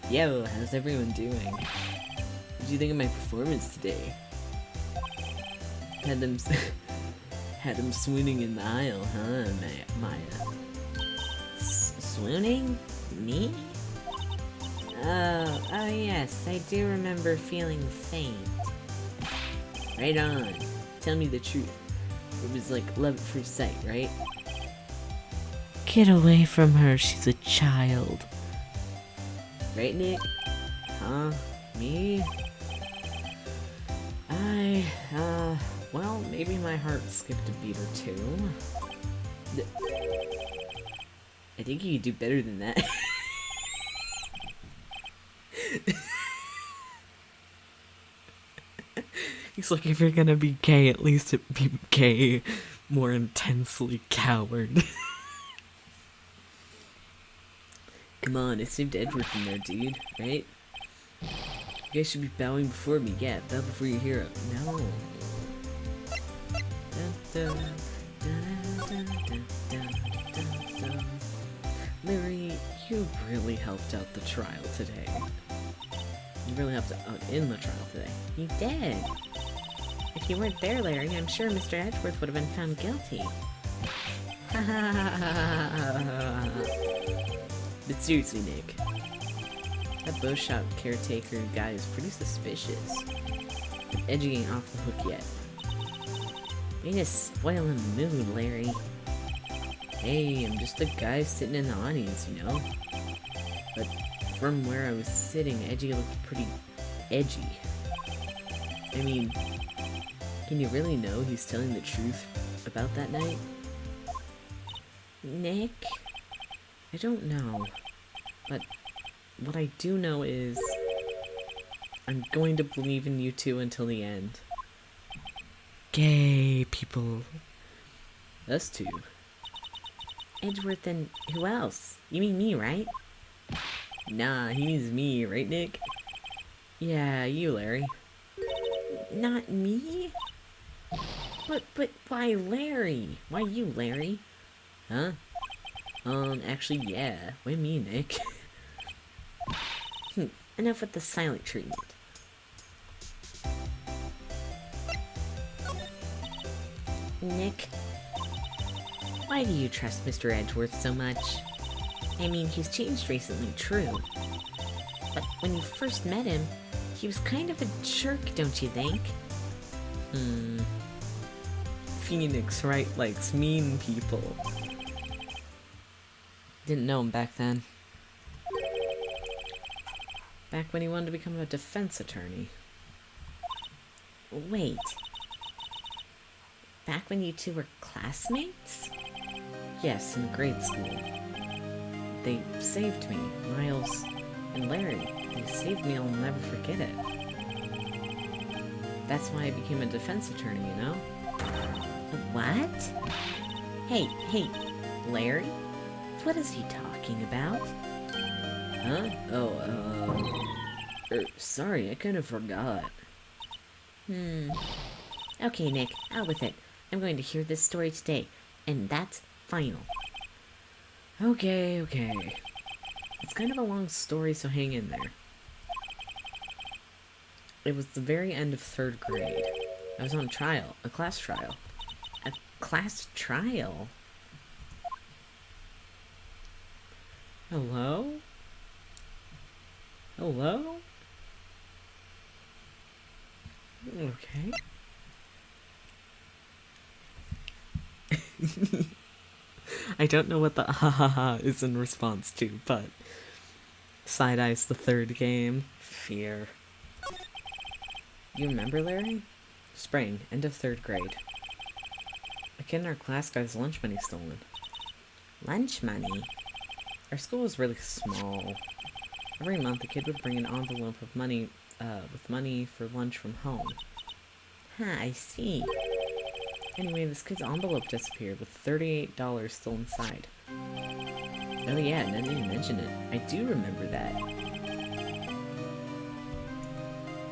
Yo, how's everyone doing? What do you think of my performance today? Had them swooning in the aisle, huh, Maya? swooning? Me? Oh yes, I do remember feeling faint. Right on. Tell me the truth. It was like love at first sight, right? Get away from her, she's a child. Right, Nick? Huh? Me? Well, maybe my heart skipped a beat or two. I think you could do better than that. He's like, if you're gonna be gay, at least be gay more intensely, coward. Come on, I saved Edward in there, dude, right? You guys should be bowing before me. Yeah, bow before your hero. No. Larry, you really helped out the trial today. You really helped out in the trial today. You did. If you weren't there, Larry, I'm sure Mr. Edgeworth would have been found guilty. But seriously, Nick, that bow shop caretaker guy is pretty suspicious. But Edgy ain't off the hook yet. You're just spoiling the mood, Larry. Hey, I'm just a guy sitting in the audience, you know? But from where I was sitting, Edgy looked pretty edgy. I mean, can you really know he's telling the truth about that night? Nick? I don't know. But what I do know is I'm going to believe in you two until the end. Gay people. Us two. Edgeworth and who else? You mean me, right? Nah, he means me, right, Nick? Yeah, you, Larry. Not me? But why Larry? Why you, Larry? Huh? Actually, yeah. Why me, Nick? Enough with the silent treatment. Nick, why do you trust Mr. Edgeworth so much? I mean, he's changed recently, true. But when you first met him, he was kind of a jerk, don't you think? Phoenix, right, likes mean people. Didn't know him back then. Back when he wanted to become a defense attorney. Wait. Back when you two were classmates? Yes, in grade school. They saved me, Miles and Larry. They saved me, I'll never forget it. That's why I became a defense attorney, you know? What? Hey, Larry? What is he talking about? Huh? Oh, sorry, I kind of forgot. Okay, Nick, out with it. I'm going to hear this story today, and that's final. Okay. It's kind of a long story, so hang in there. It was the very end of 3rd grade. I was on trial, a class trial. A class trial? Hello? Okay. I don't know what the ha ha ha is in response to, but Side Eye's the third game. Fear. You remember, Larry? Spring, end of 3rd grade. A kid in our class got his lunch money stolen. Lunch money? Our school was really small. Every month, the kid would bring an envelope of money, with money for lunch from home. Huh, I see. Anyway, this kid's envelope disappeared with $38 still inside. Oh yeah, now that you mention it, I do remember that.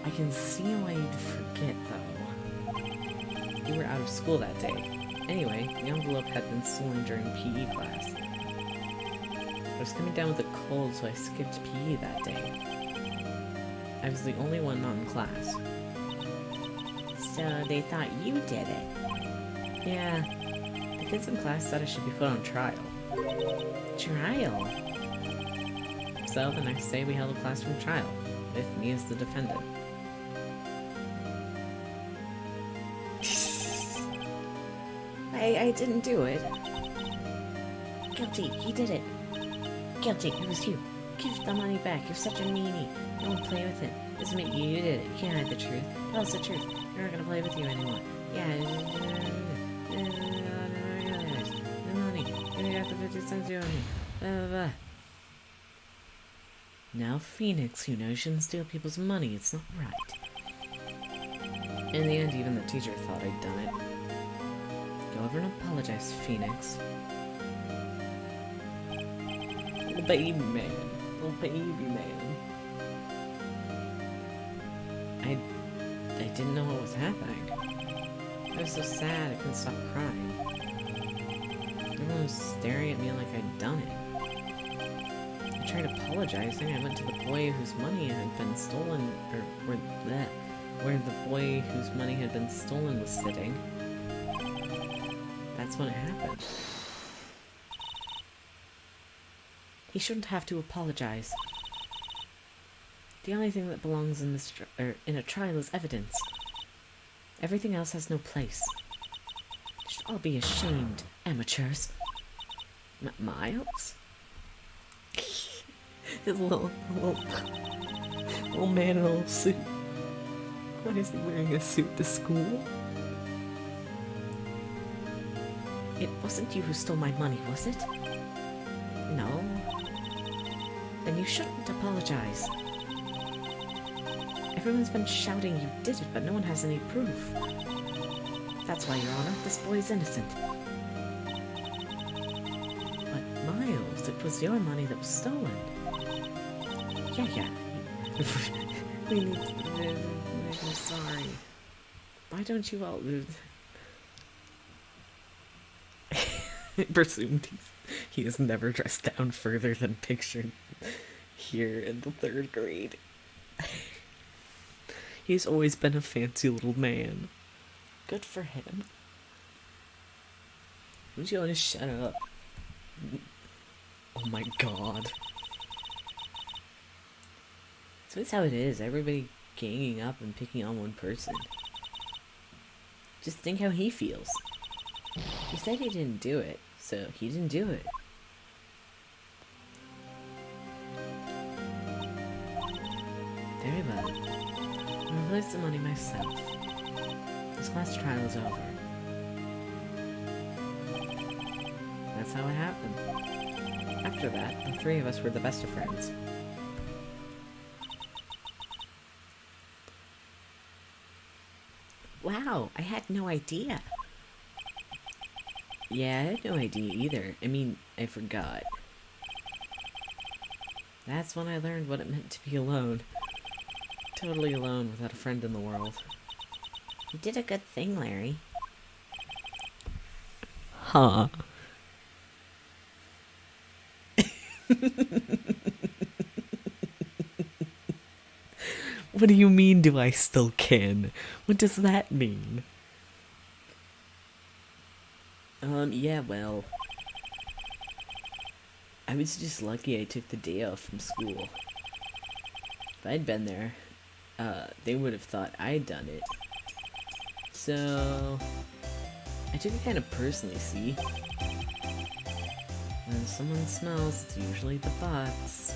I can see why you'd forget, though. You were out of school that day. Anyway, the envelope had been stolen during PE class. I was coming down with a cold, so I skipped PE that day. I was the only one not in class. So they thought you did it. Yeah. The kids in class said I should be put on trial. Trial? So the next day we held a classroom trial, with me as the defendant. I didn't do it. Guilty, he did it. Guilty, it was you. Give the money back, you're such a meanie. Don't play with it. Doesn't make you did it. You can't hide the truth. Tell us the truth. We're not gonna play with you anymore. Yeah, the money. You got the 50 cents you owe me. Blah, blah, blah. Now, Phoenix, you know you shouldn't steal people's money. It's not right. In the end, even the teacher thought I'd done it. Go over and apologize, Phoenix. Little baby man. Little baby man. I didn't know what was happening. I was so sad I couldn't stop crying. Everyone was staring at me like I'd done it. I tried apologizing. I went to the boy whose money had been stolen, or where the boy whose money had been stolen was sitting. That's when it happened. He shouldn't have to apologize. The only thing that belongs in this in a trial is evidence. Everything else has no place. You should all be ashamed, amateurs. Miles? His little man in a little suit. Why is he wearing a suit to school? It wasn't you who stole my money, was it? No. Then you shouldn't apologize. Everyone's been shouting you did it, but no one has any proof. That's why, Your Honor, this boy is innocent. But Miles, it was your money that was stolen. Yeah. We need to... I'm sorry. Why don't you all... Presumed he has never dressed down further than pictured here in the 3rd grade. He's always been a fancy little man. Good for him. Would you want to shut up? Oh my god. So that's how it is. Everybody ganging up and picking on one person. Just think how he feels. He said he didn't do it, so he didn't do it. Very well. I'll replace the money myself. This class trial is over. That's how it happened. After that, the 3 of us were the best of friends. Wow, I had no idea. Yeah, I had no idea either. I mean, I forgot. That's when I learned what it meant to be alone. Totally alone without a friend in the world. You did a good thing, Larry. Huh. What do you mean, do I still can? What does that mean? Yeah, well... I was just lucky I took the day off from school. If I'd been there, they would have thought I'd done it. So... I took it kind of personally, see? When someone smells, it's usually the butts.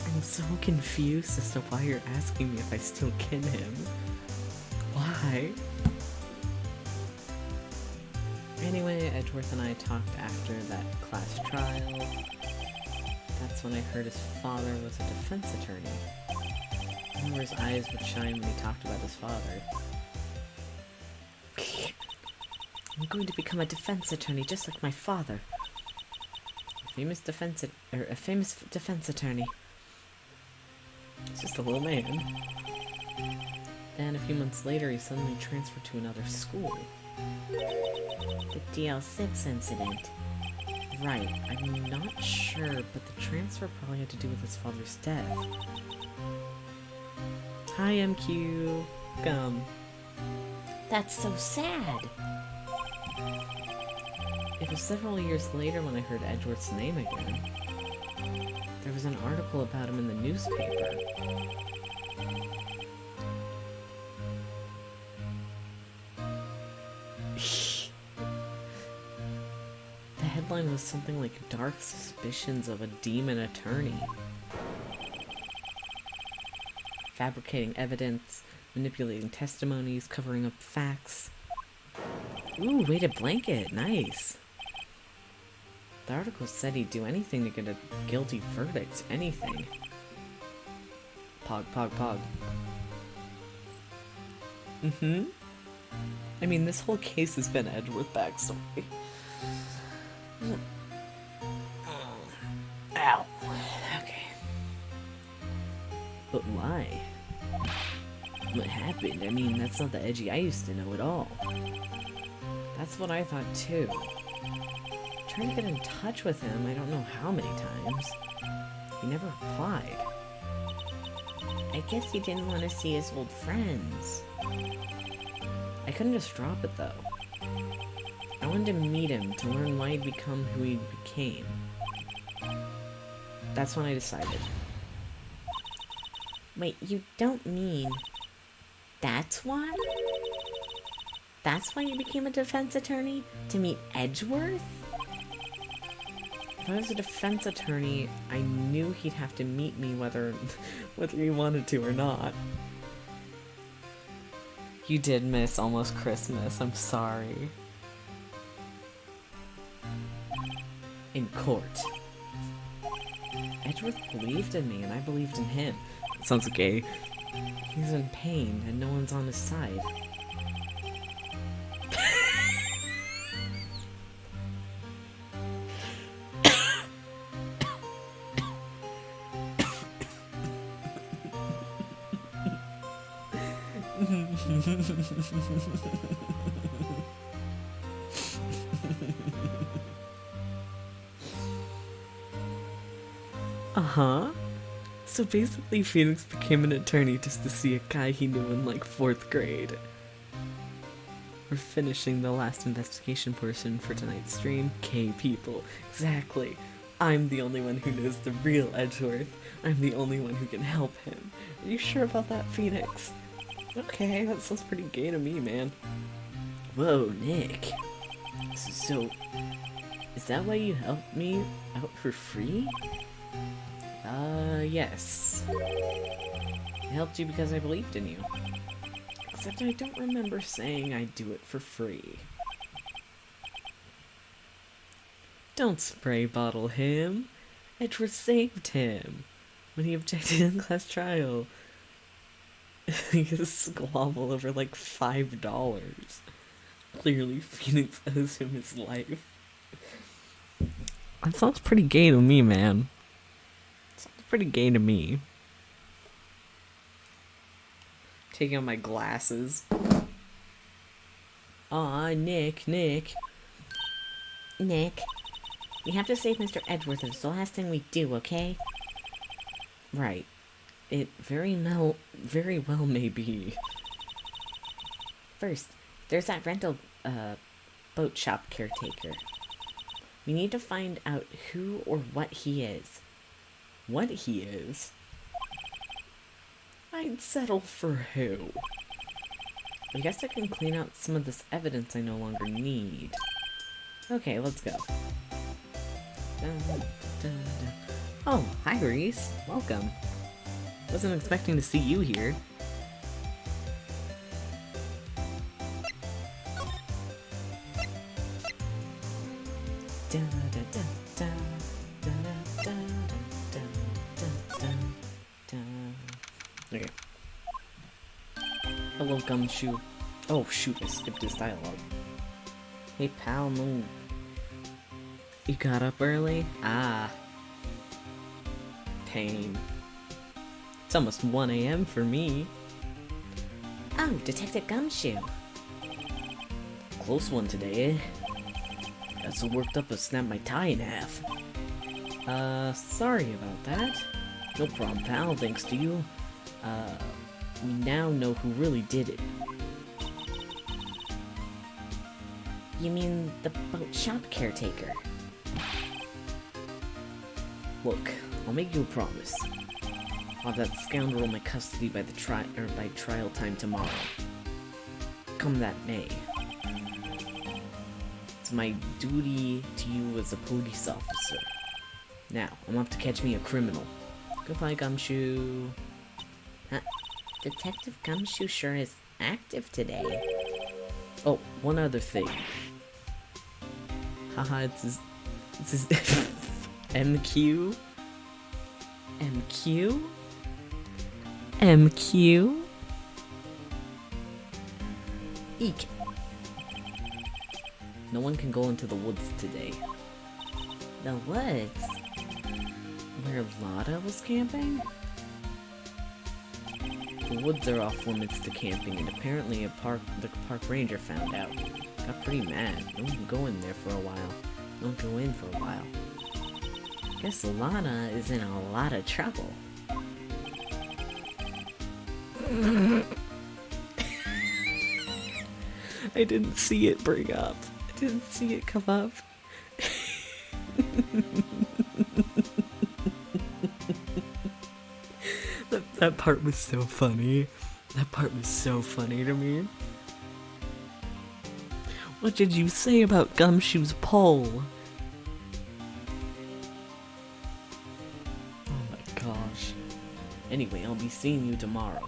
I'm so confused as to why you're asking me if I still kin him. Why? Anyway, Edgeworth and I talked after that class trial. That's when I heard his father was a defense attorney. I remember his eyes would shine when he talked about his father. I'm going to become a defense attorney just like my father. A famous defense attorney. He's just a little man. Then a few months later, he suddenly transferred to another school. The DL6 incident. Right, I'm not sure, but the transfer probably had to do with his father's death. Hi, MQ. Come. That's so sad. It was several years later when I heard Edgeworth's name again. There was an article about him in the newspaper. The headline was something like Dark Suspicions of a Demon Attorney. Fabricating evidence, manipulating testimonies, covering up facts. Ooh, weighted blanket, nice. The article said he'd do anything to get a guilty verdict, anything. Pog, pog, pog. Mm-hmm. I mean, this whole case has been Edgeworth backstory. Ow. Okay. But why? What happened? I mean, that's not the Edgy I used to know at all. That's what I thought too. Trying to get in touch with him, I don't know how many times. He never replied. I guess he didn't want to see his old friends. I couldn't just drop it though. I wanted to meet him to learn why he'd become who he became. That's when I decided. Wait, you don't mean... That's why? That's why you became a defense attorney? To meet Edgeworth? If I was a defense attorney, I knew he'd have to meet me whether he wanted to or not. You did miss almost Christmas, I'm sorry. In court. Edgeworth believed in me and I believed in him. That sounds gay. He's in pain and no one's on his side. Uh-huh. So basically Phoenix became an attorney just to see a guy he knew in like 4th grade. We're finishing the last investigation portion for tonight's stream. K people. Exactly. I'm the only one who knows the real Edgeworth. I'm the only one who can help him. Are you sure about that, Phoenix? Okay, that sounds pretty gay to me, man. Whoa, Nick. So, is that why you helped me out for free? Yes. I helped you because I believed in you. Except I don't remember saying I'd do it for free. Don't spray bottle him. Edgeworth saved him when he objected in class trial. He had a squabble over like $5. Clearly, Phoenix owes him his life. That sounds pretty gay to me, man. Sounds pretty gay to me. Taking out my glasses. Aw, Nick. Nick, we have to save Mr. Edgeworth. It's the last thing we do, okay? Right. It very well may be. First, there's that rental boat shop caretaker. We need to find out who or what he is. What he is? I'd settle for who? I guess I can clean out some of this evidence I no longer need. Okay, let's go. Dun, dun, dun. Oh, hi Reese. Welcome. Wasn't expecting to see you here. Dun, dun, dun, dun, dun, dun, dun, dun, dun, dun. Okay. Hello, Gumshoe. Oh shoot, I skipped his dialogue. Hey pal, no. You got up early? Ah. Pain. It's almost 1 a.m. for me. Oh, Detective Gumshoe. Close one today, eh? Got so worked up I snapped my tie in half. Sorry about that. No problem, pal, thanks to you. We now know who really did it. You mean the boat shop caretaker? Look, I'll make you a promise. I'll have that scoundrel in my custody by by trial time tomorrow. Come that may. It's my duty to you as a police officer. Now, I'm off to catch me a criminal. Goodbye, Gumshoe. Detective Gumshoe sure is active today. Oh, one other thing. Haha, it's his MQ? MQ? MQ? Eek. No one can go into the woods today. The woods? Where Lotta was camping? The woods are off limits to camping, and apparently the park ranger found out. Got pretty mad. No one can go in there for a while. Don't go in for a while. Guess Lotta is in a lot of trouble. I didn't see it bring up. I didn't see it come up. That part was so funny. That part was so funny to me. What did you say about Gumshoe's pole? Oh my gosh. Anyway, I'll be seeing you tomorrow.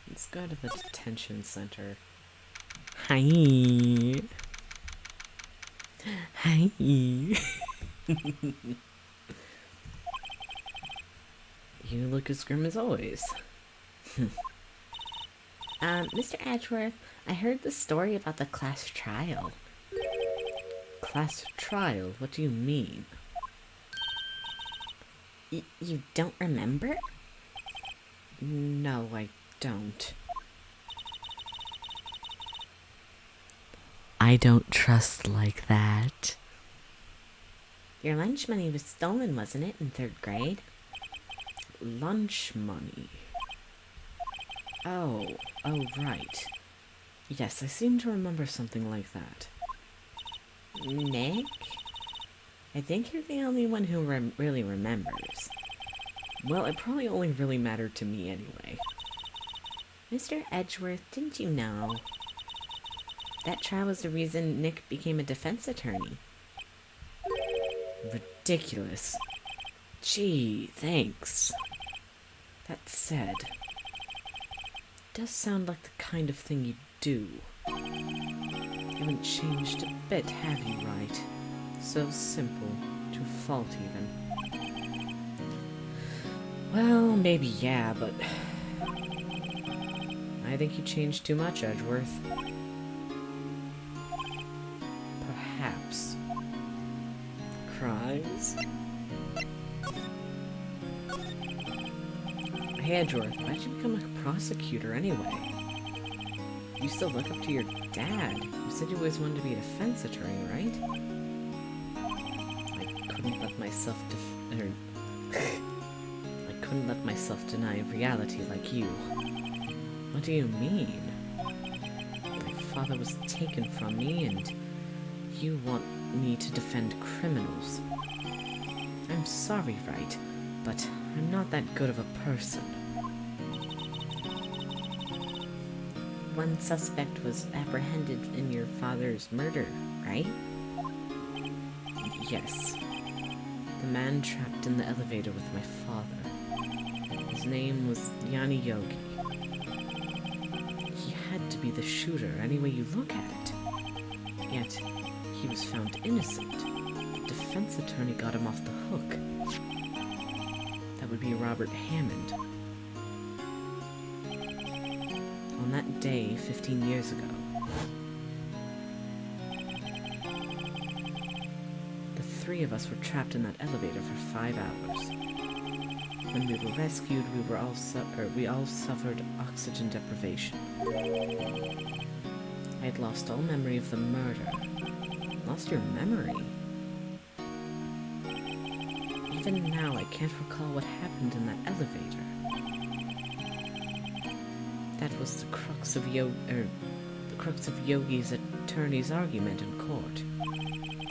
Let's go to the detention center. Hi. Hi. You look as grim as always. Mr. Edgeworth, I heard the story about the class trial. Class trial? What do you mean? You don't remember? No, I don't. I don't trust like that. Your lunch money was stolen, wasn't it, in 3rd grade? Lunch money? Oh, right. Yes, I seem to remember something like that. Nick? I think you're the only one who really remembers. Well, it probably only really mattered to me anyway. Mr. Edgeworth, didn't you know? That trial was the reason Nick became a defense attorney. Ridiculous. Gee, thanks. That said, it does sound like the kind of thing you'd do. You haven't changed a bit, have you, right? So simple, to a fault even. Well, maybe yeah, but I think you changed too much, Edgeworth. Perhaps. Cries? Hey, Edgeworth, why'd you become a prosecutor anyway? You still look up to your dad. You said you always wanted to be a defense attorney, right? I couldn't let myself I couldn't let myself deny reality like you. What do you mean? I father was taken from me, and you want me to defend criminals. I'm sorry, right, but I'm not that good of a person. One suspect was apprehended in your father's murder, right? Yes. The man trapped in the elevator with my father. His name was Yanni Yogi. He had to be the shooter any way you look at it. Yet, he was found innocent. The defense attorney got him off the hook. That would be Robert Hammond. On that day, 15 years ago, the three of us were trapped in that elevator for 5 hours. When we were rescued, we all suffered oxygen deprivation. I had lost all memory of the murder. Lost your memory? Even now, I can't recall what happened in that elevator. That was the crux of Yogi's attorney's argument in court.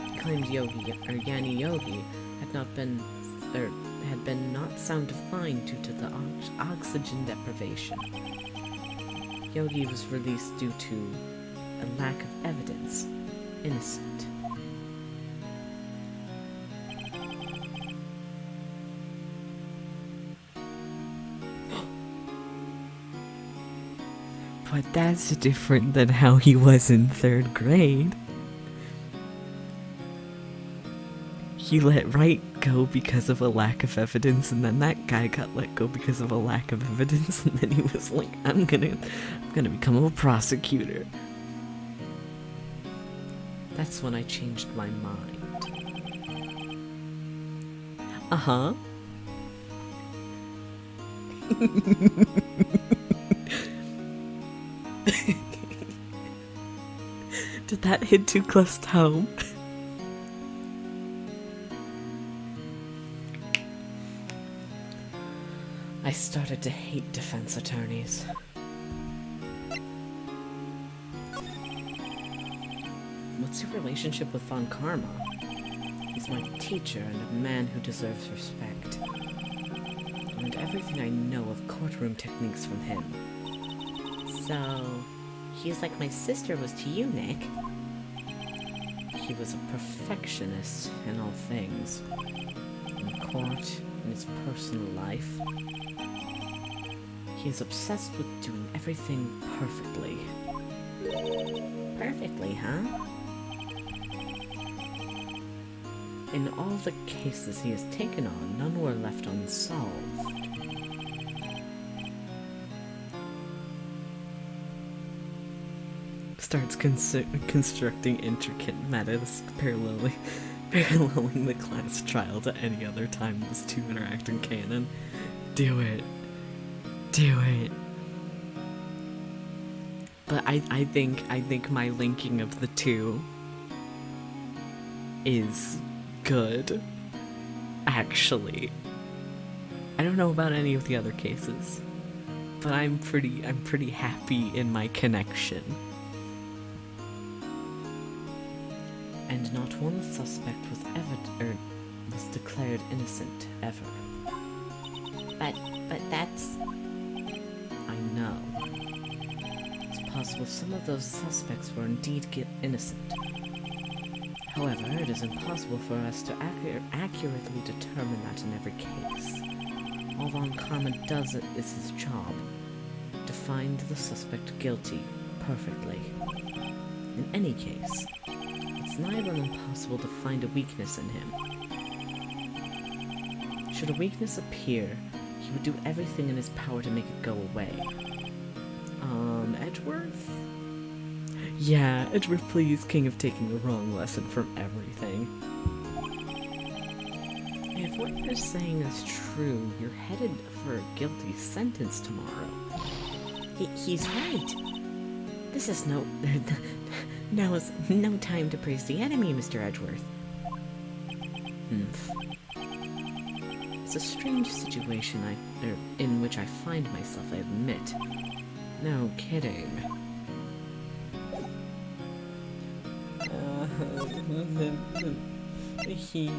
He claimed Yanni Yogi had been not sound of mind due to the oxygen deprivation. Yogi was released due to a lack of evidence. Innocent. But that's different than how he was in 3rd grade. He let Wright go because of a lack of evidence, and then that guy got let go because of a lack of evidence, and then he was like, I'm gonna become a prosecutor. That's when I changed my mind. Uh-huh. Did that hit too close to home? I started to hate defense attorneys. What's your relationship with Von Karma? He's my teacher and a man who deserves respect. I learned everything I know of courtroom techniques from him. So, he's like my sister was to you, Nick. He was a perfectionist in all things. In court, in his personal life. He is obsessed with doing everything perfectly. Perfectly, huh? In all the cases he has taken on, none were left unsolved. Starts constructing intricate metas, paralleling the class trial to any other time those two interact in canon. Do it. Do it. But I think my linking of the two is good. Actually. I don't know about any of the other cases, but I'm pretty happy in my connection. And not one suspect was declared innocent ever. But that's... I know. It's possible some of those suspects were indeed innocent. However, it is impossible for us to accurately determine that in every case. All Von Karma does is his job, to find the suspect guilty perfectly. In any case, it's nigh on impossible to find a weakness in him. Should a weakness appear, he would do everything in his power to make it go away. Edgeworth? Yeah, Edgeworth, please, king of taking the wrong lesson from everything. If what you're saying is true, you're headed for a guilty sentence tomorrow. He's right. This is now is no time to praise the enemy, Mr. Edgeworth. It's a strange situation in which I find myself, I admit. No kidding. I see.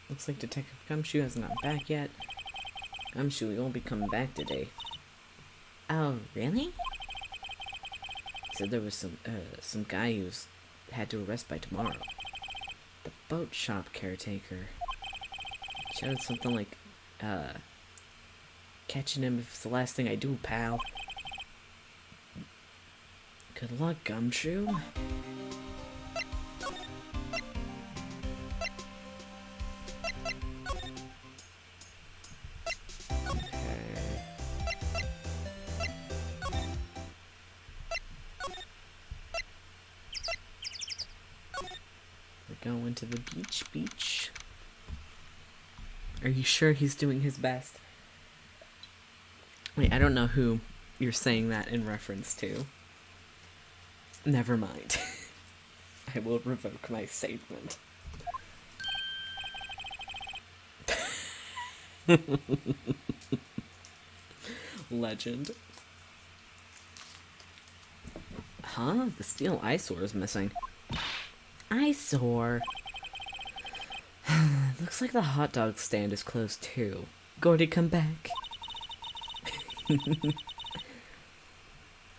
Looks like Detective Gumshoe hasn't gotten back yet. Gumshoe, he won't be coming back today. Oh, really? He said there was some guy who's had to arrest by tomorrow. The boat shop caretaker. Shouted something like, catching him if it's the last thing I do, pal. Good luck, Gumshoe. We're going to the beach. Are you sure he's doing his best? Wait, I don't know who you're saying that in reference to. Never mind. I will revoke my statement. Legend. Huh? The steel eyesore is missing. Eyesore. Looks like the hot dog stand is closed too. Gordy, come back.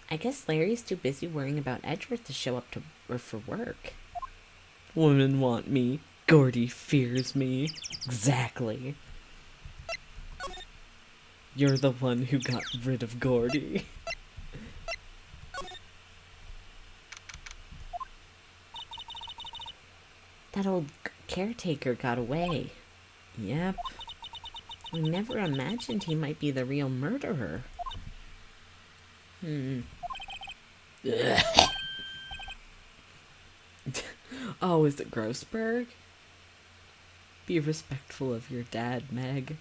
I guess Larry's too busy worrying about Edgeworth to show up for work. Women want me. Gordy fears me. Exactly. You're the one who got rid of Gordy. That old caretaker got away. Yep. We never imagined he might be the real murderer. Oh, is it Grossberg? Be respectful of your dad, Meg.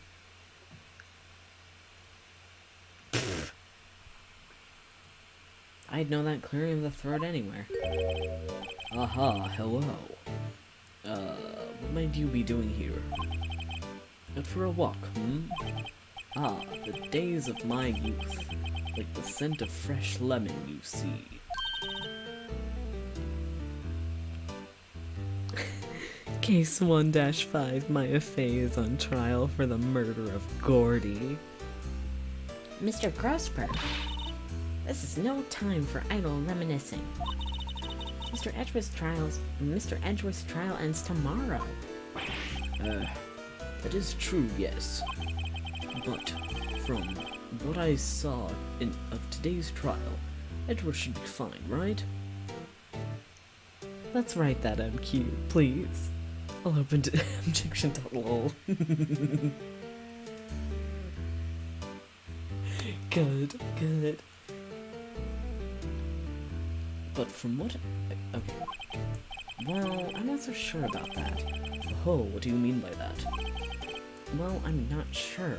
I'd know that clearing of the throat anywhere. Aha, hello. What might you be doing here? Out for a walk, Ah, the days of my youth. Like the scent of fresh lemon, you see. Case 1-5, Maya Fey is on trial for the murder of Gordy. Mr. Grossberg, this is no time for idle reminiscing. Mr. Edgeworth's trial ends tomorrow. That is true, yes. But from what I saw of today's trial, Edward should be fine, right? Let's write that MQ, please. I'll open to objection.lol. Good, good. But from what... Okay. Well, I'm not so sure about that. Oh, what do you mean by that? Well, I'm not sure.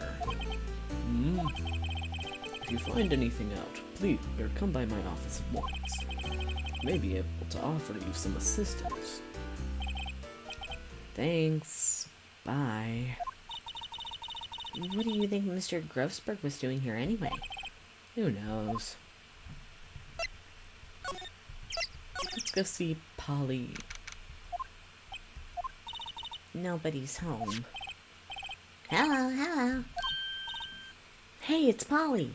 If you find anything out, please come by my office at once. I may be able to offer you some assistance. Thanks. Bye. What do you think Mr. Grossberg was doing here anyway? Who knows? Let's go see Polly. Nobody's home. Hello. Hey, it's Polly.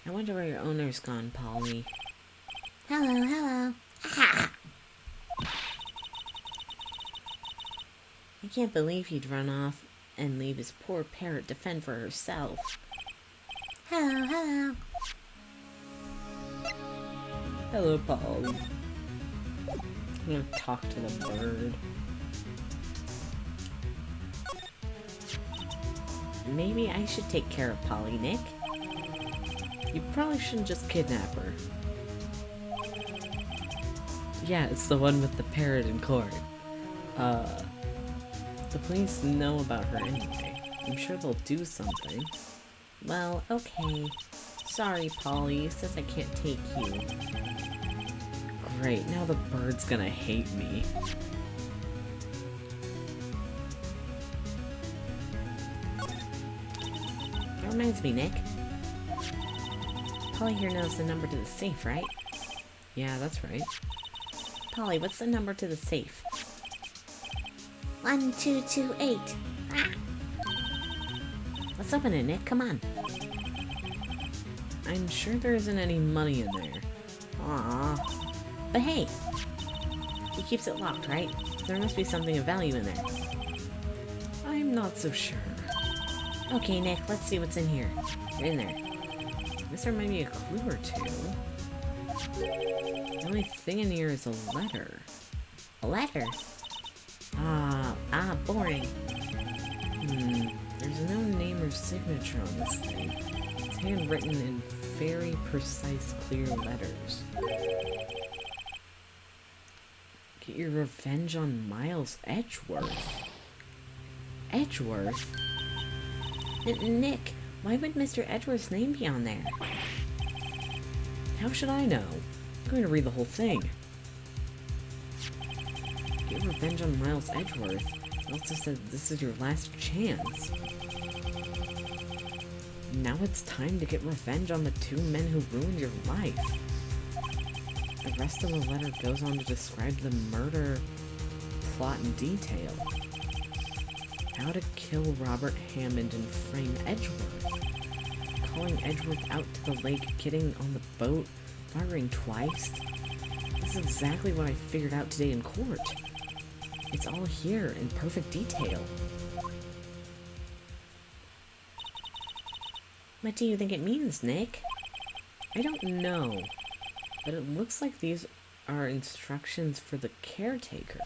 I wonder where your owner's gone, Polly. Hello. Ah! I can't believe he'd run off and leave his poor parrot to fend for herself. Hello. Hello, Polly. I'm gonna talk to the bird. Maybe I should take care of Polly, Nick. You probably shouldn't just kidnap her. Yeah, it's the one with the parrot in court. The police know about her anyway. I'm sure they'll do something. Well, okay. Sorry, Polly. Says I can't take you. Great, now the bird's gonna hate me. That reminds me, Nick. Polly here knows the number to the safe, right? Yeah, that's right. Polly, what's the number to the safe? 1228. Ah, Let's open it, Nick. Come on. I'm sure there isn't any money in there. Aw. But hey, he keeps it locked, right? There must be something of value in there. I'm not so sure. Okay, Nick, let's see what's in here. In there. This there might be a clue or two. The only thing in here is a letter. A letter? Boring. There's no name or signature on this thing. It's handwritten in very precise, clear letters. Get your revenge on Miles Edgeworth. Edgeworth? Nick, why would Mr. Edgeworth's name be on there? How should I know? I'm going to read the whole thing. Get revenge on Miles Edgeworth. It also said this is your last chance. Now it's time to get revenge on the two men who ruined your life. The rest of the letter goes on to describe the murder plot in detail. How to kill Robert Hammond and frame Edgeworth. Calling Edgeworth out to the lake, getting on the boat, firing twice. This is exactly what I figured out today in court. It's all here in perfect detail. What do you think it means, Nick? I don't know, but it looks like these are instructions for the caretaker.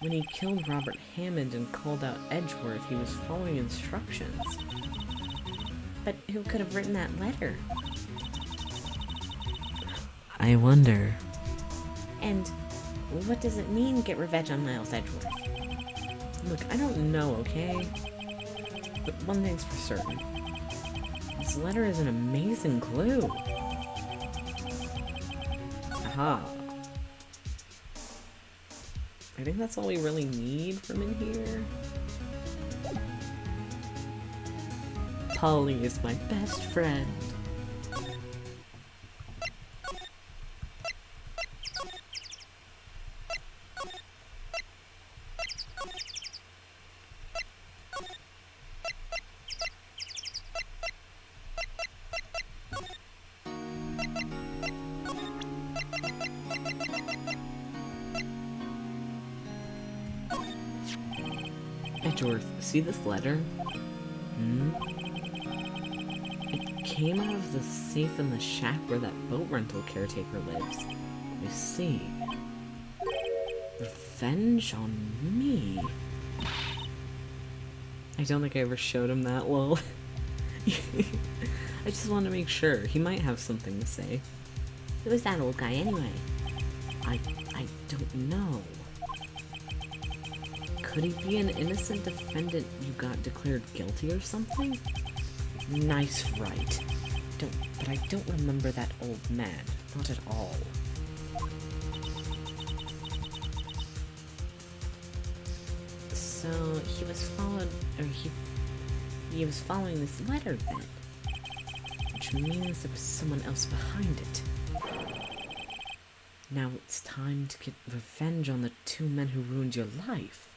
When he killed Robert Hammond and called out Edgeworth, he was following instructions. But who could have written that letter? I wonder. And what does it mean, get revenge on Miles Edgeworth? Look, I don't know, okay? But one thing's for certain. This letter is an amazing clue. Aha. I think that's all we really need from in here. Polly is my best friend. Edgeworth, see this letter? It came out of the safe in the shack where that boat rental caretaker lives. I see. Revenge on me. I don't think I ever showed him that, lol. I just wanted to make sure. He might have something to say. Who is that old guy anyway? I don't know. Could he be an innocent defendant you got declared guilty or something? Nice right. But I don't remember that old man. Not at all. So he was he was following this letter then. Which means there was someone else behind it. Now it's time to get revenge on the two men who ruined your life.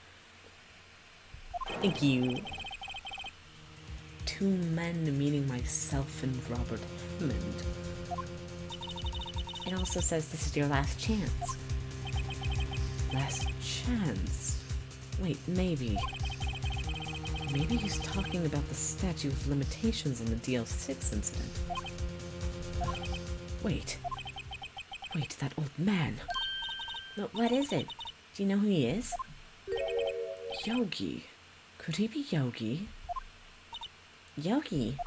Thank you. Two men meaning myself and Robert Hammond. It also says this is your last chance. Last chance? Wait, maybe. Maybe he's talking about the statute of limitations on the DL6 incident. Wait, that old man. But what is it? Do you know who he is? Yogi. Could he be Yogi? Yogi?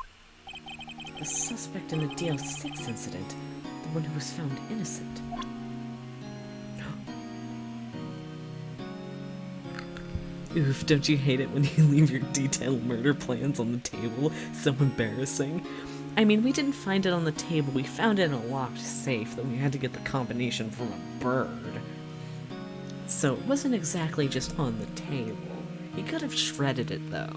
The suspect in the DL6 incident. The one who was found innocent. Oof, don't you hate it when you leave your detailed murder plans on the table? So embarrassing. I mean, we didn't find it on the table, we found it in a locked safe that we had to get the combination from a bird. So it wasn't exactly just on the table. He could have shredded it, though.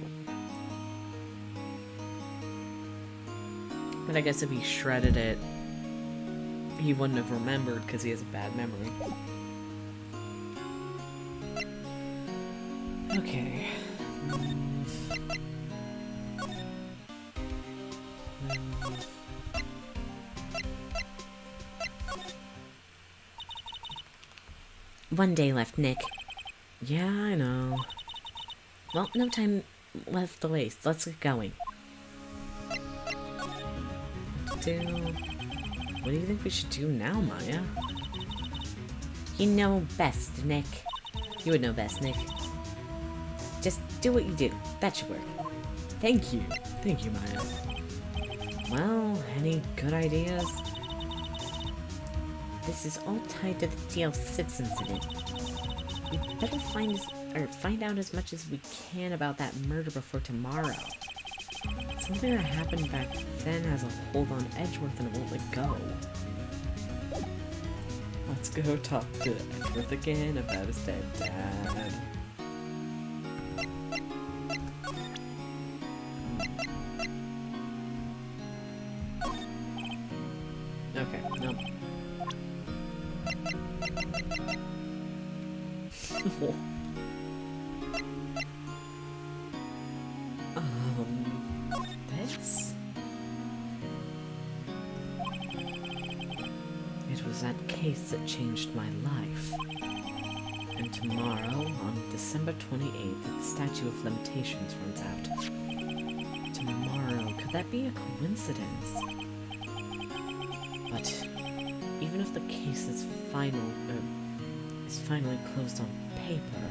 But I guess if he shredded it, he wouldn't have remembered because he has a bad memory. Okay. One day left, Nick. Yeah, I know. Well, no time left to waste. Let's get going. What do you think we should do now, Maya? You know best, Nick. You would know best, Nick. Just do what you do. That should work. Thank you. Thank you, Maya. Well, any good ideas? This is all tied to the DL Sips incident. We better find out as much as we can about that murder before tomorrow. Something that happened back then has a hold on Edgeworth and it won't let go. Let's go talk to Edgeworth again about his dead dad. Okay, no. This? It was that case that changed my life. And tomorrow, on December 28th, its statute of limitations runs out. Tomorrow, could that be a coincidence? But even if the case is finally closed on paper,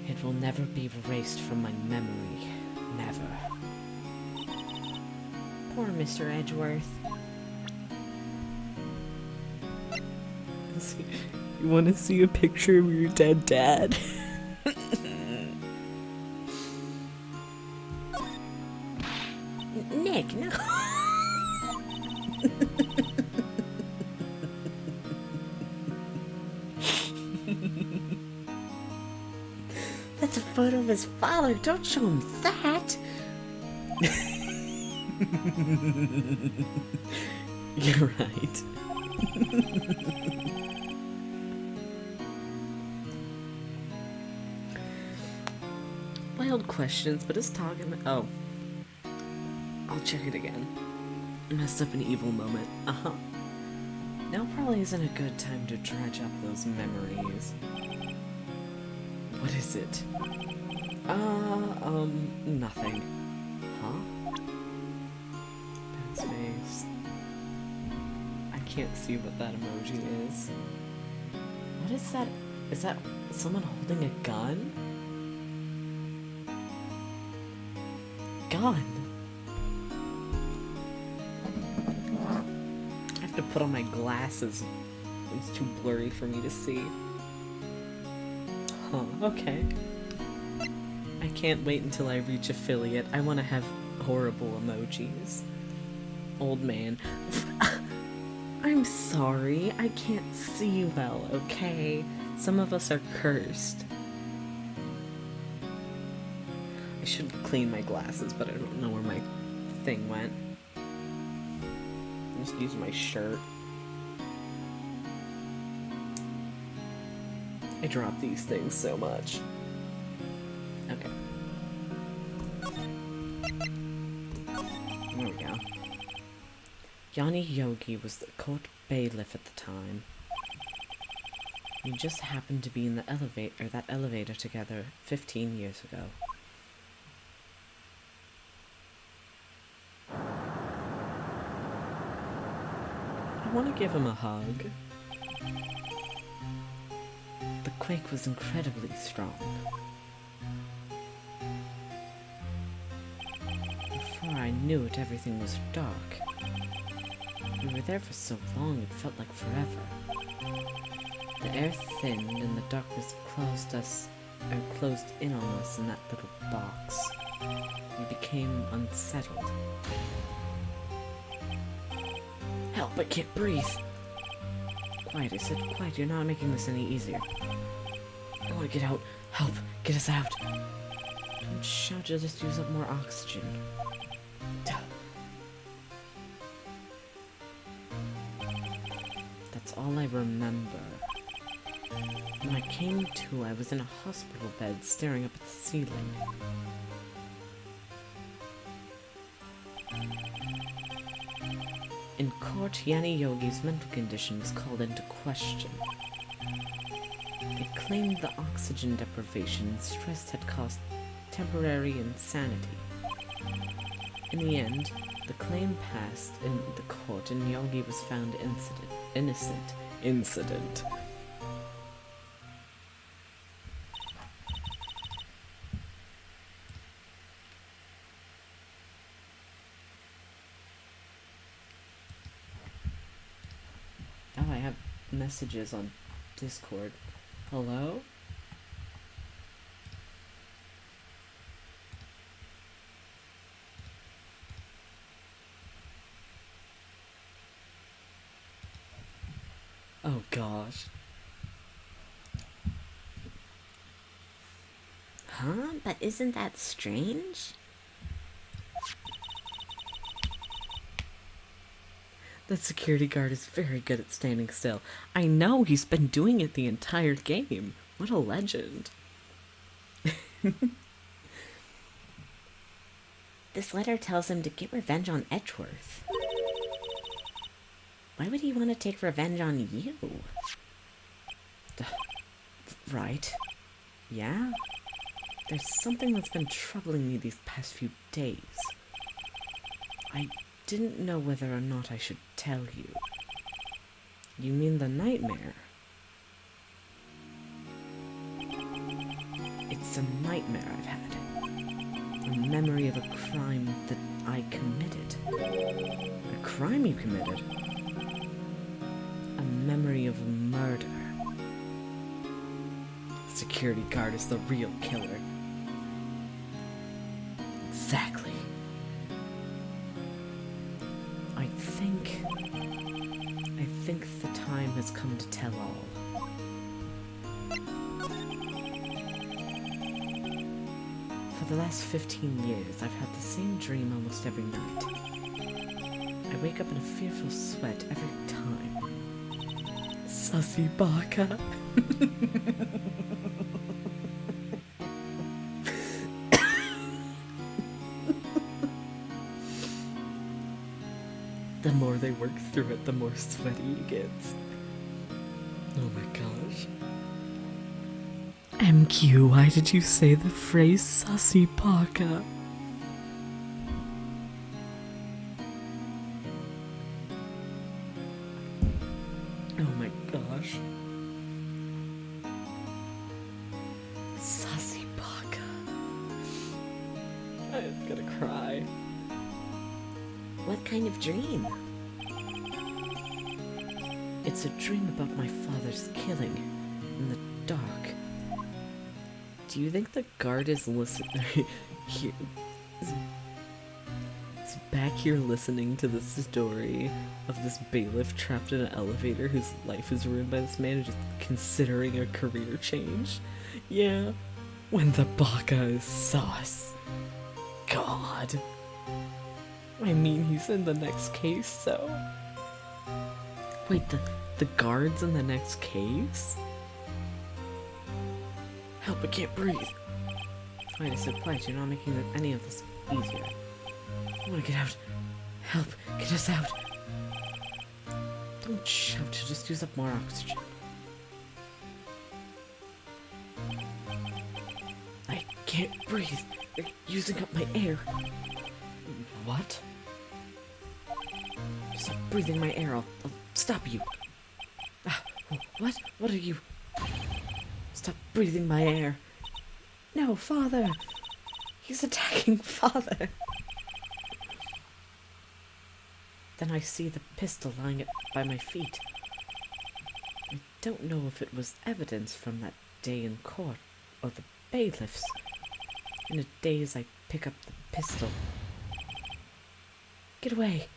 it will never be erased from my memory. Never. Poor Mr. Edgeworth. You want to see a picture of your dead dad? Nick, no. That's a photo of his father. Don't show him that. You're right. Wild questions, but it's talking. Oh. I'll check it again. Messed up an evil moment. Uh-huh. Now probably isn't a good time to dredge up those memories. What is it? Nothing. Huh? Bad space. I can't see what that emoji is. What is that? Is that someone holding a gun? Gun? I have to put on my glasses. It's too blurry for me to see. Huh, okay. I can't wait until I reach affiliate. I want to have horrible emojis. Old man. I'm sorry, I can't see well, okay? Some of us are cursed. I should clean my glasses, but I don't know where my thing went. Just use my shirt. I drop these things so much. Okay. There we go. Yanni Yogi was the court bailiff at the time. We just happened to be in the that elevator together 15 years ago. I want to give him a hug. The quake was incredibly strong. Before I knew it, everything was dark. We were there for so long, it felt like forever. The air thinned and the darkness closed in on us in that little box. We became unsettled. Help, I can't breathe. Quiet, I said quiet, you're not making this any easier. I want to get out. Help, get us out. Don't shout, you'll just use up more oxygen. That's all I remember. When I came to, I was in a hospital bed staring up at the ceiling. In court, Yanni Yogi's mental condition was called into question. It claimed the oxygen deprivation and stress had caused temporary insanity. In the end, the claim passed in the court and Yogi was found innocent. Incident. Oh, I have messages on Discord. Hello? Oh gosh. Huh? But isn't that strange? The security guard is very good at standing still. I know, he's been doing it the entire game. What a legend. This letter tells him to get revenge on Edgeworth. Why would he want to take revenge on you? Right. Yeah? There's something that's been troubling me these past few days. I didn't know whether or not I should tell you. You mean the nightmare? It's a nightmare I've had. A memory of a crime that I committed. A crime you committed? A memory of a murder. Security guard is the real killer. Exactly. I think the time has come to tell all. For the last 15 years, I've had the same dream almost every night. I wake up in a fearful sweat every time. Sussy baka. The more they work through it, the more sweaty it gets. Oh my gosh. MQ, why did you say the phrase sussy paka? Oh my gosh. Sussy paka. I'm gonna cry. What kind of dream? It's a dream about my father's killing in the dark. Do you think the guard is listening? is back here listening to the story of this bailiff trapped in an elevator whose life is ruined by this man and just considering a career change? Yeah. When the baka is sus. God. I mean, he's in the next case, so... Wait, the guard's in the next case? Help, I can't breathe. Wait, I said please, you're not making any of this easier. I wanna get out. Help, get us out. Don't shout, you'll just use up more oxygen. I can't breathe. You're using up my air. What? Stop breathing my air, I'll stop you. Ah, what? What are you? Stop breathing my air. No, father! He's attacking father! Then I see the pistol lying by my feet. I don't know if it was evidence from that day in court, or the bailiffs. In a daze, I pick up the pistol. Get away!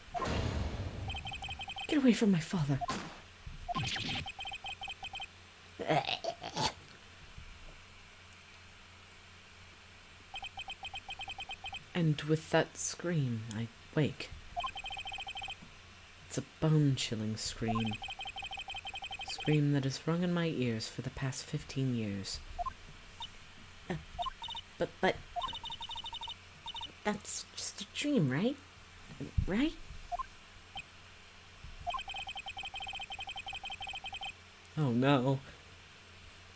Get away from my father! And with that scream, I wake. It's a bone-chilling scream. Scream that has rung in my ears for the past 15 years. But that's just a dream, right? Right? Oh no.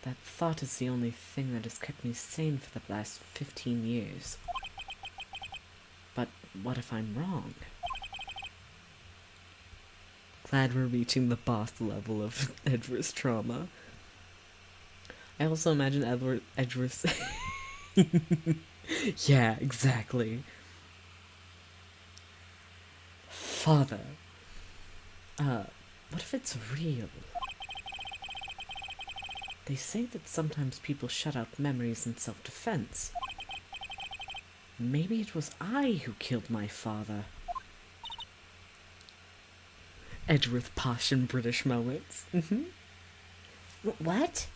That thought is the only thing that has kept me sane for the last 15 years. But what if I'm wrong? Glad we're reaching the boss level of Edward's trauma. I also imagine Edward's... Yeah, exactly. Father. What if it's real? They say that sometimes people shut out memories in self-defense. Maybe it was I who killed my father. Edgeworth posh and British moments. What?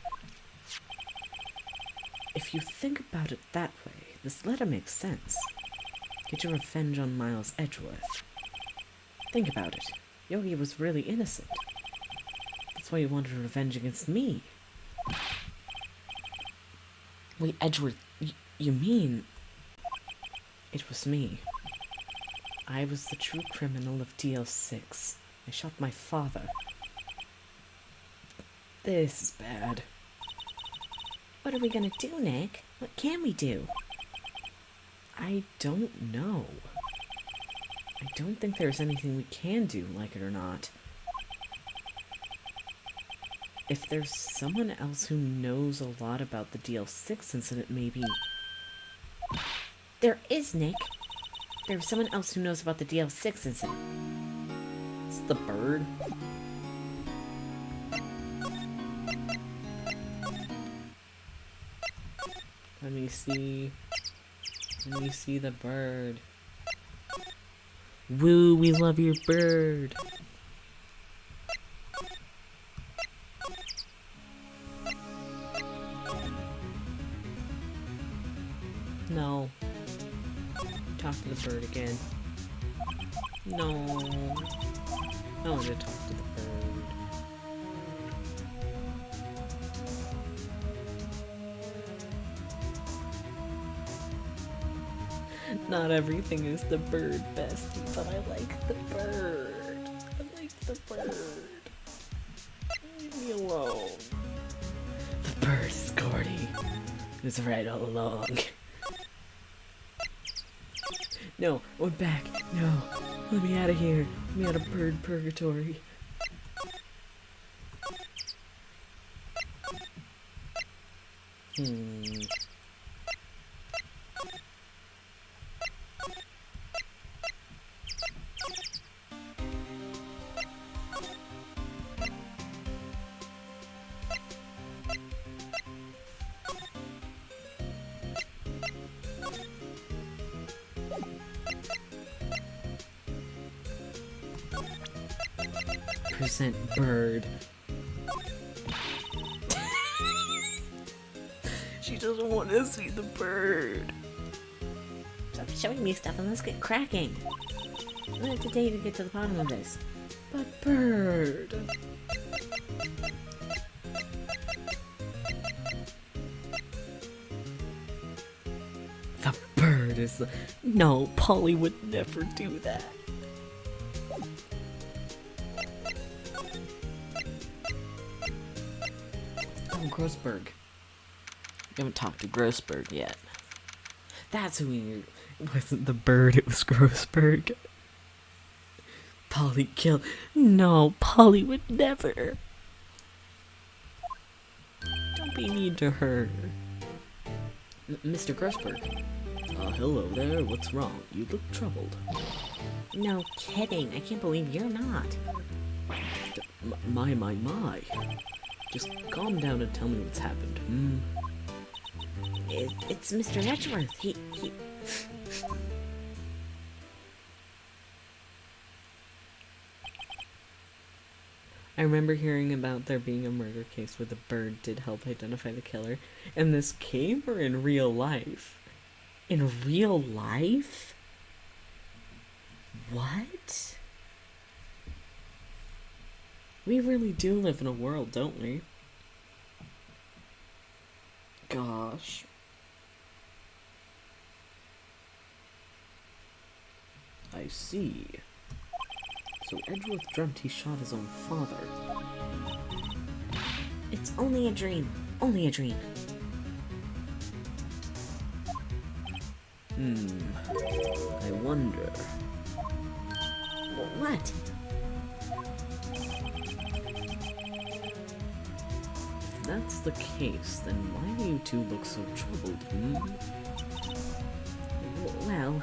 If you think about it that way, this letter makes sense. Get your revenge on Miles Edgeworth. Think about it. Yogi was really innocent. That's why you wanted revenge against me. Wait, Edgeworth, you mean... It was me. I was the true criminal of DL6. I shot my father. This is bad. What are we gonna do, Nick? What can we do? I don't know. I don't think there's anything we can do, like it or not. If there's someone else who knows a lot about the DL6 incident, maybe... There is, Nick. There's someone else who knows about the DL6 incident. It's the bird. Let me see. Let me see the bird. Woo, we love your bird. No. Talk to the bird again. No. I want to talk to the bird. Not everything is the bird, bestie, but I like the bird. I like the bird. Leave me alone. The bird is Gordy. It was right all along. No, I went back. No. Let me out of here. Let me out of bird purgatory. Present bird. She doesn't want to see the bird. Stop showing me stuff and let's get cracking. We have today to get to the bottom of this. But bird. The bird is the... No, Polly would never do that. Oh, Grossberg. We haven't talked to Grossberg yet. That's who we... It wasn't the bird, it was Grossberg. Polly killed... No, Polly would never. Don't be mean to her. Mr. Grossberg. Hello there, what's wrong? You look troubled. No kidding. I can't believe you're not. My. Just calm down and tell me what's happened, hmm? It's Mr. Edgeworth. He... I remember hearing about there being a murder case where the bird did help identify the killer. And this came or in real life? In real life? What? We really do live in a world, don't we? Gosh. I see. So Edgeworth dreamt he shot his own father. It's only a dream. Only a dream. I wonder. What? If that's the case, then why do you two look so troubled, Well,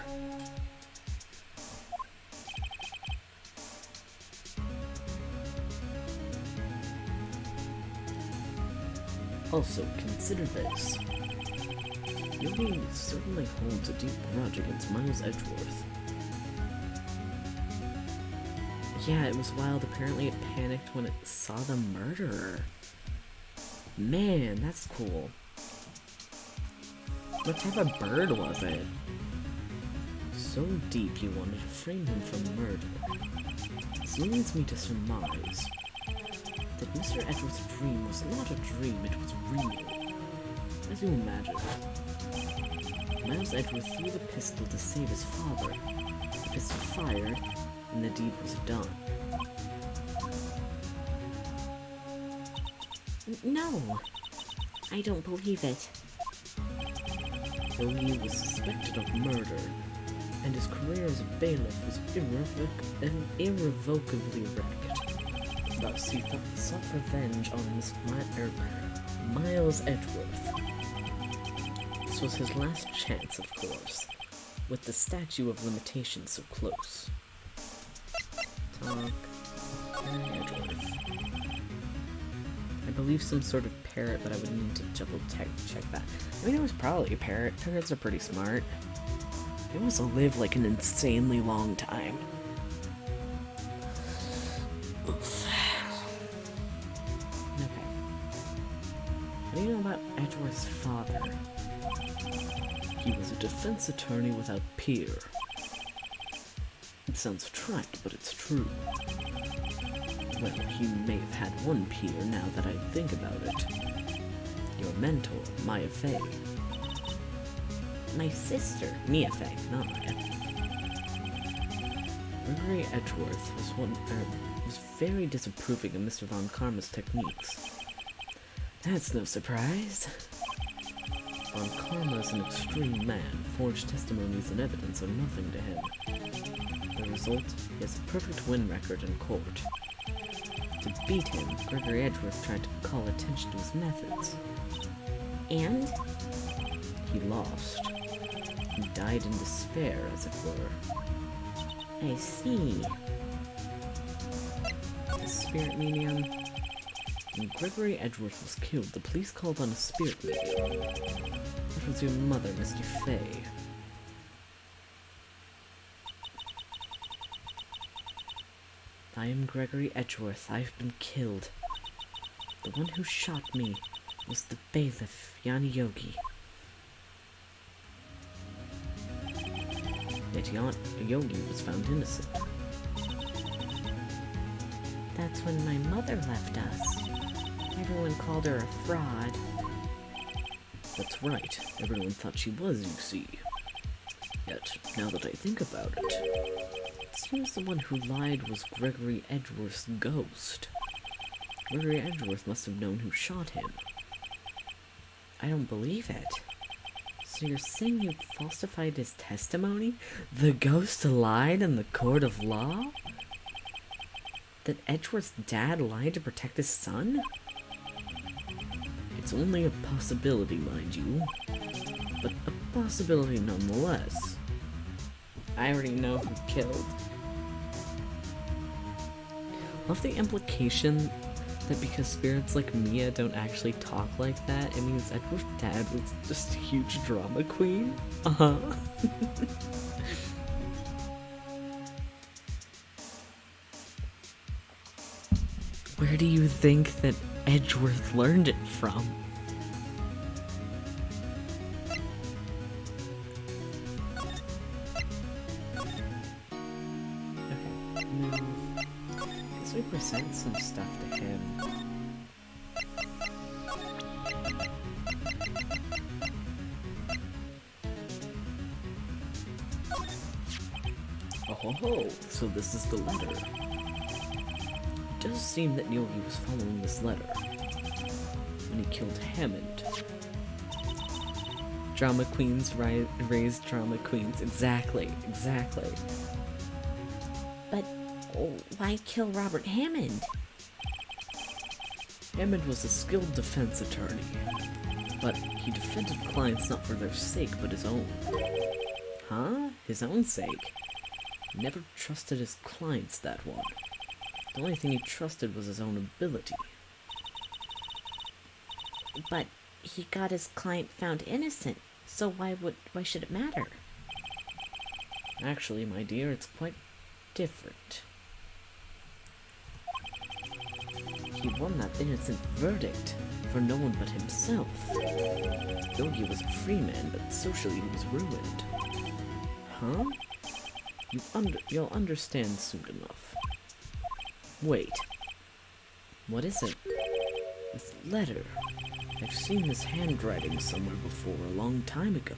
Also, consider this. Yogi certainly holds a deep grudge against Miles Edgeworth. Yeah, it was wild. Apparently it panicked when it saw the murderer. Man, that's cool. What type of bird was it? So deep you wanted to frame him for murder. This leads me to surmise that Mr. Edgeworth's dream was not a dream, it was real. As you imagine. Miles Edgeworth threw the pistol to save his father. The pistol fired, and the deed was done. no. I don't believe it. Yogi was suspected of murder, and his career as a bailiff was irrevocably wrecked. Thus, he sought revenge on Miles Edgeworth. This was his last chance, of course, with the statute of limitations so close. Talk. Edgeworth. I believe some sort of parrot, but I would need to double check that. I mean, it was probably a parrot. Parrots are pretty smart. They also live like an insanely long time. Oof. Okay. What do you know about Edgeworth's father? He was a defense attorney without peer. It sounds trite, but it's true. Well, he may have had one peer now that I think about it. Your mentor, Maya Fey. My sister. Mia Fey, not Maya. Gregory Edgeworth was very disapproving of Mr. Von Karma's techniques. That's no surprise. Von Karma is an extreme man. Forged testimonies and evidence are nothing to him. The result, he has a perfect win record in court. To beat him, Gregory Edgeworth tried to call attention to his methods. And? He lost. He died in despair, as it were. I see. The spirit medium. When Gregory Edgeworth was killed, the police called on a spirit medium. That was your mother, Misty Fey. I am Gregory Edgeworth. I have been killed. The one who shot me was the bailiff, Yanni Yogi. Yet Yogi was found innocent. That's when my mother left us. Everyone called her a fraud. That's right. Everyone thought she was, you see. Yet, now that I think about it, it seems the one who lied was Gregory Edgeworth's ghost. Gregory Edgeworth must have known who shot him. I don't believe it. So you're saying you falsified his testimony? The ghost lied in the court of law? That Edgeworth's dad lied to protect his son? It's only a possibility, mind you. But a possibility nonetheless. I already know who killed. Love the implication that because spirits like Mia don't actually talk like that, it means Edward's dad was just a huge drama queen. Uh-huh. Where do you think that Edgeworth learned it from? Let's represent some stuff to him. Oh ho ho, so this is the letter. It does seem that Yogi was following this letter when he killed Hammond. Drama queens raise drama queens. Exactly. But why kill Robert Hammond? Hammond was a skilled defense attorney, but he defended clients not for their sake, but his own. Huh? His own sake? Never trusted his clients, that one. The only thing he trusted was his own ability. But he got his client found innocent, so why should it matter? Actually, my dear, it's quite different. He won that innocent verdict for no one but himself. Yogi was a free man, but socially he was ruined. Huh? You'll understand soon enough. Wait. What is it? This letter. I've seen this handwriting somewhere before, a long time ago.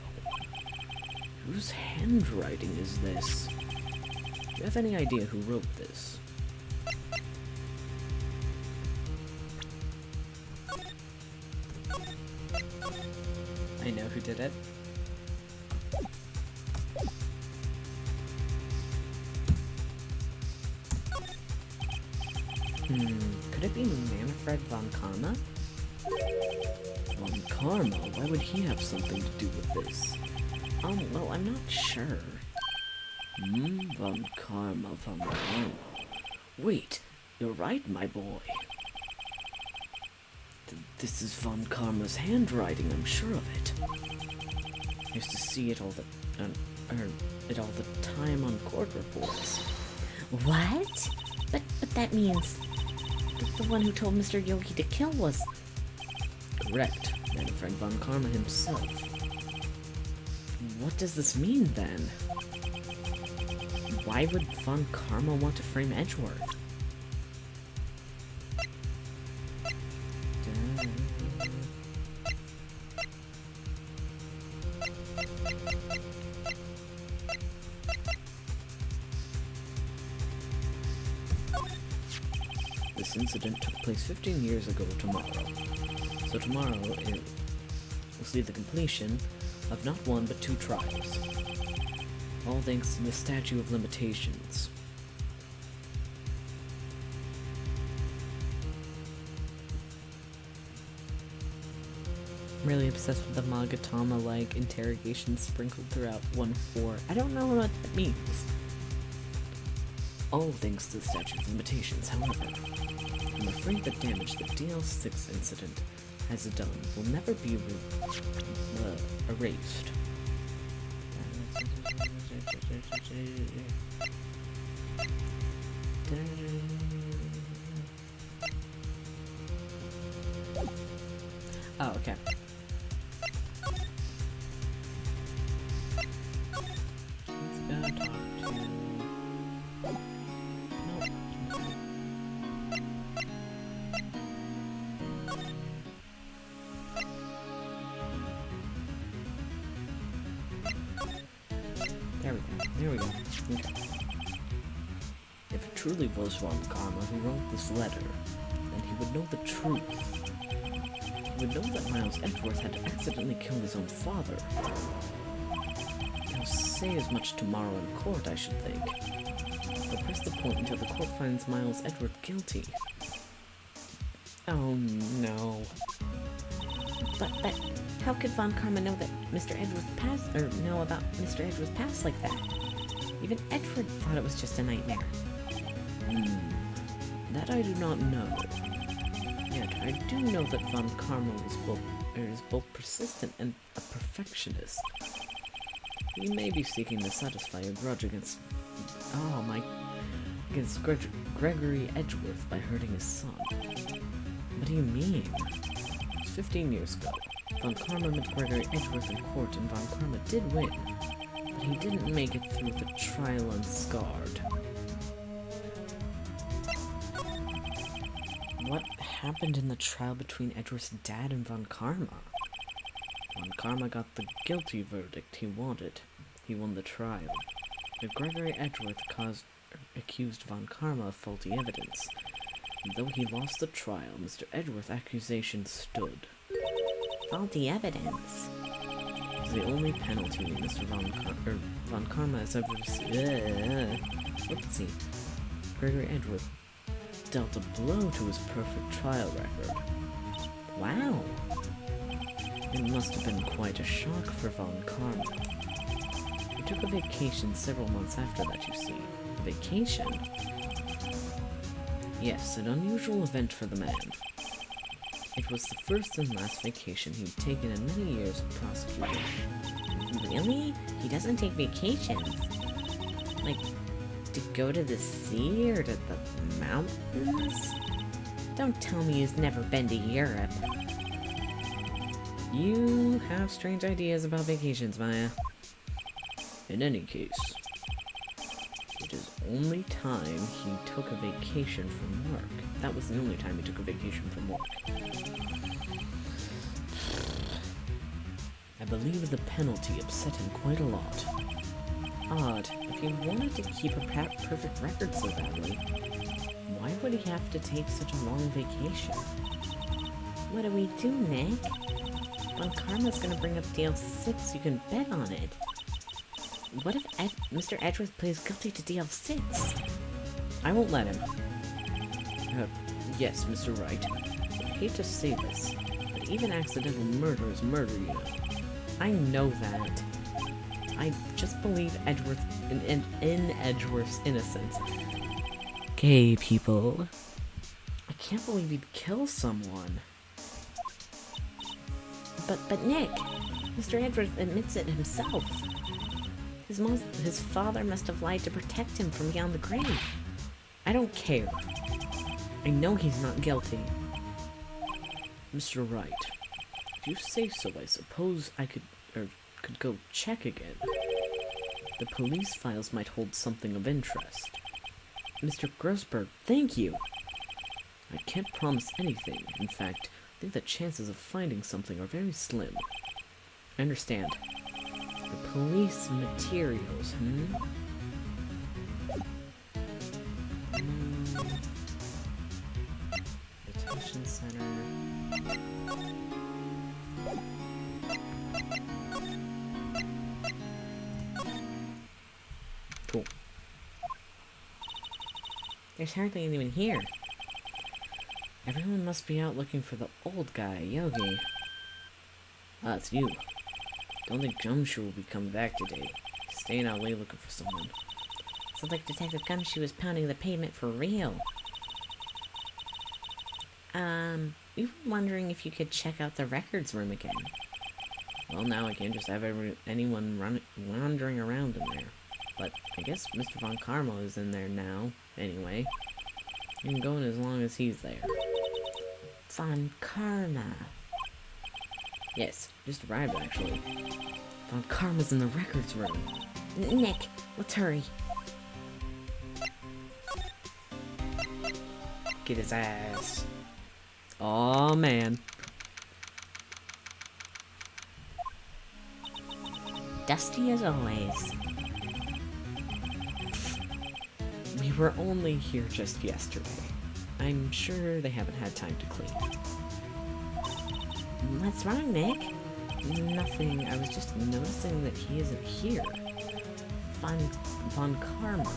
Whose handwriting is this? Do you have any idea who wrote this? I know who did it. Could it be Manfred von Karma? Von Karma? Why would he have something to do with this? Well, I'm not sure. Von Karma. Wait, you're right, my boy. This is Von Karma's handwriting, I'm sure of it. I used to see it all the time on court reports. What? But that means the one who told Mr. Yogi to kill was... Correct, Manfred von Karma himself. What does this mean, then? Why would von Karma want to frame Edgeworth? This incident took place 15 years ago tomorrow. So tomorrow we'll see the completion of not one but 2 trials. All thanks to the statute of limitations. I'm really obsessed with the Magatama-like interrogations sprinkled throughout 1-4. I don't know what that means. All thanks to the statute of limitations, however. I'm afraid the damage the DL6 incident has done will never be erased. Oh, okay. Let's go talk to... There we go. Okay. If it truly was Von Karma who wrote this letter, then he would know the truth. He would know that Miles Edgeworth had accidentally killed his own father. He'll say as much tomorrow in court, I should think. He'll press the point until the court finds Miles Edgeworth guilty. Oh no. But how could Von Karma know that Mr. Edgeworth passed, or know about Mr. Edgeworth's past like that? Even Edward thought it was just a nightmare. That I do not know. Yet I do know that Von Karma is both persistent and a perfectionist. He may be seeking to satisfy a grudge against Gregory Edgeworth by hurting his son. What do you mean? It was 15 years ago. Von Karma met Gregory Edgeworth in court, and Von Karma did win. But he didn't make it through the trial unscarred. what happened in the trial between Edgeworth's dad and Von Karma? Von Karma got the guilty verdict he wanted. He won the trial. But Gregory Edgeworth accused Von Karma of faulty evidence. And though he lost the trial, Mr. Edgeworth's accusation stood. Faulty evidence. It was the only penalty Mr. Von Karma has ever received. Oopsie. Gregory Edgeworth dealt a blow to his perfect trial record. Wow. It must have been quite a shock for Von Karma. He took a vacation several months after that, you see. A vacation? Yes, an unusual event for the man. It was the first and last vacation he'd taken in many years of prosecuting. Really? He doesn't take vacations? Like, to go to the sea or to the mountains? Don't tell me he's never been to Europe. You have strange ideas about vacations, Maya. In any case, it is only time he took a vacation from work. That was the only time he took a vacation from work. I believe the penalty upset him quite a lot. Odd, if he wanted to keep a perfect record so badly, why would he have to take such a long vacation? What do we do, Nick? Von Karma's gonna bring up DL6, you can bet on it. What if Mr. Edgeworth plays guilty to DL6? I won't let him. Yes, Mr. Wright. I hate to say this, but even accidental murder is murder, you know. I know that. I just believe Edgeworth in Edgeworth's innocence. Gay people. I can't believe he'd kill someone. But Nick, Mr. Edgeworth admits it himself. His father must have lied to protect him from beyond the grave. I don't care. I know he's not guilty. Mr. Wright, if you say so, I suppose I could go check again. The police files might hold something of interest. Mr. Grossberg, thank you! I can't promise anything. In fact, I think the chances of finding something are very slim. I understand. The police materials, Detention center. Cool. There's hardly anyone here. Everyone must be out looking for the old guy, Yogi. Ah, it's you. Don't think Gumshoe will be coming back today. He's staying out late looking for someone. Sounds like Detective Gumshoe was pounding the pavement for real. We were wondering if you could check out the records room again. Well, now I can't just have anyone wandering around in there. But I guess Mr. Von Karma is in there now, anyway. You can go in as long as he's there. Von Karma. Yes, just arrived actually. Von Karma's in the records room. Nick, let's hurry. Get his ass. Aw, man. Dusty as always. We were only here just yesterday. I'm sure they haven't had time to clean. What's wrong, Nick? Nothing. I was just noticing that he isn't here. Von Karma.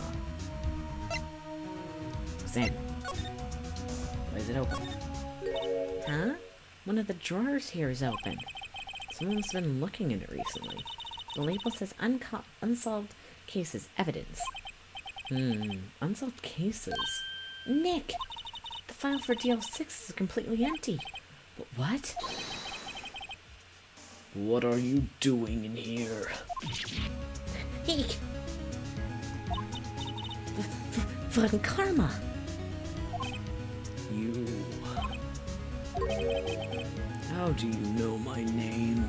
Sam. Why is it open? Huh? One of the drawers here is open. Someone's been looking in it recently. The label says unsolved cases evidence. Unsolved cases. Nick! The file for DL6 is completely empty. But what? What are you doing in here? Eek! Von Karma! You... How do you know my name?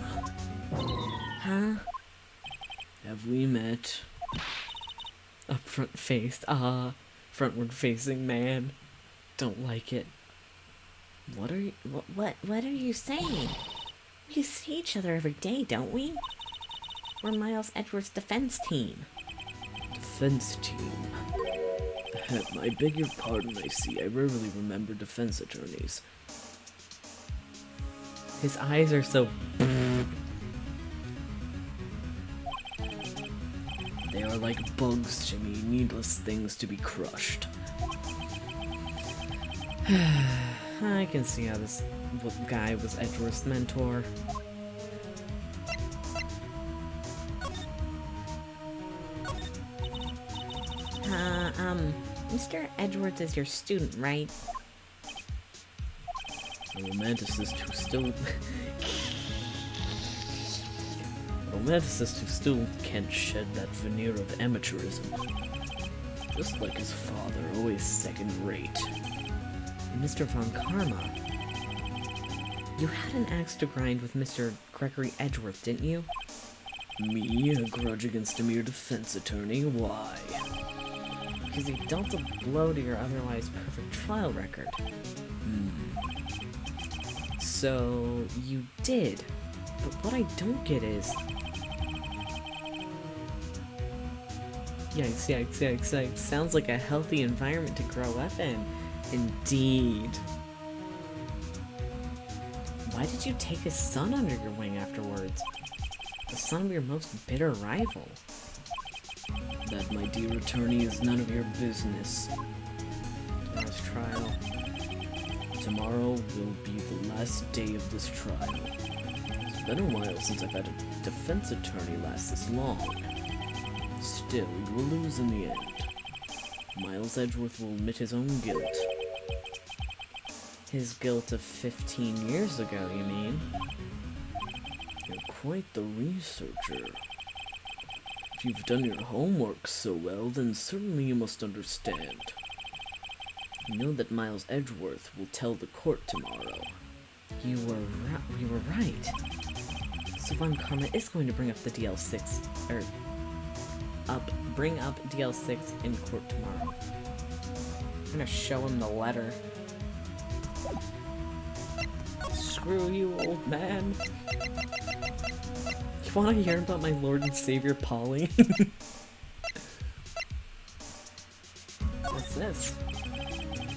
Huh? Have we met? Upfront faced, frontward facing man. Don't like it. What are you, what are you saying? We see each other every day, don't we? We're Miles Edwards' defense team. Defense team. I beg your pardon, I see. I rarely remember defense attorneys. His eyes are so... They are like bugs to me, needless things to be crushed. I can see how this guy was Edgeworth's mentor. Mr. Edwards is your student, right? A romanticist who still... A romanticist who still can't shed that veneer of amateurism. Just like his father, always second-rate. Mr. Von Karma, you had an axe to grind with Mr. Gregory Edgeworth, didn't you? Me, a grudge against a mere defense attorney? Why? Because you dealt a blow to your otherwise perfect trial record. So, you did. But what I don't get is... Yikes, yikes, yikes, yikes. Sounds like a healthy environment to grow up in. Indeed. Why did you take his son under your wing afterwards? The son of your most bitter rival. That, my dear attorney, is none of your business. Tomorrow's trial. Tomorrow will be the last day of this trial. It's been a while since I've had a defense attorney last this long. Still, you will lose in the end. Miles Edgeworth will admit his own guilt. His guilt of 15 years ago, you mean? You're quite the researcher. If you've done your homework so well, then certainly you must understand. You know that Miles Edgeworth will tell the court tomorrow. You were right. So Von Karma is going to bring up the DL6, bring up DL6 in court tomorrow. I'm gonna show him the letter. Screw you, old man. You wanna hear about my Lord and Savior Polly? What's this?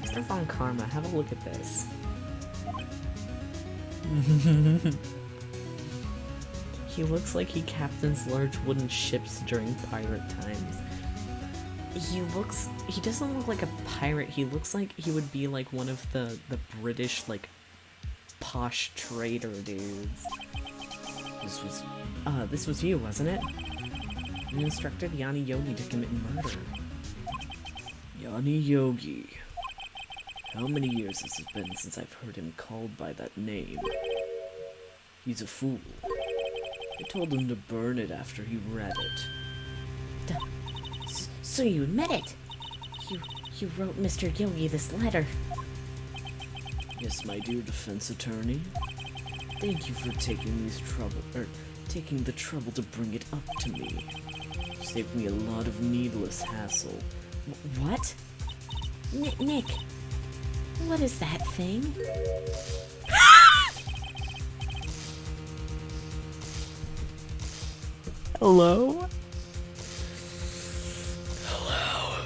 Mr. Von Karma, have a look at this. He looks like he captains large wooden ships during pirate times. He doesn't look like a pirate, he looks like he would be like one of the British, like, posh trader dudes. This was you, wasn't it? You instructed Yanni Yogi to commit murder. Yanni Yogi. How many years has it been since I've heard him called by that name? He's a fool. I told him to burn it after he read it. So you admit it? You wrote Mr. Yogi this letter. Yes, my dear defense attorney. Thank you for taking the trouble to bring it up to me. You saved me a lot of needless hassle. What? Nick, what is that thing? Hello? Hello.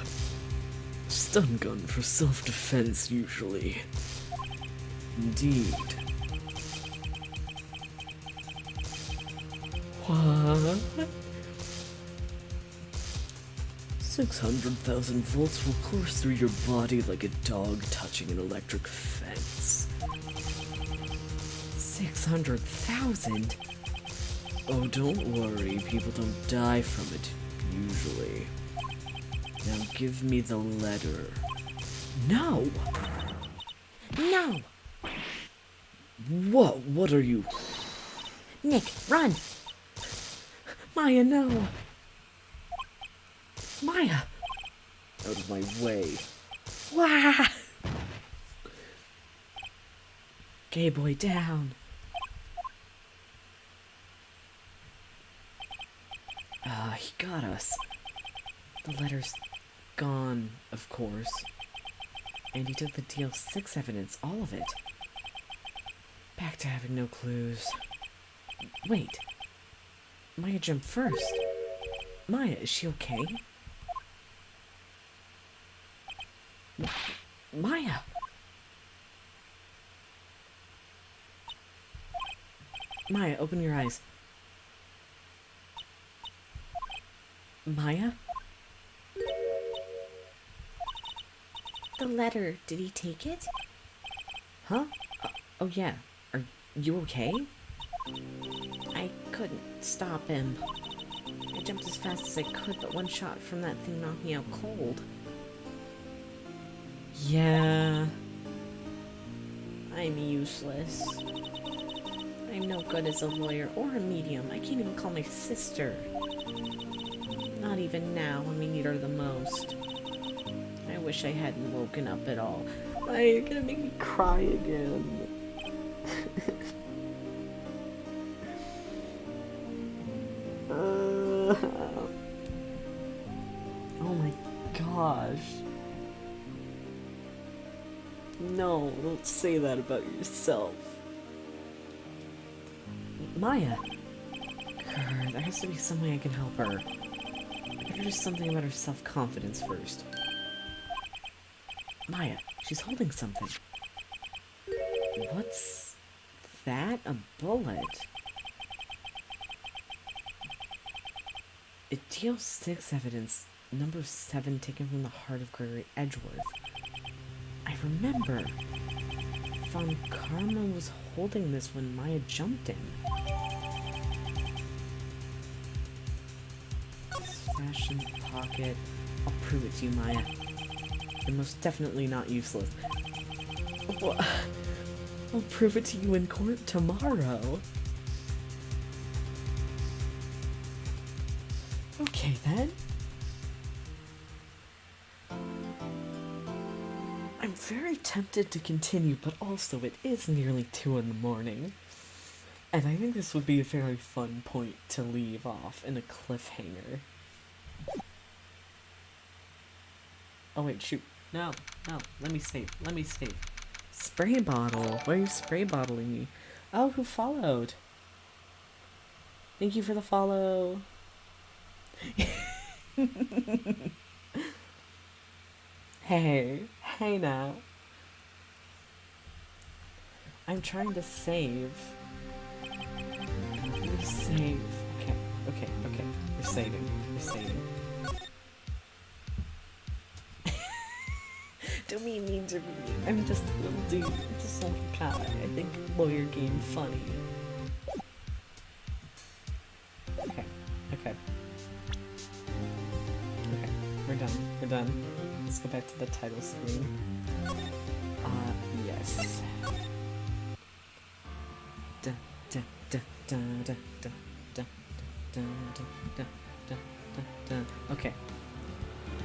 Stun gun for self-defense, usually. Indeed. What? 600,000 volts will course through your body like a dog touching an electric fence. 600,000? Oh, don't worry, people don't die from it, usually. Now give me the letter. No! No! What are you? Nick, run! Maya, no! Maya! Out of my way. Wah! Gay boy down. He got us. The letter's gone, of course. And he took the DL6 evidence, all of it. Back to having no clues. Wait. Maya jumped first. Maya, is she okay? Maya! Maya, open your eyes. Maya? The letter, did he take it? Huh? Oh yeah. Are you okay? I couldn't stop him. I jumped as fast as I could, but one shot from that thing knocked me out cold. Yeah. I'm useless. I'm no good as a lawyer or a medium. I can't even call my sister. Not even now when we need her the most. I wish I hadn't woken up at all. Maya, you're gonna make me cry again. Oh my gosh. No, don't say that about yourself. Maya! Grr, there has to be some way I can help her. Better do something about her self-confidence first. Maya, she's holding something. What's that? A bullet? It deals 6 evidence, number 7 taken from the heart of Gregory Edgeworth. I remember. Von Karma was holding this when Maya jumped in. Smash in the pocket. I'll prove it to you, Maya. You're most definitely not useless. Well, I'll prove it to you in court tomorrow. Okay then. I'm very tempted to continue, but also it is nearly 2 in the morning. And I think this would be a very fun point to leave off in a cliffhanger. Oh wait, shoot. No, let me save. Spray bottle. Why are you spray bottling me? Oh, who followed? Thank you for the follow. Hey now. I'm trying to save. Let me save. Okay. We're saving. Don't be mean to me. I'm just a little dude. I'm just a little guy. I think lawyer game funny. Okay. We're done. Let's go back to the title screen. Yes. Okay.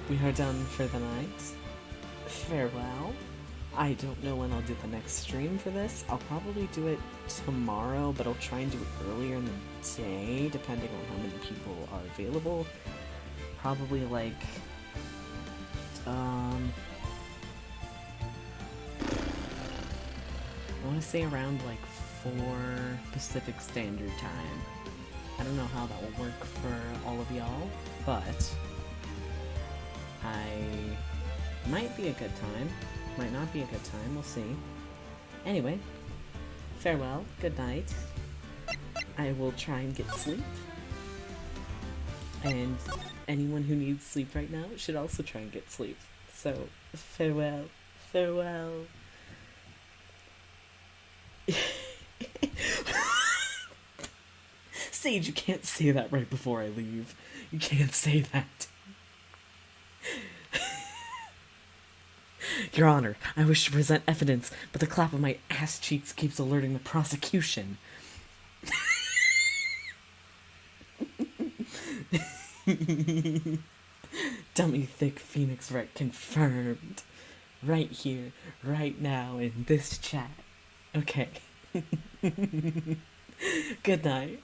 We are done for the night. Farewell. I don't know when I'll do the next stream for this. I'll probably do it tomorrow, but I'll try and do it earlier in the day, depending on how many people are available. Probably like, I want to say around like 4 Pacific Standard Time. I don't know how that will work for all of y'all, but might be a good time. Might not be a good time, we'll see. Anyway, farewell, good night. I will try and get sleep. And anyone who needs sleep right now should also try and get sleep. So, farewell. Sage, you can't say that right before I leave. You can't say that. Your Honor, I wish to present evidence, but the clap of my ass cheeks keeps alerting the prosecution. Dummy thick Phoenix Wreck confirmed. Right here, right now, in this chat. Okay. Good night.